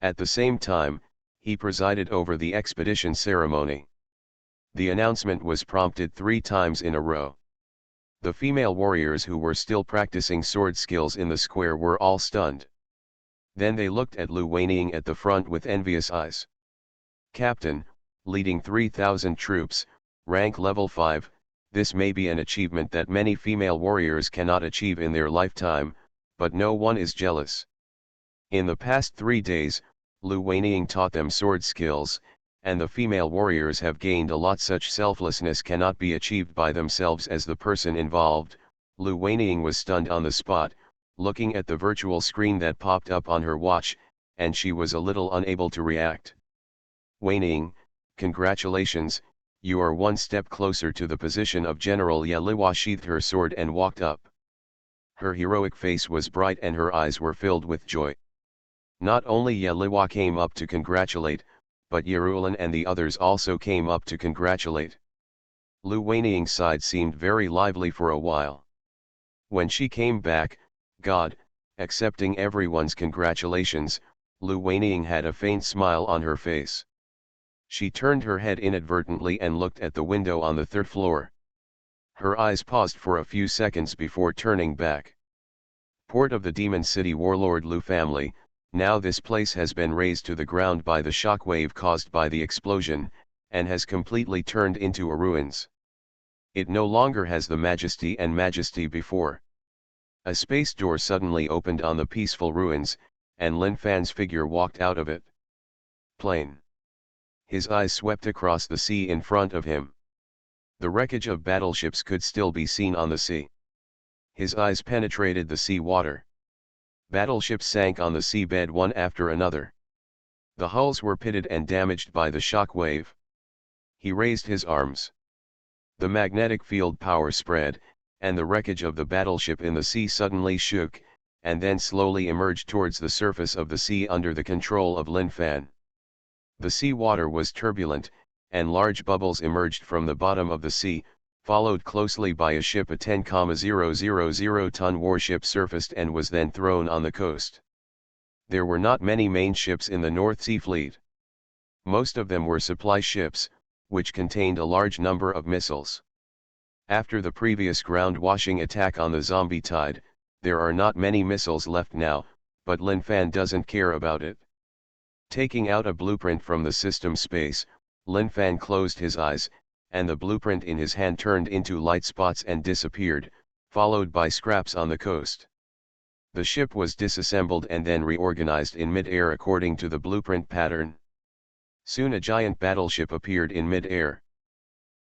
At the same time, he presided over the expedition ceremony. The announcement was prompted 3 times in a row. The female warriors who were still practicing sword skills in the square were all stunned. Then they looked at Lu Weining at the front with envious eyes. Captain, leading 3,000 troops, rank level 5, this may be an achievement that many female warriors cannot achieve in their lifetime, but no one is jealous. In the past 3 days, Lu Weining taught them sword skills, and the female warriors have gained a lot. Such selflessness cannot be achieved by themselves as the person involved. Lu Weining was stunned on the spot, looking at the virtual screen that popped up on her watch, and she was a little unable to react. Weining, congratulations, you are one step closer to the position of General. Ye Liwa sheathed her sword and walked up. Her heroic face was bright and her eyes were filled with joy. Not only Ye Liwa came up to congratulate, but Yerulan and the others also came up to congratulate. Lu Weining's side seemed very lively for a while. When she came back, God, accepting everyone's congratulations, Lu Weining had a faint smile on her face. She turned her head inadvertently and looked at the window on the third floor. Her eyes paused for a few seconds before turning back. Port of the Demon City warlord Lu family. Now this place has been razed to the ground by the shockwave caused by the explosion, and has completely turned into a ruins. It no longer has the majesty and majesty before. A space door suddenly opened on the peaceful ruins, and Lin Fan's figure walked out of it. Plain. His eyes swept across the sea in front of him. The wreckage of battleships could still be seen on the sea. His eyes penetrated the sea water. Battleships sank on the seabed one after another. The hulls were pitted and damaged by the shock wave. He raised his arms. The magnetic field power spread, and the wreckage of the battleship in the sea suddenly shook, and then slowly emerged towards the surface of the sea under the control of Lin Fan. The sea water was turbulent, and large bubbles emerged from the bottom of the sea, followed closely by a ship. A 10,000-ton warship surfaced and was then thrown on the coast. There were not many main ships in the North Sea Fleet. Most of them were supply ships, which contained a large number of missiles. After the previous ground-washing attack on the zombie tide, there are not many missiles left now, but Lin Fan doesn't care about it. Taking out a blueprint from the system space, Lin Fan closed his eyes, and the blueprint in his hand turned into light spots and disappeared, followed by scraps on the coast. The ship was disassembled and then reorganized in mid-air according to the blueprint pattern. Soon a giant battleship appeared in mid-air.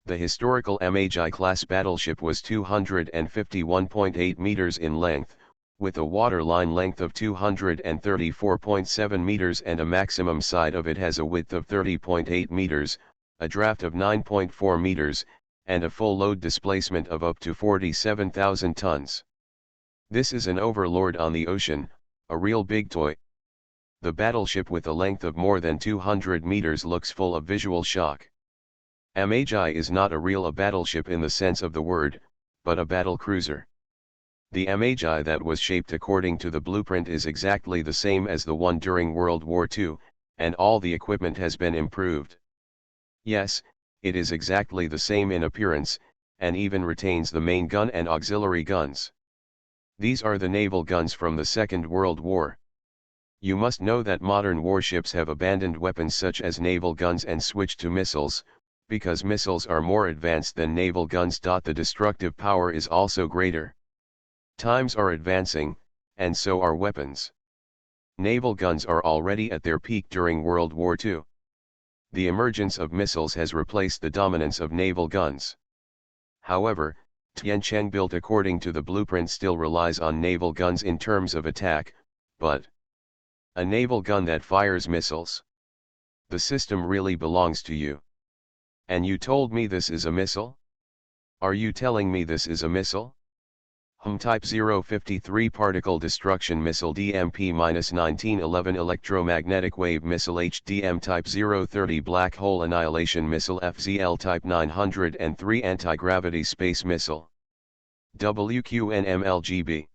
The historical MHI-class battleship was 251.8 meters in length, with a waterline length of 234.7 meters and a maximum side of it has a width of 30.8 meters, a draft of 9.4 meters, and a full load displacement of up to 47,000 tons. This is an overlord on the ocean, a real big toy. The battleship with a length of more than 200 meters looks full of visual shock. Amagi is not a battleship in the sense of the word, but a battle cruiser. The Amagi that was shaped according to the blueprint is exactly the same as the one during World War II, and all the equipment has been improved. Yes, it is exactly the same in appearance, and even retains the main gun and auxiliary guns. These are the naval guns from the Second World War. You must know that modern warships have abandoned weapons such as naval guns and switched to missiles, because missiles are more advanced than naval guns. The destructive power is also greater. Times are advancing, and so are weapons. Naval guns are already at their peak during World War II. The emergence of missiles has replaced the dominance of naval guns. However, Tiancheng built according to the blueprint still relies on naval guns in terms of attack, but a naval gun that fires missiles? The system really belongs to you. And you told me this is a missile? Are you telling me this is a missile? Type 053 Particle Destruction Missile DMP-1911 Electromagnetic Wave Missile HDM Type 030 Black Hole Annihilation Missile FZL Type 903 Anti-Gravity Space Missile WQNMLGB.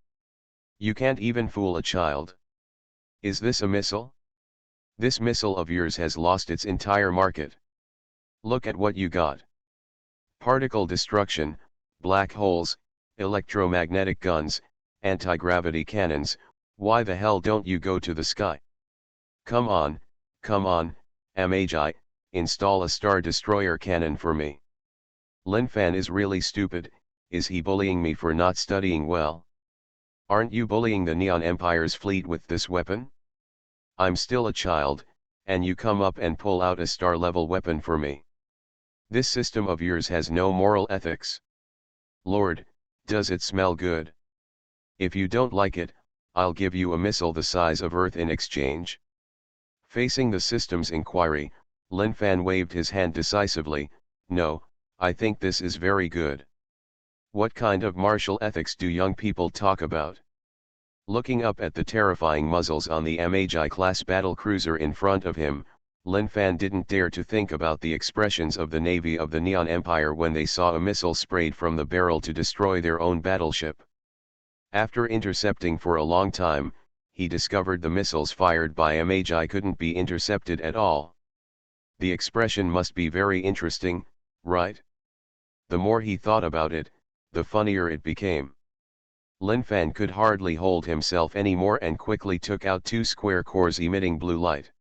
You can't even fool a child. Is this a missile? This missile of yours has lost its entire market. Look at what you got. Particle destruction, black holes, electromagnetic guns, anti-gravity cannons. Why the hell don't you go to the sky? Come on, Amagi, install a Star Destroyer cannon for me. Lin Fan is really stupid. Is he bullying me for not studying well? Aren't you bullying the Neon Empire's fleet with this weapon? I'm still a child, and you come up and pull out a star-level weapon for me. This system of yours has no moral ethics. Lord, does it smell good? If you don't like it, I'll give you a missile the size of Earth in exchange. Facing the system's inquiry, Lin Fan waved his hand decisively. No, I think this is very good. What kind of martial ethics do young people talk about? Looking up at the terrifying muzzles on the Amagi-class battle cruiser in front of him, Lin Fan didn't dare to think about the expressions of the Navy of the Neon Empire when they saw a missile sprayed from the barrel to destroy their own battleship. After intercepting for a long time, he discovered the missiles fired by Amagi couldn't be intercepted at all. The expression must be very interesting, right? The more he thought about it, the funnier it became. Lin Fan could hardly hold himself anymore and quickly took out two square cores emitting blue light.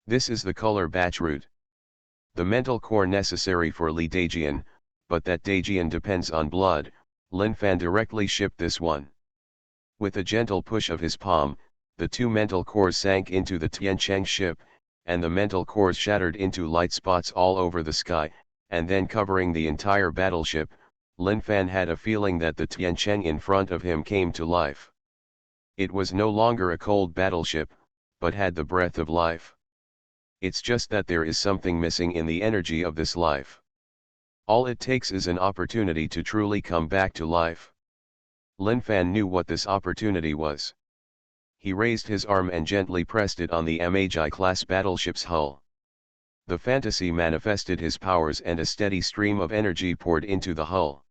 This is the color batch root. The mental core necessary for Li Dajian, but that Dajian depends on blood. Lin Fan directly shipped this one. With a gentle push of his palm, the two mental cores sank into the Tiancheng ship, and the mental cores shattered into light spots all over the sky, and then covering the entire battleship. Lin Fan had a feeling that the Tiancheng in front of him came to life. It was no longer a cold battleship, but had the breath of life. It's just that there is something missing in the energy of this life. All it takes is an opportunity to truly come back to life. Lin Fan knew what this opportunity was. He raised his arm and gently pressed it on the Amagi-class battleship's hull. The fantasy manifested his powers and a steady stream of energy poured into the hull.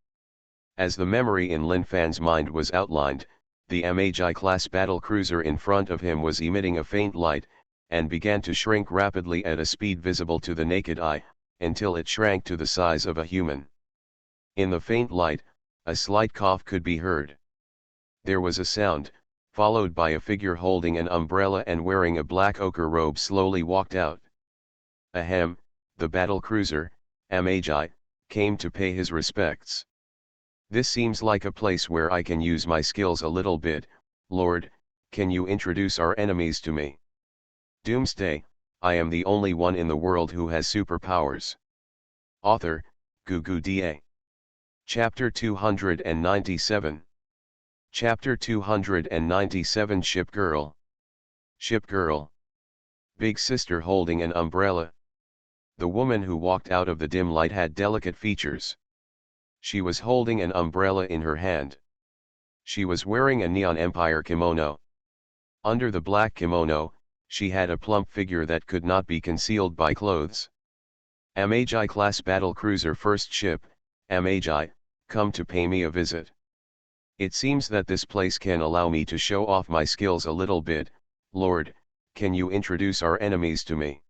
As the memory in Lin Fan's mind was outlined, the Amagi-class battle cruiser in front of him was emitting a faint light, and began to shrink rapidly at a speed visible to the naked eye, until it shrank to the size of a human. In the faint light, a slight cough could be heard. There was a sound, followed by a figure holding an umbrella and wearing a black ochre robe slowly walked out. Ahem, the battle cruiser, Amagi, came to pay his respects. This seems like a place where I can use my skills a little bit. Lord, can you introduce our enemies to me? Doomsday, I am the only one in the world who has superpowers. Author, Gugu Da. Chapter 297. Chapter 297 Ship Girl. Ship Girl. Big sister holding an umbrella. The woman who walked out of the dim light had delicate features. She was holding an umbrella in her hand. She was wearing a Neon Empire kimono. Under the black kimono, she had a plump figure that could not be concealed by clothes. Amagi class battle cruiser first ship, Amagi, come to pay me a visit. It seems that this place can allow me to show off my skills a little bit. Lord, can you introduce our enemies to me?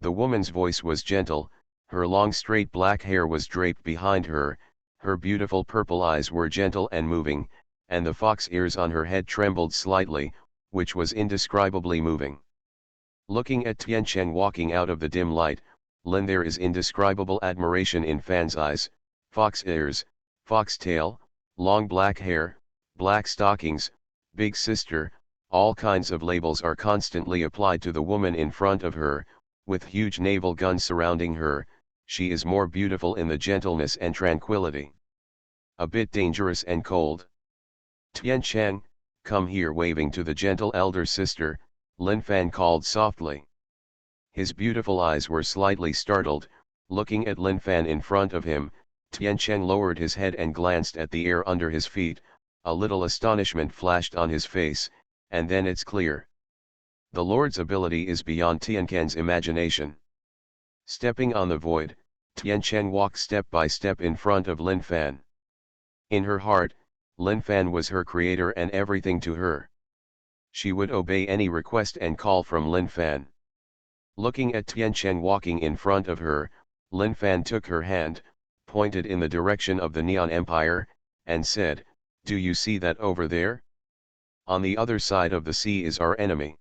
The woman's voice was gentle, her long straight black hair was draped behind her, her beautiful purple eyes were gentle and moving, and the fox ears on her head trembled slightly, which was indescribably moving. Looking at Tiancheng walking out of the dim light, Lin, there is indescribable admiration in Fan's eyes. Fox ears, fox tail, long black hair, black stockings, big sister, all kinds of labels are constantly applied to the woman in front of her, with huge naval guns surrounding her. She is more beautiful in the gentleness and tranquility. A bit dangerous and cold. Tiancheng, come here, waving to the gentle elder sister, Lin Fan called softly. His beautiful eyes were slightly startled. Looking at Lin Fan in front of him, Tiancheng lowered his head and glanced at the air under his feet. A little astonishment flashed on his face, and then it's clear. The Lord's ability is beyond Tiancheng's imagination. Stepping on the void, Tiancheng walked step by step in front of Lin Fan. In her heart, Lin Fan was her creator and everything to her. She would obey any request and call from Lin Fan. Looking at Tiancheng walking in front of her, Lin Fan took her hand, pointed in the direction of the Neon Empire, and said, "Do you see that over there? On the other side of the sea is our enemy."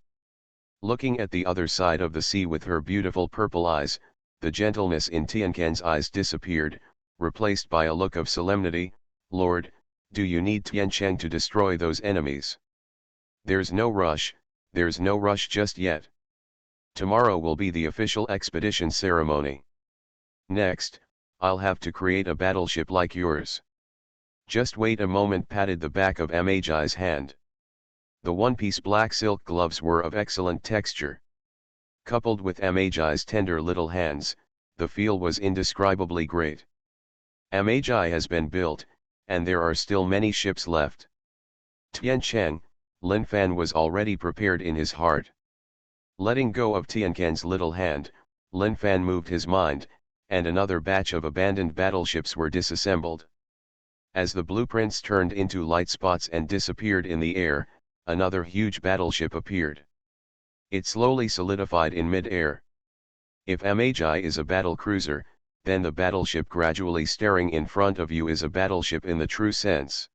Looking at the other side of the sea with her beautiful purple eyes, the gentleness in Tiancheng's eyes disappeared, replaced by a look of solemnity. "Lord, do you need Tiancheng to destroy those enemies?" There's no rush just yet. Tomorrow will be the official expedition ceremony. Next, I'll have to create a battleship like yours. Just wait a moment, patted the back of Amagi's hand. The one-piece black silk gloves were of excellent texture. Coupled with Amagi's tender little hands, the feel was indescribably great. Amagi has been built, and there are still many ships left. Tiancheng, Lin Fan was already prepared in his heart. Letting go of Tiancheng's little hand, Lin Fan moved his mind, and another batch of abandoned battleships were disassembled. As the blueprints turned into light spots and disappeared in the air, another huge battleship appeared. It slowly solidified in mid-air. If Amagi is a battle cruiser, then the battleship gradually staring in front of you is a battleship in the true sense.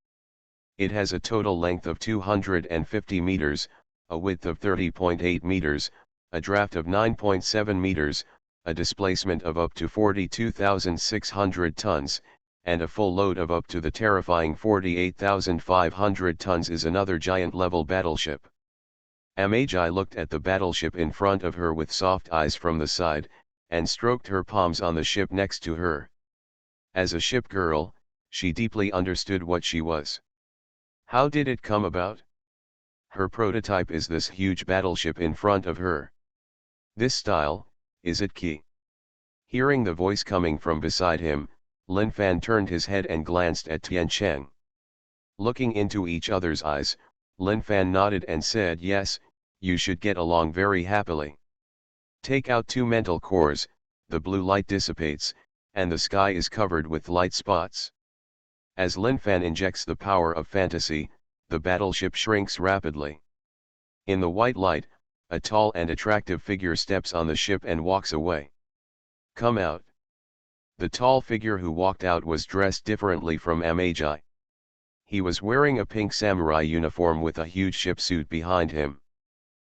It has a total length of 250 meters, a width of 30.8 meters, a draft of 9.7 meters, a displacement of up to 42,600 tons, and a full load of up to the terrifying 48,500 tons is another giant-level battleship. Amagi looked at the battleship in front of her with soft eyes from the side, and stroked her palms on the ship next to her. As a ship girl, she deeply understood what she was. How did it come about? Her prototype is this huge battleship in front of her. This style, is it key? Hearing the voice coming from beside him, Lin Fan turned his head and glanced at Tiancheng. Looking into each other's eyes, Lin Fan nodded and said, "Yes, you should get along very happily. Take out 2 mental cores, the blue light dissipates, and the sky is covered with light spots." As Lin Fan injects the power of fantasy, the battleship shrinks rapidly. In the white light, a tall and attractive figure steps on the ship and walks away. "Come out." The tall figure who walked out was dressed differently from Amagi. He was wearing a pink samurai uniform with a huge ship suit behind him.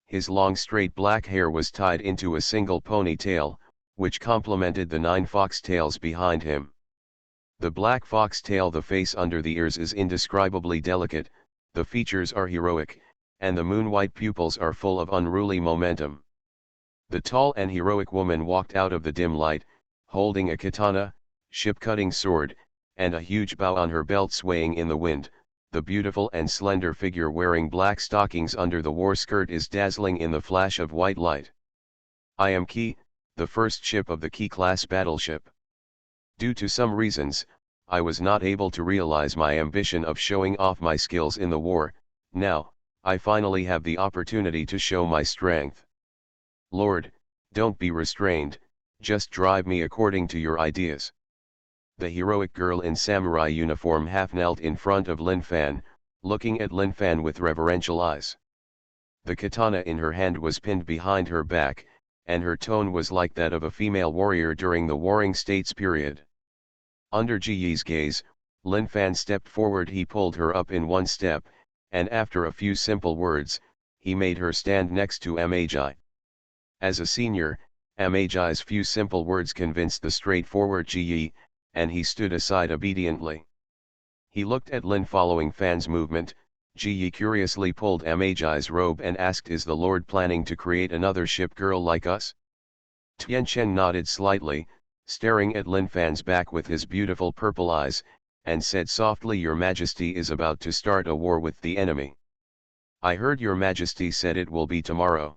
His long straight black hair was tied into a single ponytail, which complemented the 9 foxtails behind him. The black foxtail, the face under the ears, is indescribably delicate, the features are heroic, and the moon-white pupils are full of unruly momentum. The tall and heroic woman walked out of the dim light, holding a katana, ship-cutting sword, and a huge bow on her belt swaying in the wind. The beautiful and slender figure wearing black stockings under the war skirt is dazzling in the flash of white light. "I am Ki, the first ship of the Ki-class battleship. Due to some reasons, I was not able to realize my ambition of showing off my skills in the war. Now, I finally have the opportunity to show my strength. Lord, don't be restrained, just drive me according to your ideas. The heroic girl in samurai uniform half knelt in front of Lin Fan, looking at Lin Fan with reverential eyes. The katana in her hand was pinned behind her back, and her tone was like that of a female warrior during the Warring States period. Under Ji Yi's gaze, Lin Fan stepped forward. He pulled her up in one step, and after a few simple words, he made her stand next to Magi. As a senior, Magi's few simple words convinced the straightforward Ji Yi, and he stood aside obediently. He looked at Lin following Fan's movement. Ji Yi curiously pulled Magi's robe and asked, "Is the Lord planning to create another ship girl like us?" Tian Chen nodded slightly, staring at Lin Fan's back with his beautiful purple eyes, and said softly, "Your Majesty is about to start a war with the enemy. I heard Your Majesty said it will be tomorrow.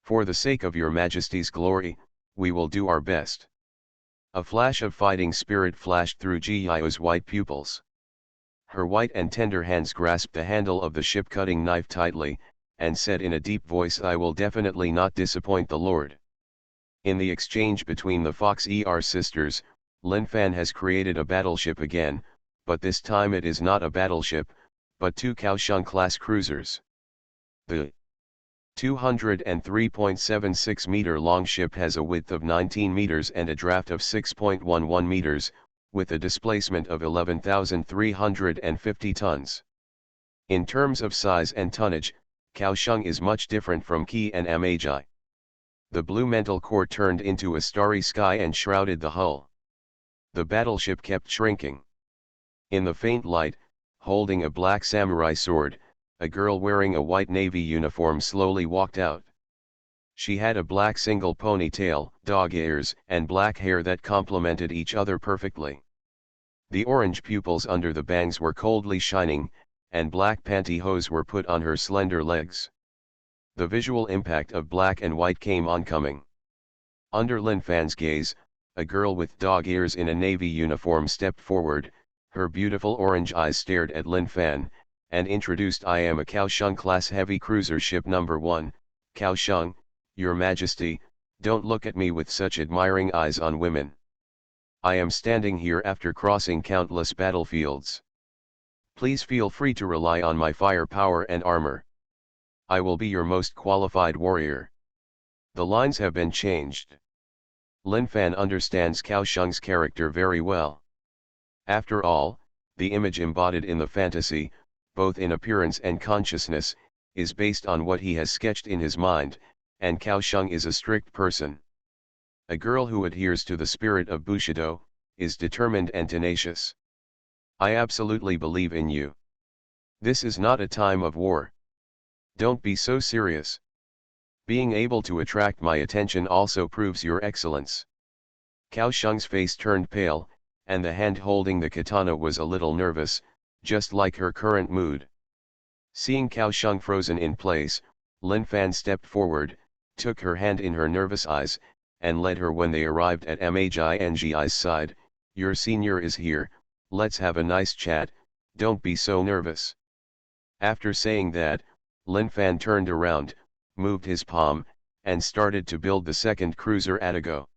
For the sake of Your Majesty's glory, we will do our best." A flash of fighting spirit flashed through Ji Yi's white pupils. Her white and tender hands grasped the handle of the ship-cutting knife tightly, and said in a deep voice, "I will definitely not disappoint the Lord." In the exchange between the Fox sisters, Lin Fan has created a battleship again, but this time it is not a battleship, but two Kaohsiung-class cruisers. The 203.76 meter long ship has a width of 19 meters and a draft of 6.11 meters, with a displacement of 11,350 tons. In terms of size and tonnage, Kaohsiung is much different from Qi and Magi. The blue mantle core turned into a starry sky and shrouded the hull. The battleship kept shrinking. In the faint light, holding a black samurai sword, a girl wearing a white navy uniform slowly walked out. She had a black single ponytail, dog ears, and black hair that complemented each other perfectly. The orange pupils under the bangs were coldly shining, and black pantyhose were put on her slender legs. The visual impact of black and white came oncoming. Under Lin Fan's gaze, a girl with dog ears in a navy uniform stepped forward. Her beautiful orange eyes stared at Lin Fan, and introduced, "I am a Kaohsiung-class heavy cruiser ship number 1, Kaohsiung, Your Majesty, don't look at me with such admiring eyes on women. I am standing here after crossing countless battlefields. Please feel free to rely on my firepower and armor. I will be your most qualified warrior." The lines have been changed. Lin Fan understands Kaohsiung's character very well. After all, the image embodied in the fantasy, both in appearance and consciousness, is based on what he has sketched in his mind, and Kaohsiung is a strict person. A girl who adheres to the spirit of Bushido, is determined and tenacious. I absolutely believe in you. This is not a time of war. Don't be so serious. Being able to attract my attention also proves your excellence. Kaohsiung's face turned pale, and the hand holding the katana was a little nervous, just like her current mood. Seeing Kaohsiung frozen in place, Lin Fan stepped forward, took her hand in her nervous eyes, and led her when they arrived at Magi's side. "Your senior is here, let's have a nice chat, don't be so nervous." After saying that, Lin Fan turned around, moved his palm, and started to build the second cruiser at a go.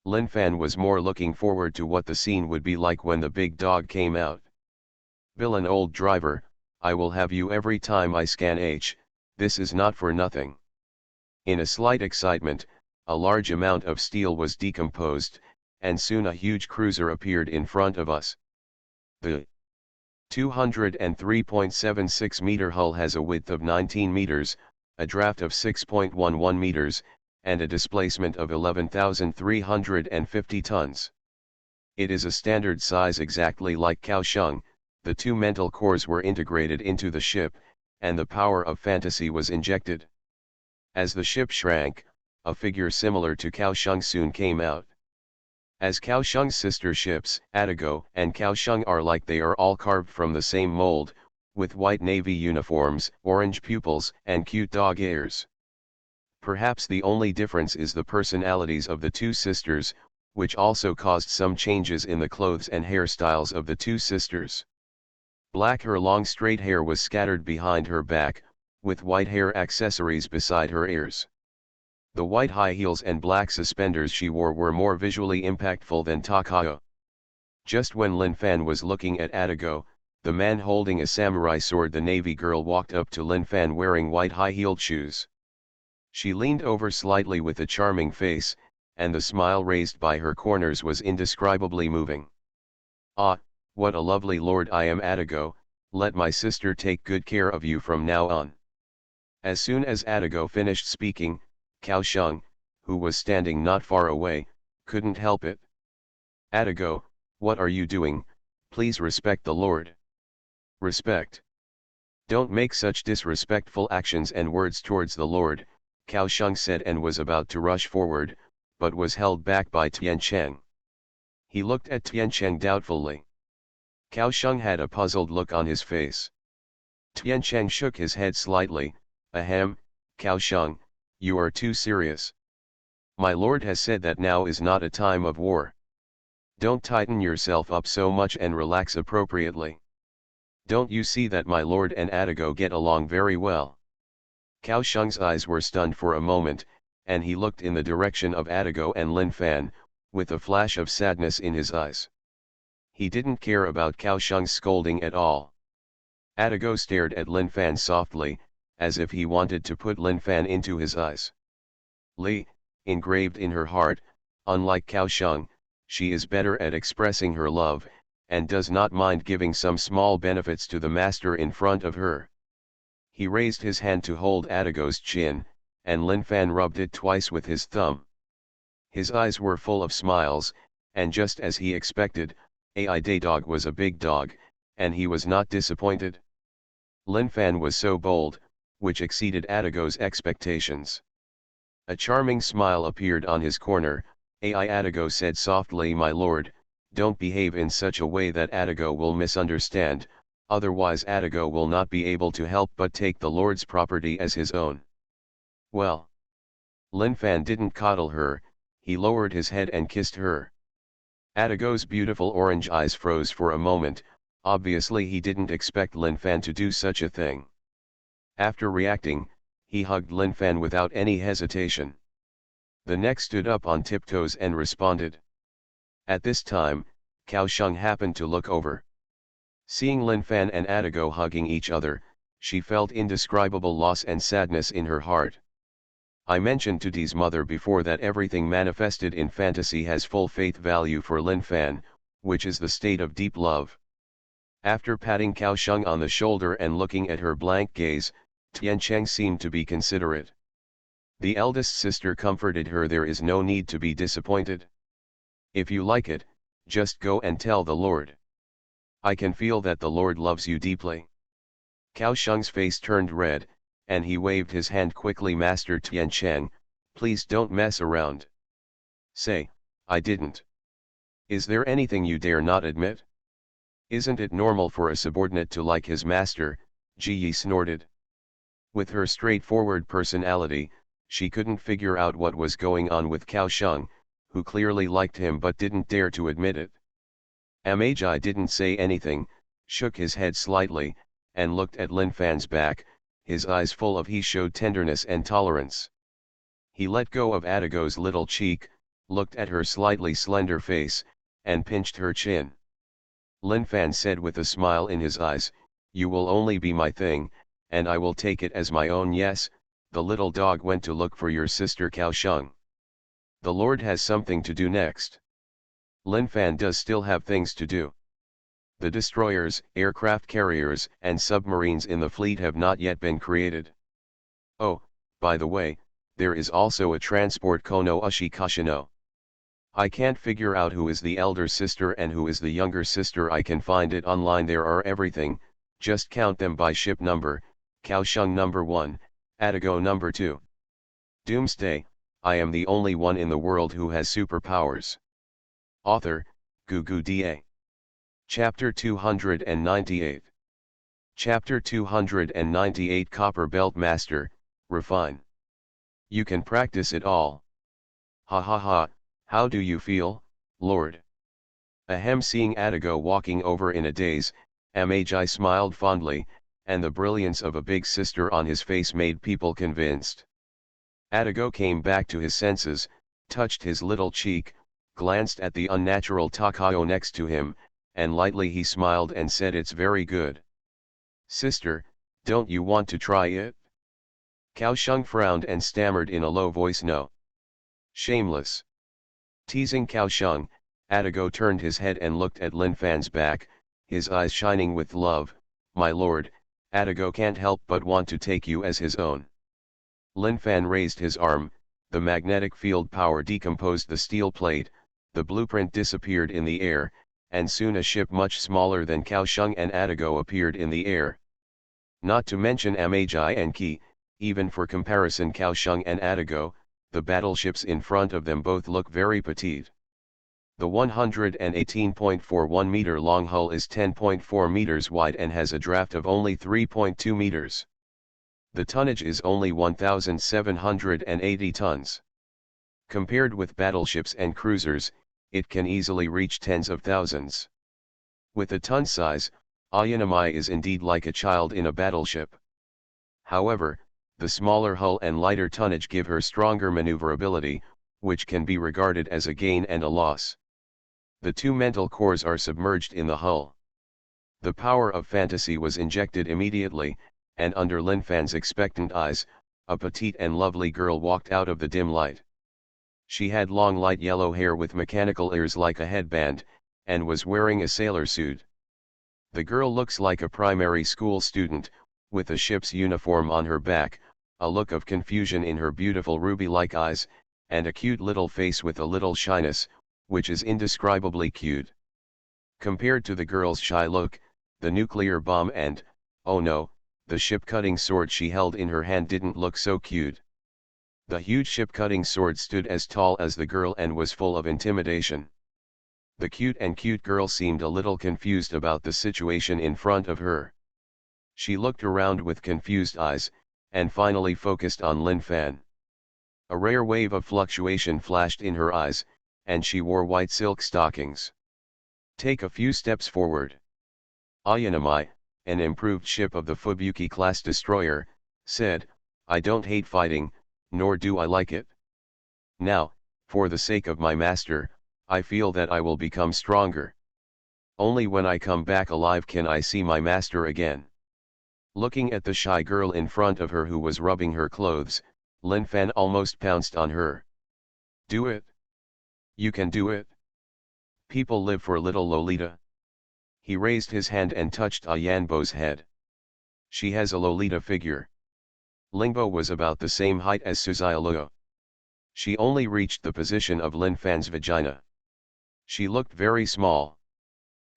Lin Fan was more looking forward to what the scene would be like when the big dog came out. "Villain old driver, I will have you every time I scan H, this is not for nothing." In a slight excitement, a large amount of steel was decomposed, and soon a huge cruiser appeared in front of us. The 203.76 meter hull has a width of 19 meters, a draft of 6.11 meters, and a displacement of 11,350 tons. It is a standard size exactly like Kaohsiung. The two mental cores were integrated into the ship, and the power of fantasy was injected. As the ship shrank, a figure similar to Kaohsiung soon came out. As Kaohsiung's sister ships, Atago and Kaohsiung are like, they are all carved from the same mold, with white navy uniforms, orange pupils, and cute dog ears. Perhaps the only difference is the personalities of the two sisters. which also caused some changes in the clothes and hairstyles of the two sisters. Black, her long straight hair was scattered behind her back, with white hair accessories beside her ears. The white high heels and black suspenders she wore were more visually impactful than Takao. Just when Lin Fan was looking at Atago, the man holding a samurai sword, the navy girl, walked up to Lin Fan wearing white high-heeled shoes. She leaned over slightly with a charming face, and the smile raised by her corners was indescribably moving. "Ah, what a lovely lord I am, Atago. Let my sister take good care of you from now on." As soon as Atago finished speaking, Cao Sheng, who was standing not far away, couldn't help it. "Atago, what are you doing? Please respect the lord." "Respect? Don't make such disrespectful actions and words towards the lord," Cao Sheng said, and was about to rush forward, but was held back by Tian Cheng. He looked at Tian Cheng doubtfully. Cao Sheng had a puzzled look on his face. Tian Cheng shook his head slightly. "Ahem, Cao Sheng, you are too serious. My lord has said that now is not a time of war. Don't tighten yourself up so much and relax appropriately. Don't you see that my lord and Atago get along very well?" Cao Sheng's eyes were stunned for a moment, and he looked in the direction of Atago and Lin Fan, with a flash of sadness in his eyes. He didn't care about Cao Sheng's scolding at all. Atago stared at Lin Fan softly, as if he wanted to put Lin Fan into his eyes. Li, engraved in her heart, unlike Cao Sheng, she is better at expressing her love, and does not mind giving some small benefits to the master in front of her. He raised his hand to hold Atago's chin, and Lin Fan rubbed it twice with his thumb. His eyes were full of smiles, and just as he expected, Ai Dog was a big dog, and he was not disappointed. Lin Fan was so bold, which exceeded Atago's expectations. A charming smile appeared on his corner. "Ai," Atago said softly, "my lord, don't behave in such a way that Atago will misunderstand, otherwise Atago will not be able to help but take the lord's property as his own." "Well." Lin Fan didn't coddle her, he lowered his head and kissed her. Atago's beautiful orange eyes froze for a moment. Obviously he didn't expect Lin Fan to do such a thing. After reacting, he hugged Lin Fan without any hesitation. The next stood up on tiptoes and responded. At this time, Cao Sheng happened to look over. Seeing Lin Fan and Atago hugging each other, she felt indescribable loss and sadness in her heart. I mentioned to Dee's mother before that everything manifested in fantasy has full faith value for Lin Fan, which is the state of deep love. After patting Cao Sheng on the shoulder and looking at her blank gaze, Tian Cheng seemed to be considerate. The eldest sister comforted her. "There is no need to be disappointed. If you like it, just go and tell the Lord. I can feel that the Lord loves you deeply." Cao Sheng's face turned red, and he waved his hand quickly. "Master Tian Cheng, please don't mess around. Say, I didn't. Is there anything you dare not admit? Isn't it normal for a subordinate to like his master?" Ji Yi snorted. With her straightforward personality, she couldn't figure out what was going on with Cao Sheng, who clearly liked him but didn't dare to admit it. Amagi didn't say anything, shook his head slightly, and looked at Lin Fan's back. His eyes full of he showed tenderness and tolerance. He let go of Atago's little cheek, looked at her slightly slender face, and pinched her chin. Lin Fan said with a smile in his eyes, "You will only be my thing, and I will take it as my own." "Yes, the little dog went to look for your sister Cao Sheng. The Lord has something to do next." Lin Fan does still have things to do. The destroyers, aircraft carriers, and submarines in the fleet have not yet been created. Oh, by the way, there is also a transport Kono Ushi Kashino. I can't figure out who is the elder sister and who is the younger sister. I can find it online. There are everything, just count them by ship number. Cao Sheng number 1, Atago number 2. Doomsday, I am the only one in the world who has superpowers. Author, Gugu Da. Chapter 298. Chapter 298 Copper Belt Master, Refine. You can practice it all. Ha ha ha, how do you feel, Lord. Ahem, seeing Atago walking over in a daze, Magi smiled fondly, and the brilliance of a big sister on his face made people convinced. Atago came back to his senses, touched his little cheek, glanced at the unnatural Takao next to him, and lightly he smiled and said, "It's very good. Sister, don't you want to try it?" Kaohsiung frowned and stammered in a low voice, "No." Shameless. Teasing Kaohsiung, Atago turned his head and looked at Lin Fan's back, his eyes shining with love. "My lord, Atago can't help but want to take you as his own." Lin Fan raised his arm, the magnetic field power decomposed the steel plate, the blueprint disappeared in the air, and soon a ship much smaller than Kaohsiung and Atago appeared in the air. Not to mention Magi and Ki, even for comparison Kaohsiung and Atago, the battleships in front of them both look very petite. The 118.41 meter long hull is 10.4 meters wide and has a draft of only 3.2 meters. The tonnage is only 1,780 tons. Compared with battleships and cruisers, it can easily reach tens of thousands. With a ton size, Ayanamai is indeed like a child in a battleship. However, the smaller hull and lighter tonnage give her stronger maneuverability, which can be regarded as a gain and a loss. The two mental cores are submerged in the hull. The power of fantasy was injected immediately, and under Lin Fan's expectant eyes, a petite and lovely girl walked out of the dim light. She had long light yellow hair with mechanical ears like a headband, and was wearing a sailor suit. The girl looks like a primary school student, with a ship's uniform on her back, a look of confusion in her beautiful ruby-like eyes, and a cute little face with a little shyness, which is indescribably cute. Compared to the girl's shy look, the nuclear bomb and, oh no, the ship-cutting sword she held in her hand didn't look so cute. The huge ship-cutting sword stood as tall as the girl and was full of intimidation. The cute girl seemed a little confused about the situation in front of her. She looked around with confused eyes, and finally focused on Lin Fan. A rare wave of fluctuation flashed in her eyes, and she wore white silk stockings. Take a few steps forward. Ayanamai, an improved ship of the Fubuki-class destroyer, said, "I don't hate fighting, nor do I like it. Now, for the sake of my master, I feel that I will become stronger. Only when I come back alive can I see my master again." Looking at the shy girl in front of her who was rubbing her clothes, Lin Fan almost pounced on her. "Do it. You can do it. People live for little Lolita." He raised his hand and touched Ayanbo's head. "She has a Lolita figure." Lingbo was about the same height as Suzialuo. She only reached the position of Lin Fan's vagina. She looked very small.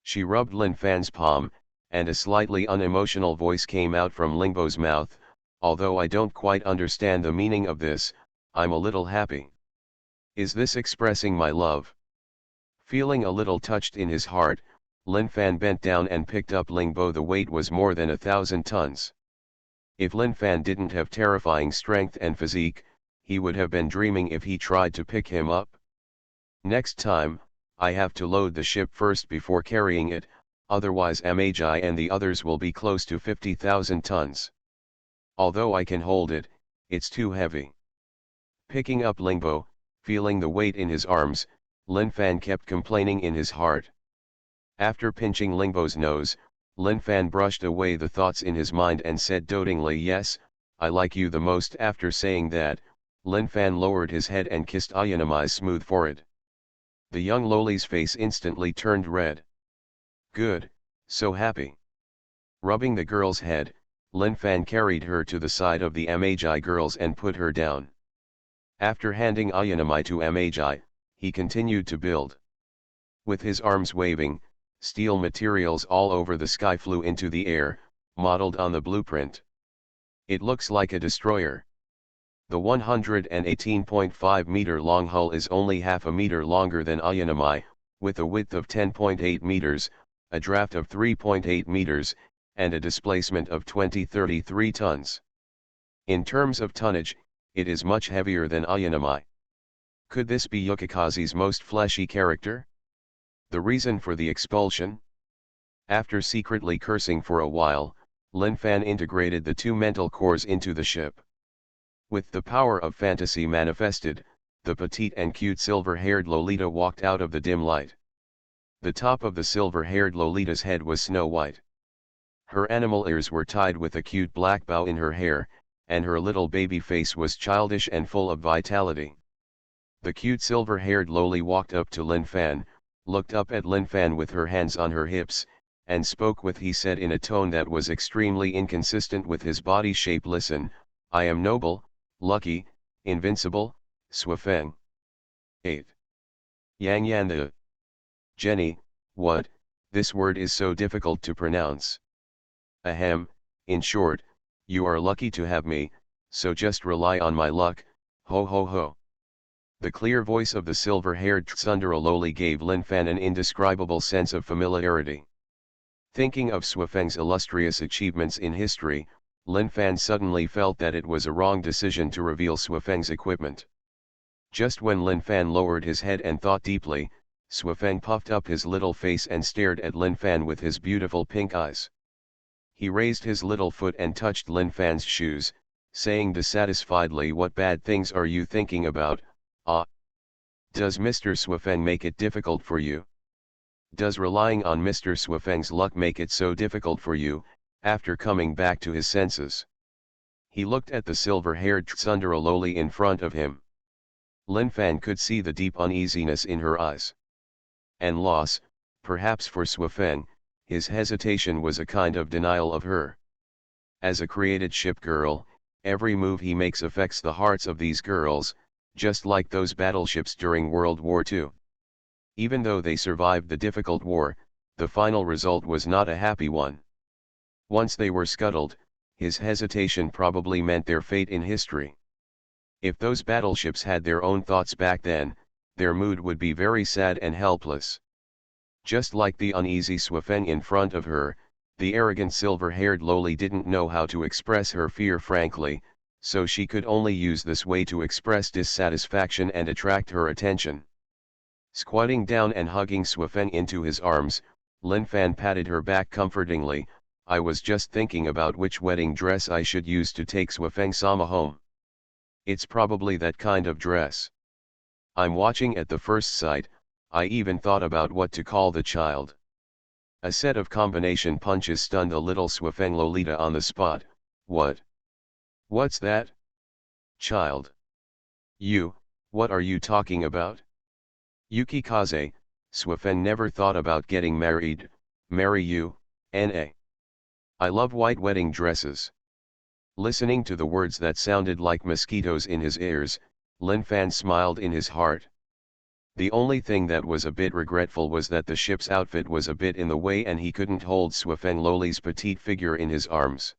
She rubbed Lin Fan's palm, and a slightly unemotional voice came out from Lingbo's mouth, "Although I don't quite understand the meaning of this, I'm a little happy. Is this expressing my love?" Feeling a little touched in his heart, Lin Fan bent down and picked up Lingbo. The weight was more than 1,000 tons. If Lin Fan didn't have terrifying strength and physique, he would have been dreaming if he tried to pick him up. "Next time, I have to load the ship first before carrying it, otherwise Magi and the others will be close to 50,000 tons. Although I can hold it, it's too heavy." Picking up Lingbo, feeling the weight in his arms, Lin Fan kept complaining in his heart. After pinching Lingbo's nose, Lin Fan brushed away the thoughts in his mind and said dotingly, "Yes, I like you the most." After saying that, Lin Fan lowered his head and kissed Ayanamai's smooth forehead. The young loli's face instantly turned red. "Good, so happy." Rubbing the girl's head, Lin Fan carried her to the side of the Magi girls and put her down. After handing Ayanamai to Magi, he continued to build. With his arms waving, steel materials all over the sky flew into the air, modeled on the blueprint. It looks like a destroyer. The 118.5 meter long hull is only half a meter longer than Ayanamai, with a width of 10.8 meters, a draft of 3.8 meters, and a displacement of 20-33 tons. In terms of tonnage, it is much heavier than Ayanamai. Could this be Yukikaze's most fleshy character? The reason for the expulsion? After secretly cursing for a while, Lin Fan integrated the two mental cores into the ship. With the power of fantasy manifested, the petite and cute silver-haired Lolita walked out of the dim light. The top of the silver-haired Lolita's head was snow white. Her animal ears were tied with a cute black bow in her hair, and her little baby face was childish and full of vitality. The cute silver-haired Loli walked up to Lin Fan, looked up at Lin Fan with her hands on her hips, and spoke with he said in a tone that was extremely inconsistent with his body shape. Listen, I am noble, lucky, invincible, Swafeng. 8. Yang Yan the. Jenny, what, this word is so difficult to pronounce. Ahem, in short, you are lucky to have me, so just rely on my luck, ho ho ho. The clear voice of the silver-haired Tsundere Loli gave Lin Fan an indescribable sense of familiarity. Thinking of Swafeng's illustrious achievements in history, Lin Fan suddenly felt that it was a wrong decision to reveal Swafeng's equipment. Just when Lin Fan lowered his head and thought deeply, Swafeng puffed up his little face and stared at Lin Fan with his beautiful pink eyes. He raised his little foot and touched Lin Fan's shoes, saying dissatisfiedly, what bad things are you thinking about, ah? Does Mr. Swafeng make it difficult for you? Does relying on Mr. Swafeng's luck make it so difficult for you, after coming back to his senses? He looked at the silver-haired Tsundere Loli in front of him. Lin Fan could see the deep uneasiness in her eyes. And loss, perhaps for Swafeng, his hesitation was a kind of denial of her. As a created ship girl, every move he makes affects the hearts of these girls, just like those battleships during World War II. Even though they survived the difficult war, the final result was not a happy one. Once they were scuttled, his hesitation probably meant their fate in history. If those battleships had their own thoughts back then, their mood would be very sad and helpless. Just like the uneasy Swafeng in front of her, the arrogant silver-haired Loli didn't know how to express her fear frankly, so she could only use this way to express dissatisfaction and attract her attention. Squatting down and hugging Swafeng into his arms, Lin Fan patted her back comfortingly. I was just thinking about which wedding dress I should use to take Swafeng-sama home. It's probably that kind of dress. I'm watching at the first sight. I even thought about what to call the child. A set of combination punches stunned a little Swafeng Lolita on the spot. What? What's that? Child. What are you talking about? Yukikaze, Swafeng never thought about getting married. Marry you, N.A. I love white wedding dresses. Listening to the words that sounded like mosquitoes in his ears, Lin Fan smiled in his heart. The only thing that was a bit regretful was that the ship's outfit was a bit in the way and he couldn't hold Swafeng Loli's petite figure in his arms.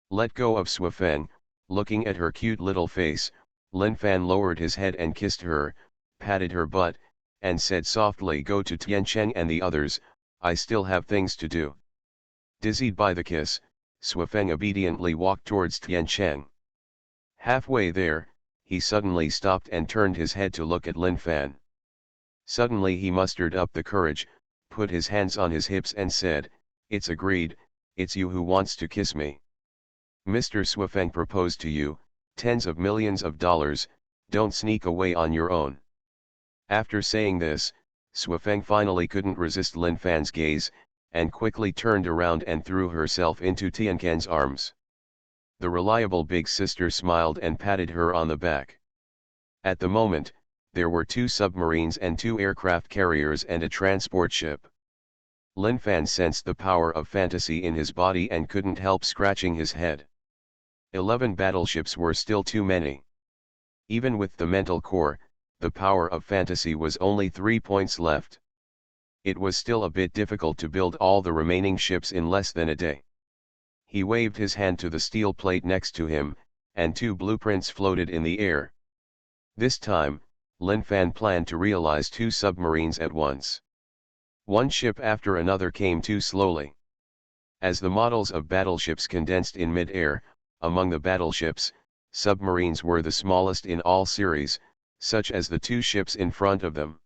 Let go of Swafeng, looking at her cute little face, Lin Fan lowered his head and kissed her, patted her butt, and said softly, go to Tiancheng and the others, I still have things to do. Dizzied by the kiss, Swafeng obediently walked towards Tiancheng. Halfway there, he suddenly stopped and turned his head to look at Lin Fan. Suddenly he mustered up the courage, put his hands on his hips and said, it's agreed, it's you who wants to kiss me. Mr. Swafeng proposed to you, tens of millions of dollars, don't sneak away on your own. After saying this, Swafeng finally couldn't resist Lin Fan's gaze, and quickly turned around and threw herself into Tianquan's arms. The reliable big sister smiled and patted her on the back. At the moment, there were 2 submarines and 2 aircraft carriers and a transport ship. Lin Fan sensed the power of fantasy in his body and couldn't help scratching his head. 11 battleships were still too many. Even with the mental core, the power of fantasy was only 3 points left. It was still a bit difficult to build all the remaining ships in less than a day. He waved his hand to the steel plate next to him, and 2 blueprints floated in the air. This time, Lin Fan planned to realize 2 submarines at once. One ship after another came too slowly. As the models of battleships condensed in mid-air, among the battleships, submarines were the smallest in all series, such as the 2 ships in front of them.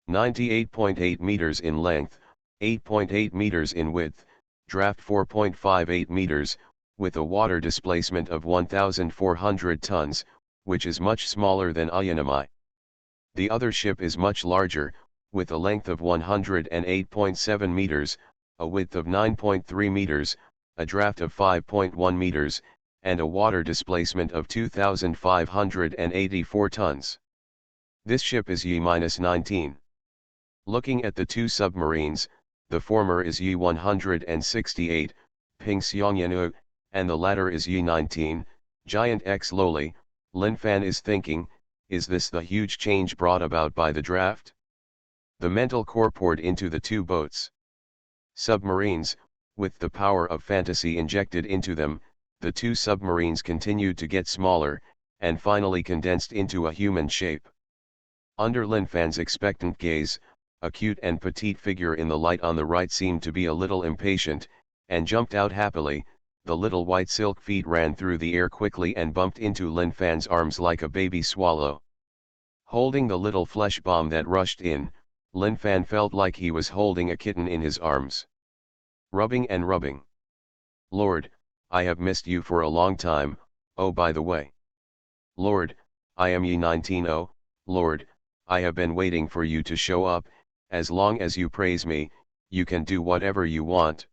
98.8 meters in length, 8.8 meters in width, draft 4.58 meters, with a water displacement of 1,400 tons, which is much smaller than Ayanamai. The other ship is much larger, with a length of 108.7 meters, a width of 9.3 meters, a draft of 5.1 meters, and a water displacement of 2,584 tons. This ship is Yi-19. Looking at the two submarines, the former is Yi-168, Ping Xiangyanu, and the latter is Yi-19, Giant X Lowly. Lin Fan is thinking, is this the huge change brought about by the draft? The mental core poured into the two boats. Submarines, with the power of fantasy injected into them, the two submarines continued to get smaller, and finally condensed into a human shape. Under Lin Fan's expectant gaze, a cute and petite figure in the light on the right seemed to be a little impatient, and jumped out happily. The little white silk feet ran through the air quickly and bumped into Lin Fan's arms like a baby swallow. Holding the little flesh bomb that rushed in, Lin Fan felt like he was holding a kitten in his arms. Rubbing and rubbing. Lord, I have missed you for a long time. Oh, by the way. Lord, I am Yi-19. Oh, Lord, I have been waiting for you to show up. As long as you praise me, you can do whatever you want.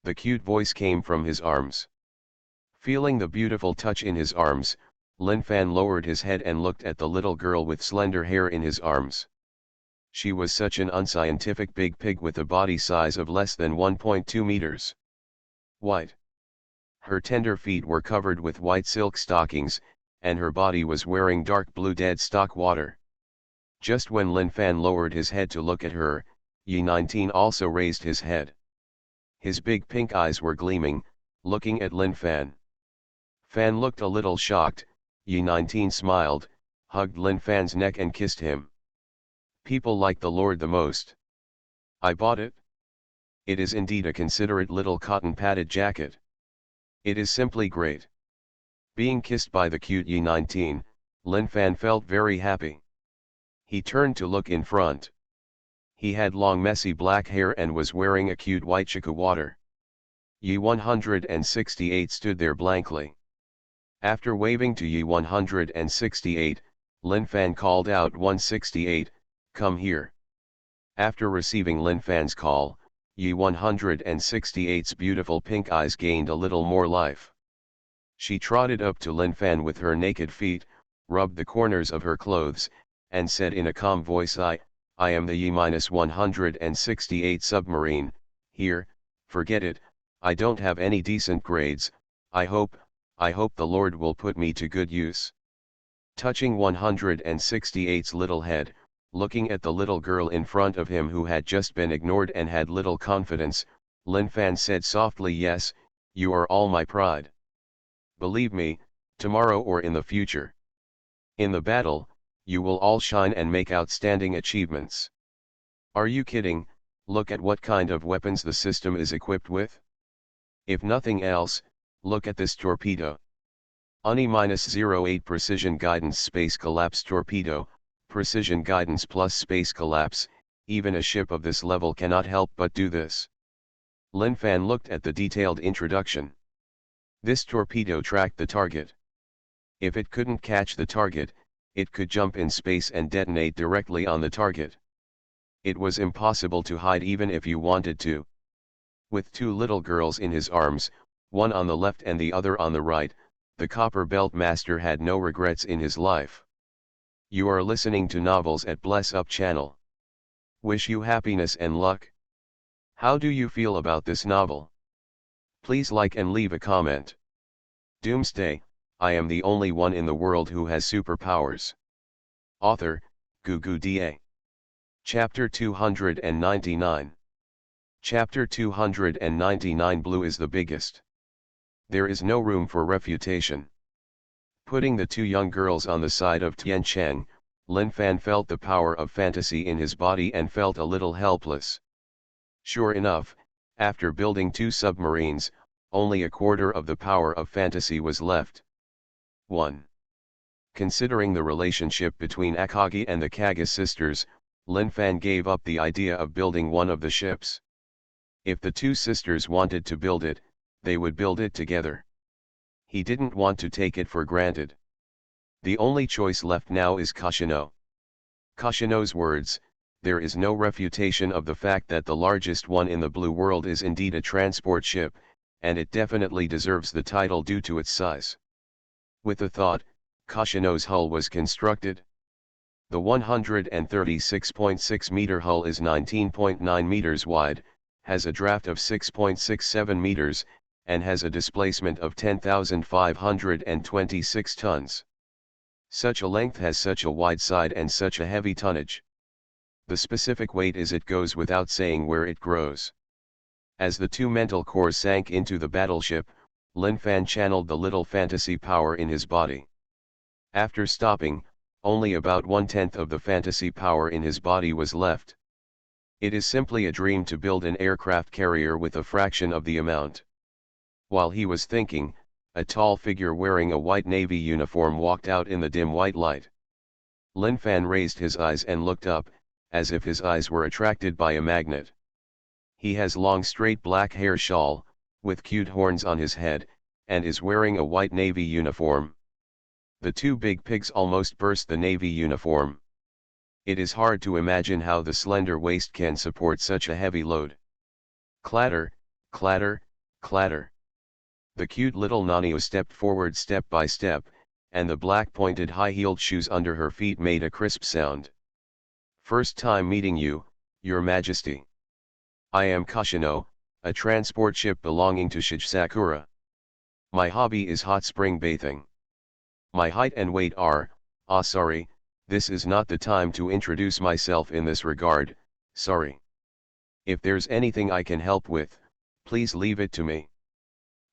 The cute voice came from his arms. Feeling the beautiful touch in his arms, Lin Fan lowered his head and looked at the little girl with slender hair in his arms. She was such an unscientific big pig with a body size of less than 1.2 meters. White. Her tender feet were covered with white silk stockings, and her body was wearing dark blue dead stock water. Just when Lin Fan lowered his head to look at her, Yi-19 also raised his head. His big pink eyes were gleaming, looking at Lin Fan. Fan looked a little shocked. Yi-19 smiled, hugged Lin Fan's neck and kissed him. People like the Lord the most. I bought it. It is indeed a considerate little cotton padded jacket. It is simply great. Being kissed by the cute Yi-19, Lin Fan felt very happy. He turned to look in front. He had long messy black hair and was wearing a cute white chikuwater. Yi-168 stood there blankly. After waving to Yi-168, Lin Fan called out 168, come here. After receiving Lin Fan's call, Yi-168's beautiful pink eyes gained a little more life. She trotted up to Lin Fan with her naked feet, rubbed the corners of her clothes, and said in a calm voice, I am the Yi-168 submarine. Here, forget it, I don't have any decent grades. I hope the Lord will put me to good use. Touching 168's little head, looking at the little girl in front of him who had just been ignored and had little confidence, Lin Fan said softly, yes, you are all my pride. Believe me, tomorrow or in the future. In the battle, you will all shine and make outstanding achievements. Are you kidding? Look at what kind of weapons the system is equipped with. If nothing else, look at this torpedo. Uni-08 Precision Guidance Space Collapse Torpedo, Precision Guidance plus Space Collapse. Even a ship of this level cannot help but do this. Lin Fan looked at the detailed introduction. This torpedo tracked the target. If it couldn't catch the target, it could jump in space and detonate directly on the target. It was impossible to hide even if you wanted to. With two little girls in his arms, one on the left and the other on the right, the Copper Belt Master had no regrets in his life. You are listening to Novels at Bless Up channel. Wish you happiness and luck. How do you feel about this novel? Please like and leave a comment. Doomsday, I am the only one in the world who has superpowers. Author, Da. Chapter 299. Chapter 299. Blue is the biggest. There is no room for refutation. Putting the two young girls on the side of Tian Cheng, Lin Fan felt the power of fantasy in his body and felt a little helpless. Sure enough, after building two submarines, only a quarter of the power of fantasy was left. 1. Considering the relationship between Akagi and the Kaga sisters, Lin Fan gave up the idea of building one of the ships. If the two sisters wanted to build it, they would build it together. He didn't want to take it for granted. The only choice left now is Kashino. Kashino's words, there is no refutation of the fact that the largest one in the blue world is indeed a transport ship, and it definitely deserves the title due to its size. With the thought, Kashino's hull was constructed. The 136.6 meter hull is 19.9 meters wide, has a draft of 6.67 meters, and has a displacement of 10,526 tons. Such a length has such a wide side and such a heavy tonnage. The specific weight is it goes without saying where it grows. As the two mental cores sank into the battleship, Lin Fan channeled the little fantasy power in his body. After stopping, only about 1/10 of the fantasy power in his body was left. It is simply a dream to build an aircraft carrier with a fraction of the amount. While he was thinking, a tall figure wearing a white navy uniform walked out in the dim white light. Lin Fan raised his eyes and looked up, as if his eyes were attracted by a magnet. He has long straight black hair shawl, with cute horns on his head, and is wearing a white navy uniform. The two big pigs almost burst the navy uniform. It is hard to imagine how the slender waist can support such a heavy load. Clatter, clatter, clatter. The cute little Nanio stepped forward step by step, and the black pointed high-heeled shoes under her feet made a crisp sound. First time meeting you, Your Majesty. I am Kashino, a transport ship belonging to Shigesakura. My hobby is hot spring bathing. My height and weight are, sorry, this is not the time to introduce myself in this regard, sorry. If there's anything I can help with, please leave it to me.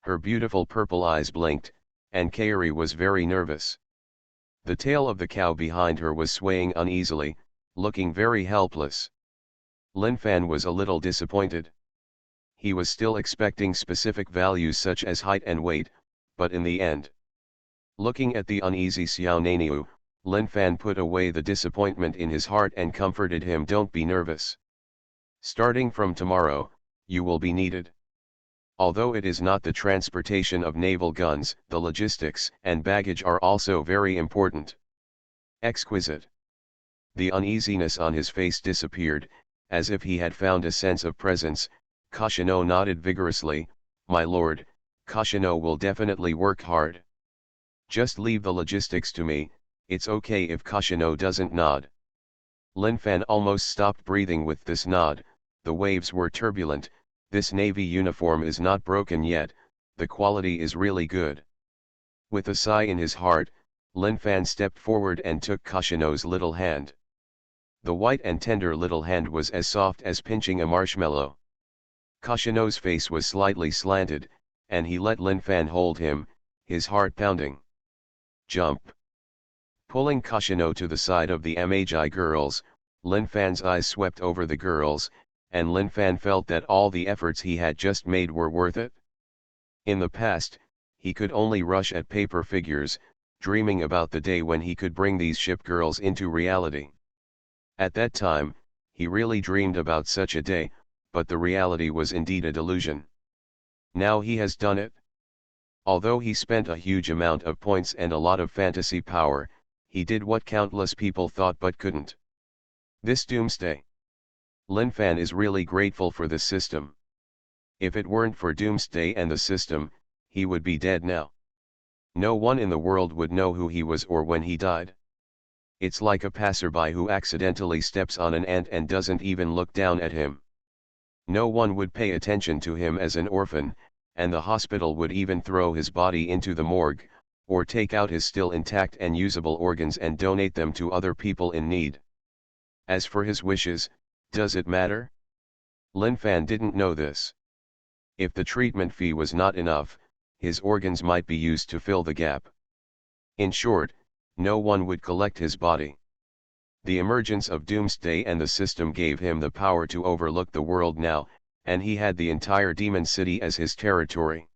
Her beautiful purple eyes blinked, and Kairi was very nervous. The tail of the cow behind her was swaying uneasily, looking very helpless. Lin Fan was a little disappointed. He was still expecting specific values such as height and weight, but in the end. Looking at the uneasy Xiao Naniu, Lin Fan put away the disappointment in his heart and comforted him. Don't be nervous. Starting from tomorrow, you will be needed. Although it is not the transportation of naval guns, the logistics and baggage are also very important. Exquisite. The uneasiness on his face disappeared, as if he had found a sense of presence. Kashino nodded vigorously. My lord, Kashino will definitely work hard. Just leave the logistics to me, it's okay if Kashino doesn't nod. Lin Fan almost stopped breathing with this nod. The waves were turbulent. This navy uniform is not broken yet, the quality is really good. With a sigh in his heart, Lin Fan stepped forward and took Kashino's little hand. The white and tender little hand was as soft as pinching a marshmallow. Kashino's face was slightly slanted, and he let Lin Fan hold him, his heart pounding. Jump. Pulling Kashino to the side of the Magi girls, Lin Fan's eyes swept over the girls, and Lin Fan felt that all the efforts he had just made were worth it. In the past, he could only rush at paper figures, dreaming about the day when he could bring these ship girls into reality. At that time, he really dreamed about such a day, but the reality was indeed a delusion. Now he has done it. Although he spent a huge amount of points and a lot of fantasy power, he did what countless people thought but couldn't. This Doomsday. Lin Fan is really grateful for this system. If it weren't for Doomsday and the system, he would be dead now. No one in the world would know who he was or when he died. It's like a passerby who accidentally steps on an ant and doesn't even look down at him. No one would pay attention to him as an orphan, and the hospital would even throw his body into the morgue, or take out his still intact and usable organs and donate them to other people in need. As for his wishes, does it matter? Lin Fan didn't know this. If the treatment fee was not enough, his organs might be used to fill the gap. In short, no one would collect his body. The emergence of Doomsday and the system gave him the power to overlook the world now, and he had the entire demon city as his territory.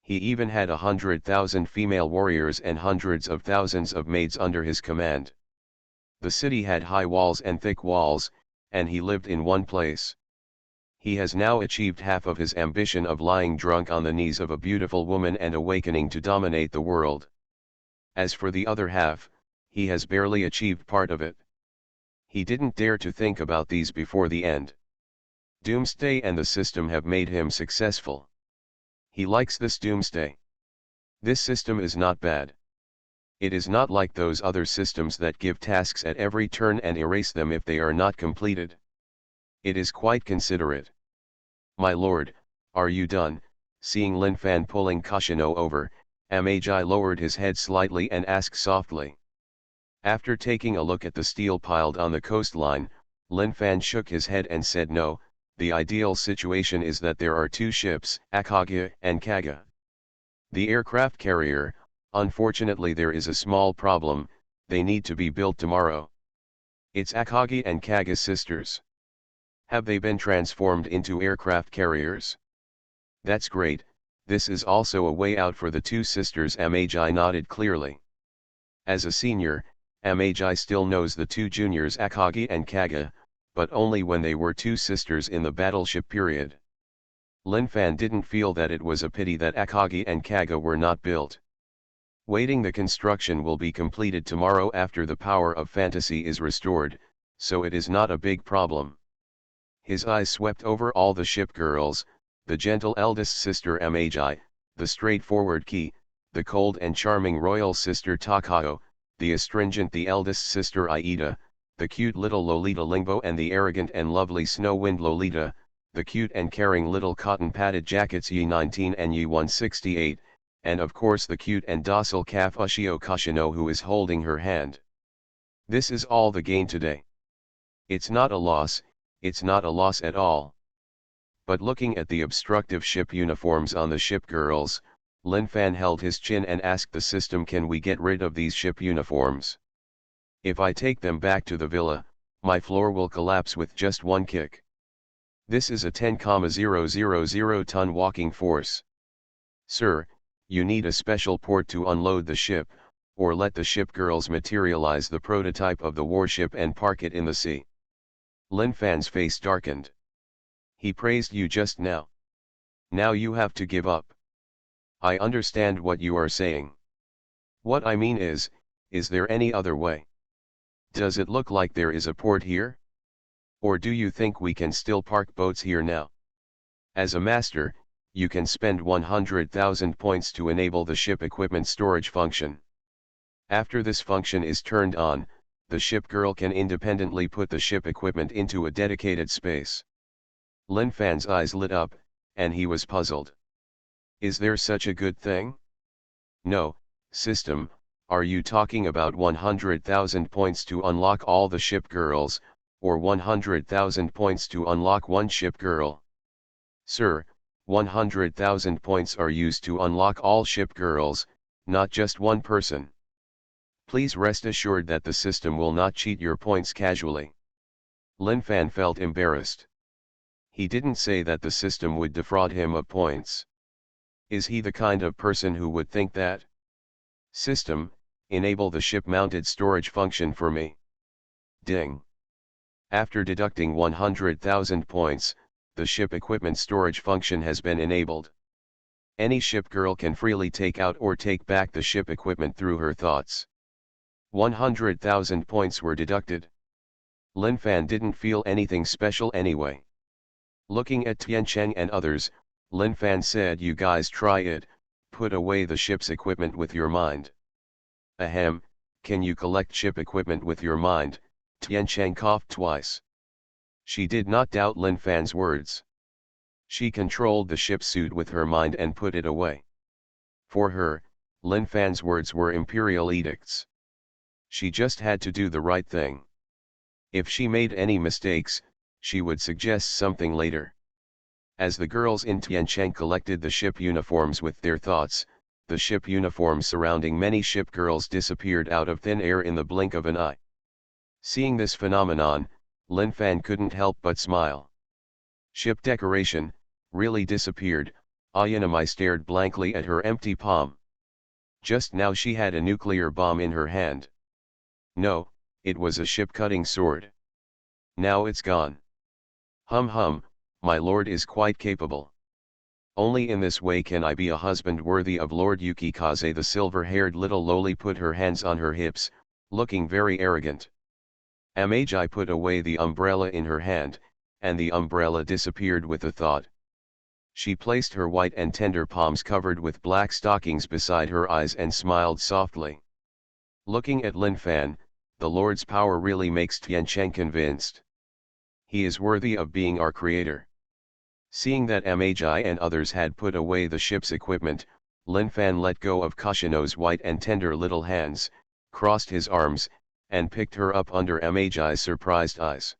He even had 100,000 female warriors and hundreds of thousands of maids under his command. The city had high walls and thick walls, and he lived in one place. He has now achieved half of his ambition of lying drunk on the knees of a beautiful woman and awakening to dominate the world. As for the other half, he has barely achieved part of it. He didn't dare to think about these before the end. Doomsday and the system have made him successful. He likes this Doomsday. This system is not bad. It is not like those other systems that give tasks at every turn and erase them if they are not completed. It is quite considerate. My lord, are you done? Seeing Lin Fan pulling Kashino over, Amagi lowered his head slightly and asked softly. After taking a look at the steel piled on the coastline, Lin Fan shook his head and said no, the ideal situation is that there are two ships, Akagi and Kaga. The aircraft carrier, unfortunately there is a small problem, they need to be built tomorrow. It's Akagi and Kaga sisters. Have they been transformed into aircraft carriers? That's great, this is also a way out for the two sisters. Amagi nodded clearly. As a senior, Amagi still knows the two juniors Akagi and Kaga, but only when they were two sisters in the battleship period. Lin Fan didn't feel that it was a pity that Akagi and Kaga were not built. Waiting, the construction will be completed tomorrow after the power of fantasy is restored, so it is not a big problem. His eyes swept over all the ship girls, the gentle eldest sister Amagi, the straightforward Ki, the cold and charming royal sister Takao, the astringent the eldest sister Aida, the cute little Lolita Lingbo and the arrogant and lovely Snow Wind Lolita, the cute and caring little cotton-padded jackets Yi 19 and Yi 168, and of course the cute and docile calf Ushio Kashino who is holding her hand. This is all the gain today. It's not a loss, it's not a loss at all. But looking at the obstructive ship uniforms on the ship girls, Lin Fan held his chin and asked the system, can we get rid of these ship uniforms? If I take them back to the villa, my floor will collapse with just one kick. This is a 10,000 ton walking force. Sir, you need a special port to unload the ship, or let the ship girls materialize the prototype of the warship and park it in the sea. Lin Fan's face darkened. He praised you just now. Now you have to give up. I understand what you are saying. What I mean is there any other way? Does it look like there is a port here? Or do you think we can still park boats here now? As a master, you can spend 100,000 points to enable the ship equipment storage function. After this function is turned on, the ship girl can independently put the ship equipment into a dedicated space. Lin Fan's eyes lit up, and he was puzzled. Is there such a good thing? No, system, are you talking about 100,000 points to unlock all the ship girls, or 100,000 points to unlock one ship girl? Sir, 100,000 points are used to unlock all ship girls, not just one person. Please rest assured that the system will not cheat your points casually. Lin Fan felt embarrassed. He didn't say that the system would defraud him of points. Is he the kind of person who would think that? System, enable the ship-mounted storage function for me. Ding. After deducting 100,000 points, the ship equipment storage function has been enabled. Any ship girl can freely take out or take back the ship equipment through her thoughts. 100,000 points were deducted. Lin Fan didn't feel anything special anyway. Looking at Tian Cheng and others, Lin Fan said, you guys try it, put away the ship's equipment with your mind. Ahem, can you collect ship equipment with your mind? Tian Cheng coughed twice. She did not doubt Lin Fan's words. She controlled the ship suit with her mind and put it away. For her, Lin Fan's words were imperial edicts. She just had to do the right thing. If she made any mistakes, she would suggest something later. As the girls in Tiancheng collected the ship uniforms with their thoughts, the ship uniforms surrounding many ship girls disappeared out of thin air in the blink of an eye. Seeing this phenomenon, Lin Fan couldn't help but smile. Ship decoration, really disappeared. Ayanami stared blankly at her empty palm. Just now she had a nuclear bomb in her hand. No, it was a ship-cutting sword. Now it's gone. Hum hum, my lord is quite capable. Only in this way can I be a husband worthy of Lord Yukikaze. The silver-haired little loli put her hands on her hips, looking very arrogant. Amagi put away the umbrella in her hand, and the umbrella disappeared with a thought. She placed her white and tender palms covered with black stockings beside her eyes and smiled softly. Looking at Lin Fan, the Lord's power really makes Tian Chen convinced. He is worthy of being our creator. Seeing that Amagi and others had put away the ship's equipment, Lin Fan let go of Kashino's white and tender little hands, crossed his arms, and picked her up under Amagi's surprised eyes.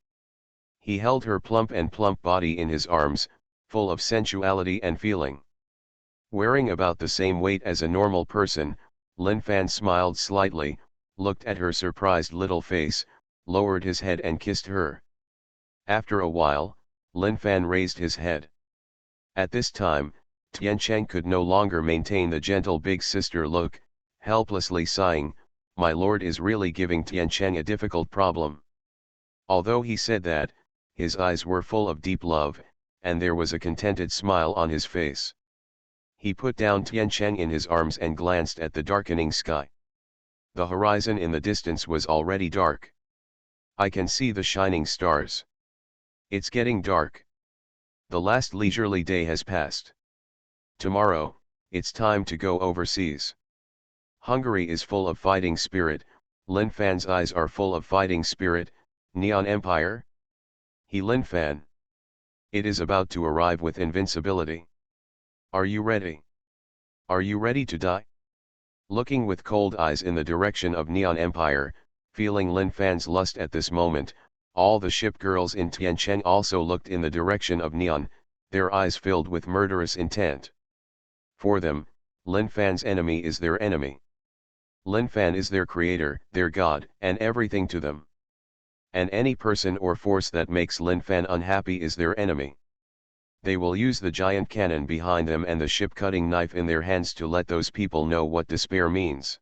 He held her plump body in his arms, full of sensuality and feeling. Wearing about the same weight as a normal person, Lin Fan smiled slightly, looked at her surprised little face, lowered his head and kissed her. After a while, Lin Fan raised his head. At this time, Tian Chen could no longer maintain the gentle big sister look, helplessly sighing, "My lord is really giving Tian Chen a difficult problem." Although he said that, his eyes were full of deep love, and there was a contented smile on his face. He put down Tian Chen in his arms and glanced at the darkening sky. The horizon in the distance was already dark. "I can see the shining stars. It's getting dark. The last leisurely day has passed. Tomorrow, it's time to go overseas." Hungary is full of fighting spirit. Lin Fan's eyes are full of fighting spirit. Neon Empire? Lin Fan. It is about to arrive with invincibility. Are you ready? Are you ready to die? Looking with cold eyes in the direction of Neon Empire, feeling Lin Fan's lust at this moment, all the ship girls in Tiancheng also looked in the direction of Neon, their eyes filled with murderous intent. For them, Lin Fan's enemy is their enemy. Lin Fan is their creator, their god, and everything to them. And any person or force that makes Lin Fan unhappy is their enemy. They will use the giant cannon behind them and the ship-cutting knife in their hands to let those people know what despair means.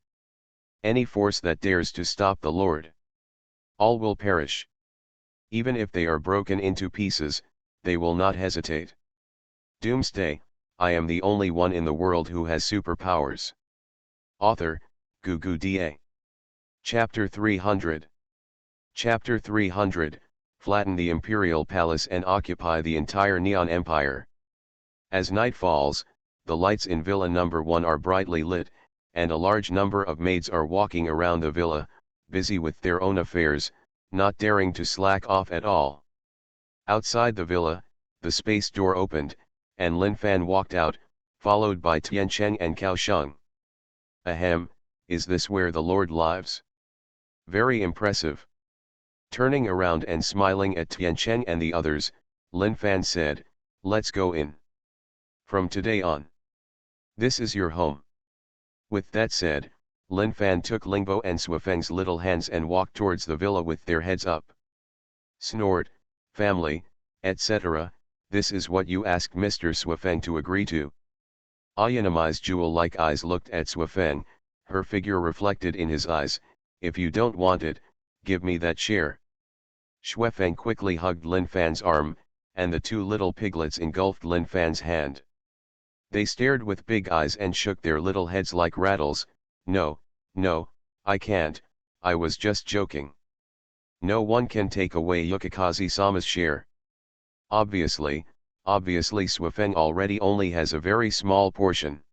Any force that dares to stop the Lord, all will perish. Even if they are broken into pieces, they will not hesitate. Doomsday, I am the only one in the world who has superpowers. Author, Gugu Da. Chapter 300. Chapter 300, Flatten the Imperial Palace and occupy the entire Neon Empire. As night falls, the lights in Villa Number 1 are brightly lit, and a large number of maids are walking around the villa, busy with their own affairs, not daring to slack off at all. Outside the villa, the space door opened, and Lin Fan walked out, followed by Tian Cheng and Cao Sheng. Ahem, is this where the Lord lives? Very impressive. Turning around and smiling at Tian Cheng and the others, Lin Fan said, "Let's go in. From today on, this is your home." With that said, Lin Fan took Lingbo and Suifeng's little hands and walked towards the villa with their heads up. "Snort, family, etc., this is what you asked Mr. Suifeng to agree to." Ayanami's jewel-like eyes looked at Suifeng, her figure reflected in his eyes. "If you don't want it, give me that chair." Suifeng quickly hugged Lin Fan's arm, and the two little piglets engulfed Lin Fan's hand. They stared with big eyes and shook their little heads like rattles. No, I can't, I was just joking. No one can take away Yukikaze-sama's share. Obviously Suifeng already only has a very small portion.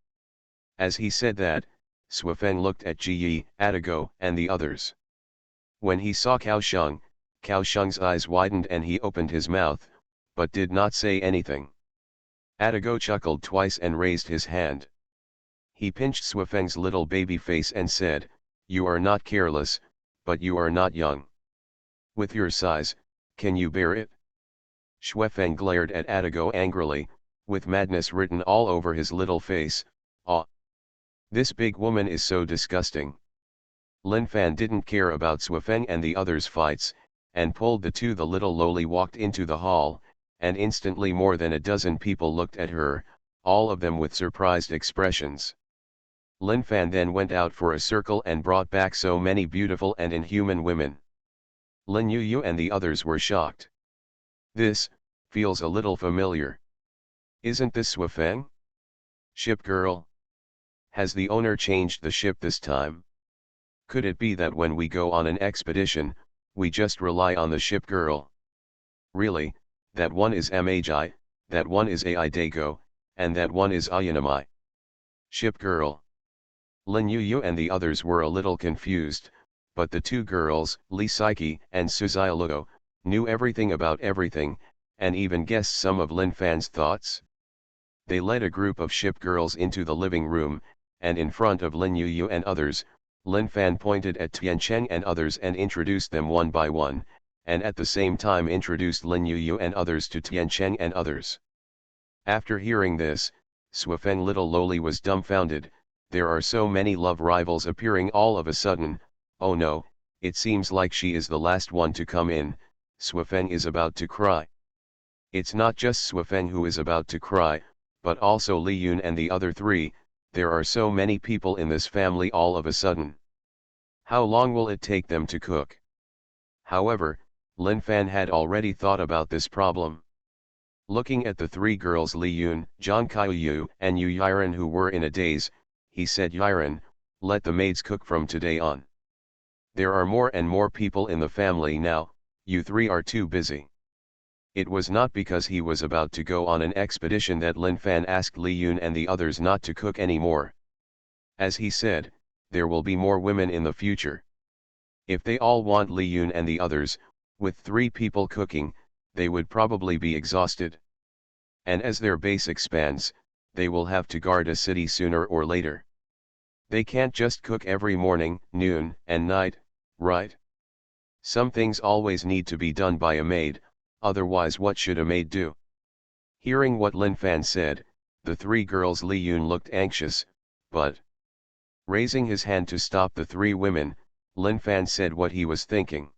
As he said that, Suifeng looked at Ji Yi, Atago, and the others. When he saw Cao Sheng's eyes widened and he opened his mouth, but did not say anything. Atago chuckled twice and raised his hand. He pinched Suifeng's little baby face and said, "You are not careless, but you are not young. With your size, can you bear it?" Suifeng glared at Atago angrily, with madness written all over his little face. "Ah! This big woman is so disgusting." Lin Fan didn't care about Suifeng and the others' fights, and pulled the little loli walked into the hall, and instantly more than a dozen people looked at her, all of them with surprised expressions. Lin Fan then went out for a circle and brought back so many beautiful and inhuman women. Lin Yu and the others were shocked. This feels a little familiar. Isn't this Swifeng? Ship girl? Has the owner changed the ship this time? Could it be that when we go on an expedition, we just rely on the ship girl? Really, that one is Magi, that one is Ai Dago, and that one is Ayanamai. Ship girl. Lin Yu and the others were a little confused, but the two girls, Li Saiki and Suzialugo, knew everything about everything, and even guessed some of Lin Fan's thoughts. They led a group of ship girls into the living room, and in front of Lin Yu and others, Lin Fan pointed at Tian Cheng and others and introduced them one by one, and at the same time introduced Lin Yu and others to Tian Cheng and others. After hearing this, Swifeng little Loli was dumbfounded. There are so many love rivals appearing all of a sudden. Oh no, it seems like she is the last one to come in. Swifeng is about to cry. It's not just Swifeng who is about to cry, but also Li Yun and the other three. There are so many people in this family all of a sudden. How long will it take them to cook? However, Lin Fan had already thought about this problem. Looking at the three girls Li Yun, Zhang Kaiyu, and Yu Yiren who were in a daze, he said, Yiren, let the maids cook from today on. There are more and more people in the family now, you three are too busy. It was not because he was about to go on an expedition that Lin Fan asked Li Yun and the others not to cook anymore. As he said, there will be more women in the future. If they all want Li Yun and the others, with 3 people cooking, they would probably be exhausted. And as their base expands, they will have to guard a city sooner or later. They can't just cook every morning, noon, and night, right? Some things always need to be done by a maid, otherwise what should a maid do? Hearing what Lin Fan said, the 3 girls Li Yun looked anxious, but raising his hand to stop the 3 women, Lin Fan said what he was thinking.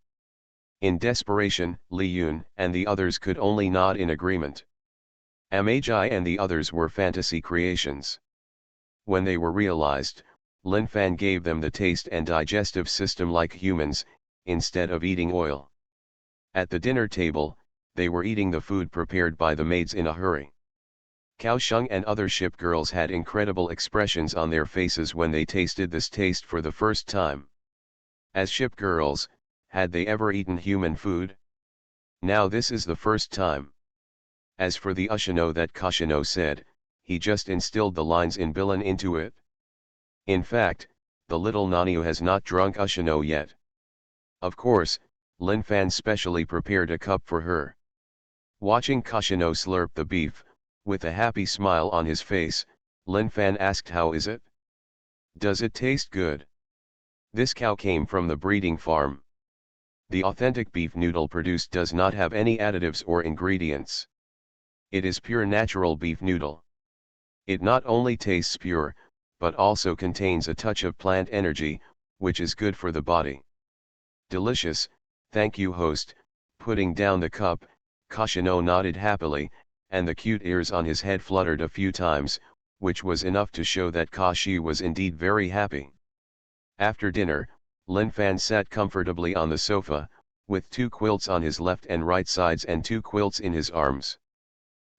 In desperation, Li Yun and the others could only nod in agreement. Magi and the others were fantasy creations. When they were realized, Lin Fan gave them the taste and digestive system like humans, instead of eating oil. At the dinner table, they were eating the food prepared by the maids in a hurry. Cao Sheng and other ship girls had incredible expressions on their faces when they tasted this taste for the first time. As ship girls, had they ever eaten human food? Now this is the first time. As for the Ushino that Kashino said, he just instilled the lines in Bilan into it. In fact, the little Naniu has not drunk Ushino yet. Of course, Lin Fan specially prepared a cup for her. Watching Kashino slurp the beef, with a happy smile on his face, Lin Fan asked, how is it? Does it taste good? This cow came from the breeding farm. The authentic beef noodle produced does not have any additives or ingredients. It is pure natural beef noodle. It not only tastes pure, but also contains a touch of plant energy, which is good for the body. Delicious, thank you host. Putting down the cup, Kashino nodded happily, and the cute ears on his head fluttered a few times, which was enough to show that Kashi was indeed very happy. After dinner, Lin Fan sat comfortably on the sofa, with 2 quilts on his left and right sides and 2 quilts in his arms.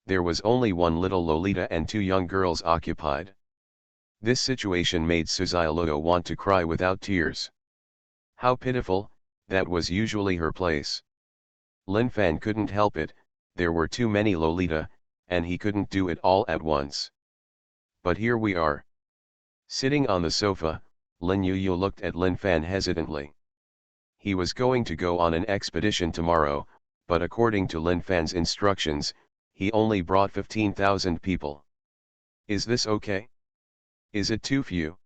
There was only one little Lolita and 2 young girls occupied. This situation made Suzialugo want to cry without tears. How pitiful, that was usually her place. Lin Fan couldn't help it, there were too many Lolita, and he couldn't do it all at once. But here we are. Sitting on the sofa, Lin Yu looked at Lin Fan hesitantly. He was going to go on an expedition tomorrow, but according to Lin Fan's instructions, he only brought 15,000 people. Is this okay? Is it too few?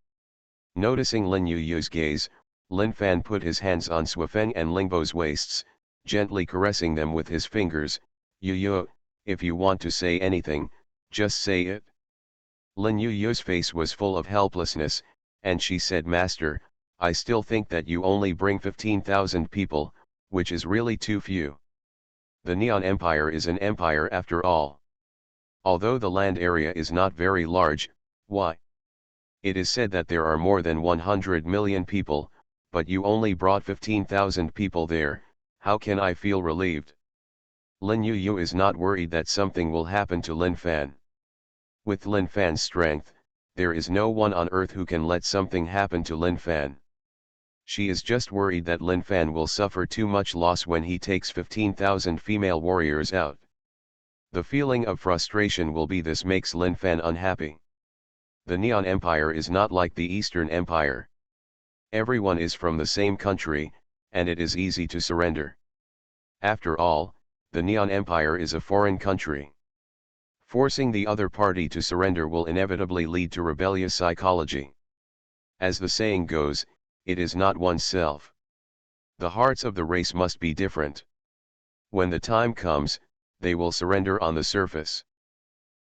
Noticing Lin Yu's gaze, Lin Fan put his hands on Swifeng and Lingbo's waists, gently caressing them with his fingers. Yu, if you want to say anything, just say it. Lin Yu's face was full of helplessness, and she said, Master, I still think that you only bring 15,000 people, which is really too few. The Neon Empire is an empire after all. Although the land area is not very large, why? It is said that there are more than 100 million people, but you only brought 15,000 people there, How can I feel relieved? Lin Yu is not worried that something will happen to Lin Fan. With Lin Fan's strength, there is no one on earth who can let something happen to Lin Fan. She is just worried that Lin Fan will suffer too much loss when he takes 15,000 female warriors out. The feeling of frustration will be this makes Lin Fan unhappy. The Neon Empire is not like the Eastern Empire. Everyone is from the same country, and it is easy to surrender. After all, the Neon Empire is a foreign country. Forcing the other party to surrender will inevitably lead to rebellious psychology. As the saying goes, it is not oneself. The hearts of the race must be different. When the time comes, they will surrender on the surface.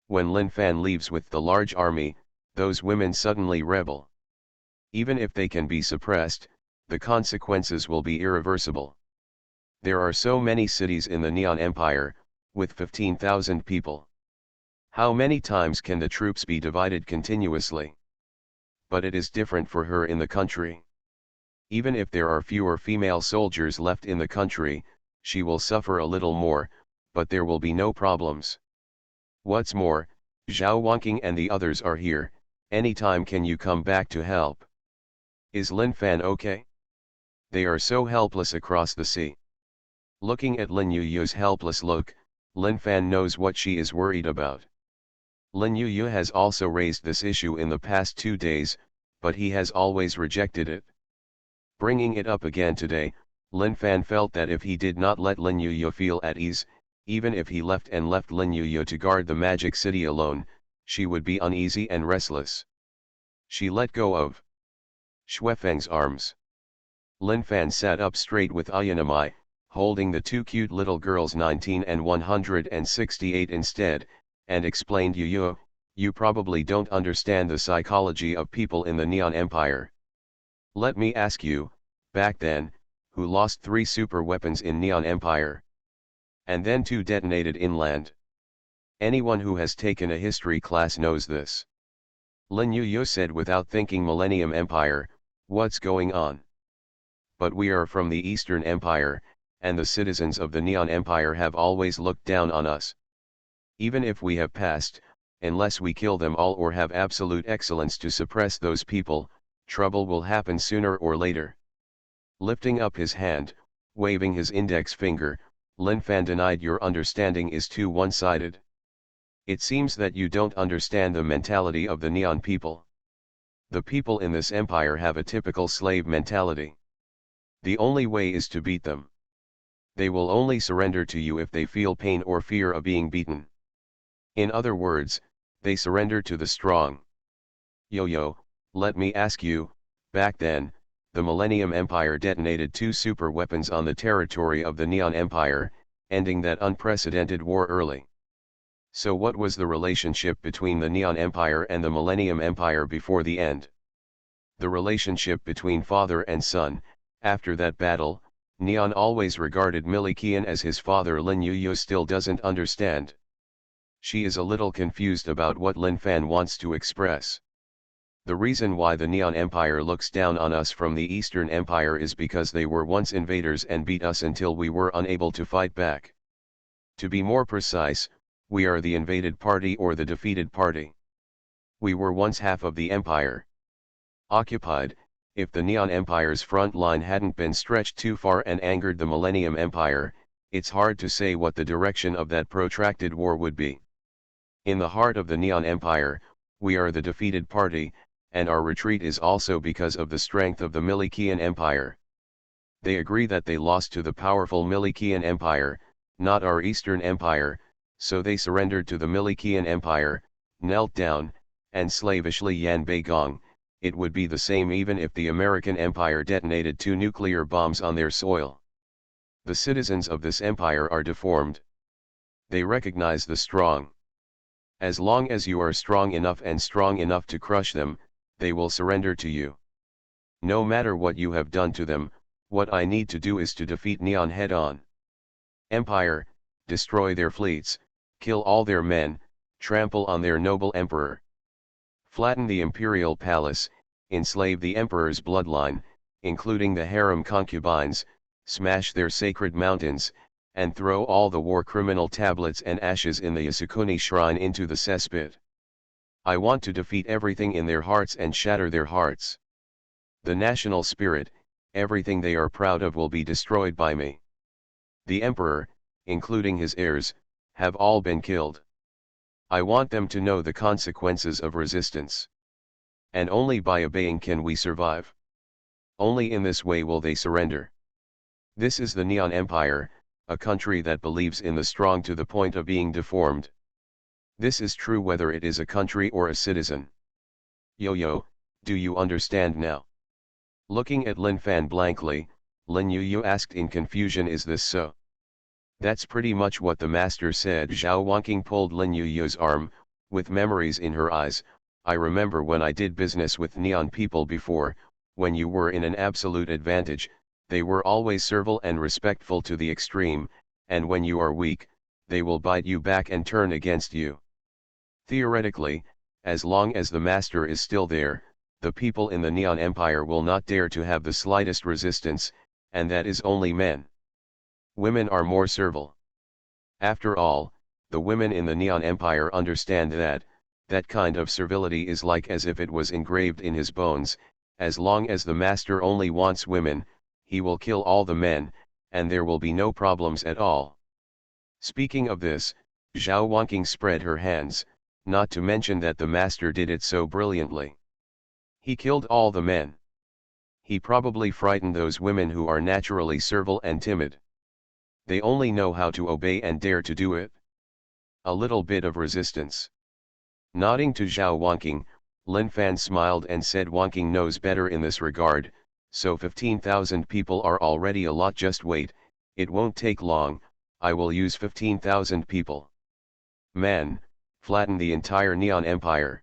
When Lin Fan leaves with the large army, those women suddenly rebel. Even if they can be suppressed, the consequences will be irreversible. There are so many cities in the Neon Empire, with 15,000 people. How many times can the troops be divided continuously? But it is different for her in the country. Even if there are fewer female soldiers left in the country, she will suffer a little more, but there will be no problems. What's more, Zhao Wanqing and the others are here. Anytime can you come back to help? Is Lin Fan okay? They are so helpless across the sea. Looking at Lin Yu's helpless look, Lin Fan knows what she is worried about. Lin Yu has also raised this issue in the past 2 days, but he has always rejected it. Bringing it up again today, Lin Fan felt that if he did not let Lin Yu feel at ease, even if he left Lin Yu to guard the magic city alone, she would be uneasy and restless. She let go of Xuefeng's arms. Lin Fan sat up straight with Ayanamai, holding the two cute little girls 19 and 168 instead, and explained, you probably don't understand the psychology of people in the Neon Empire. Let me ask you, back then, who lost 3 super weapons in Neon Empire? And then 2 detonated inland. Anyone who has taken a history class knows this. Lin Yu said without thinking. Millennium Empire, what's going on? But we are from the Eastern Empire, and the citizens of the Neon Empire have always looked down on us. Even if we have passed, unless we kill them all or have absolute excellence to suppress those people, trouble will happen sooner or later. Lifting up his hand, waving his index finger, Lin Fan denied, your understanding is too one-sided. It seems that you don't understand the mentality of the Neon people. The people in this empire have a typical slave mentality. The only way is to beat them. They will only surrender to you if they feel pain or fear of being beaten. In other words, they surrender to the strong. Let me ask you, back then, the Millennium Empire detonated 2 super weapons on the territory of the Neon Empire, ending that unprecedented war early. So what was the relationship between the Neon Empire and the Millennium Empire before the end? The relationship between father and son. After that battle, Neon always regarded Milikian as his father. Lin Yu still doesn't understand. She is a little confused about what Lin Fan wants to express. The reason why the Neon Empire looks down on us from the Eastern Empire is because they were once invaders and beat us until we were unable to fight back. To be more precise, we are the invaded party or the defeated party. We were once half of the empire. Occupied. If the Neon Empire's front line hadn't been stretched too far and angered the Millennium Empire, it's hard to say what the direction of that protracted war would be. In the heart of the Neon Empire, we are the defeated party, and our retreat is also because of the strength of the Milikian Empire. They agree that they lost to the powerful Milikian Empire, not our Eastern Empire, so they surrendered to the Milikian Empire, knelt down, and slavishly yan bei gong. It would be the same even if the American Empire detonated 2 nuclear bombs on their soil. The citizens of this empire are deformed. They recognize the strong. As long as you are strong enough to crush them, they will surrender to you. No matter what you have done to them, what I need to do is to defeat Neon head-on. Empire, destroy their fleets, kill all their men, trample on their noble emperor. Flatten the imperial palace, enslave the emperor's bloodline, including the harem concubines, smash their sacred mountains, and throw all the war criminal tablets and ashes in the Yasukuni shrine into the cesspit. I want to defeat everything in their hearts and shatter their hearts. The national spirit, everything they are proud of will be destroyed by me. The emperor, including his heirs, have all been killed. I want them to know the consequences of resistance. And only by obeying can we survive. Only in this way will they surrender. This is the Neon Empire, a country that believes in the strong to the point of being deformed. This is true whether it is a country or a citizen. Yo, do you understand now? Looking at Lin Fan blankly, Lin Yu asked in confusion, is this so? That's pretty much what the master said. Zhao Wanqing pulled Lin Yu's arm, with memories in her eyes. I remember when I did business with Neon people before, when you were in an absolute advantage, they were always servile and respectful to the extreme, and when you are weak, they will bite you back and turn against you. Theoretically, as long as the master is still there, the people in the Neon Empire will not dare to have the slightest resistance, and that is only men. Women are more servile. After all, the women in the Neon Empire understand that kind of servility is like as if it was engraved in his bones. As long as the master only wants women, he will kill all the men, and there will be no problems at all. Speaking of this, Zhao Wanqing spread her hands, not to mention that the master did it so brilliantly. He killed all the men. He probably frightened those women who are naturally servile and timid. They only know how to obey and dare to do it. A little bit of resistance. Nodding to Zhao Wanqing, Lin Fan smiled and said, Wanqing knows better in this regard, so 15,000 people are already a lot. Just wait, it won't take long, I will use 15,000 people. Man, flatten the entire Neon Empire.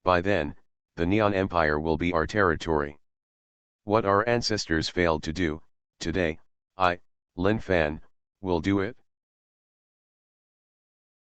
By then, the Neon Empire will be our territory. What our ancestors failed to do, today, I, Lin Fan, will do it.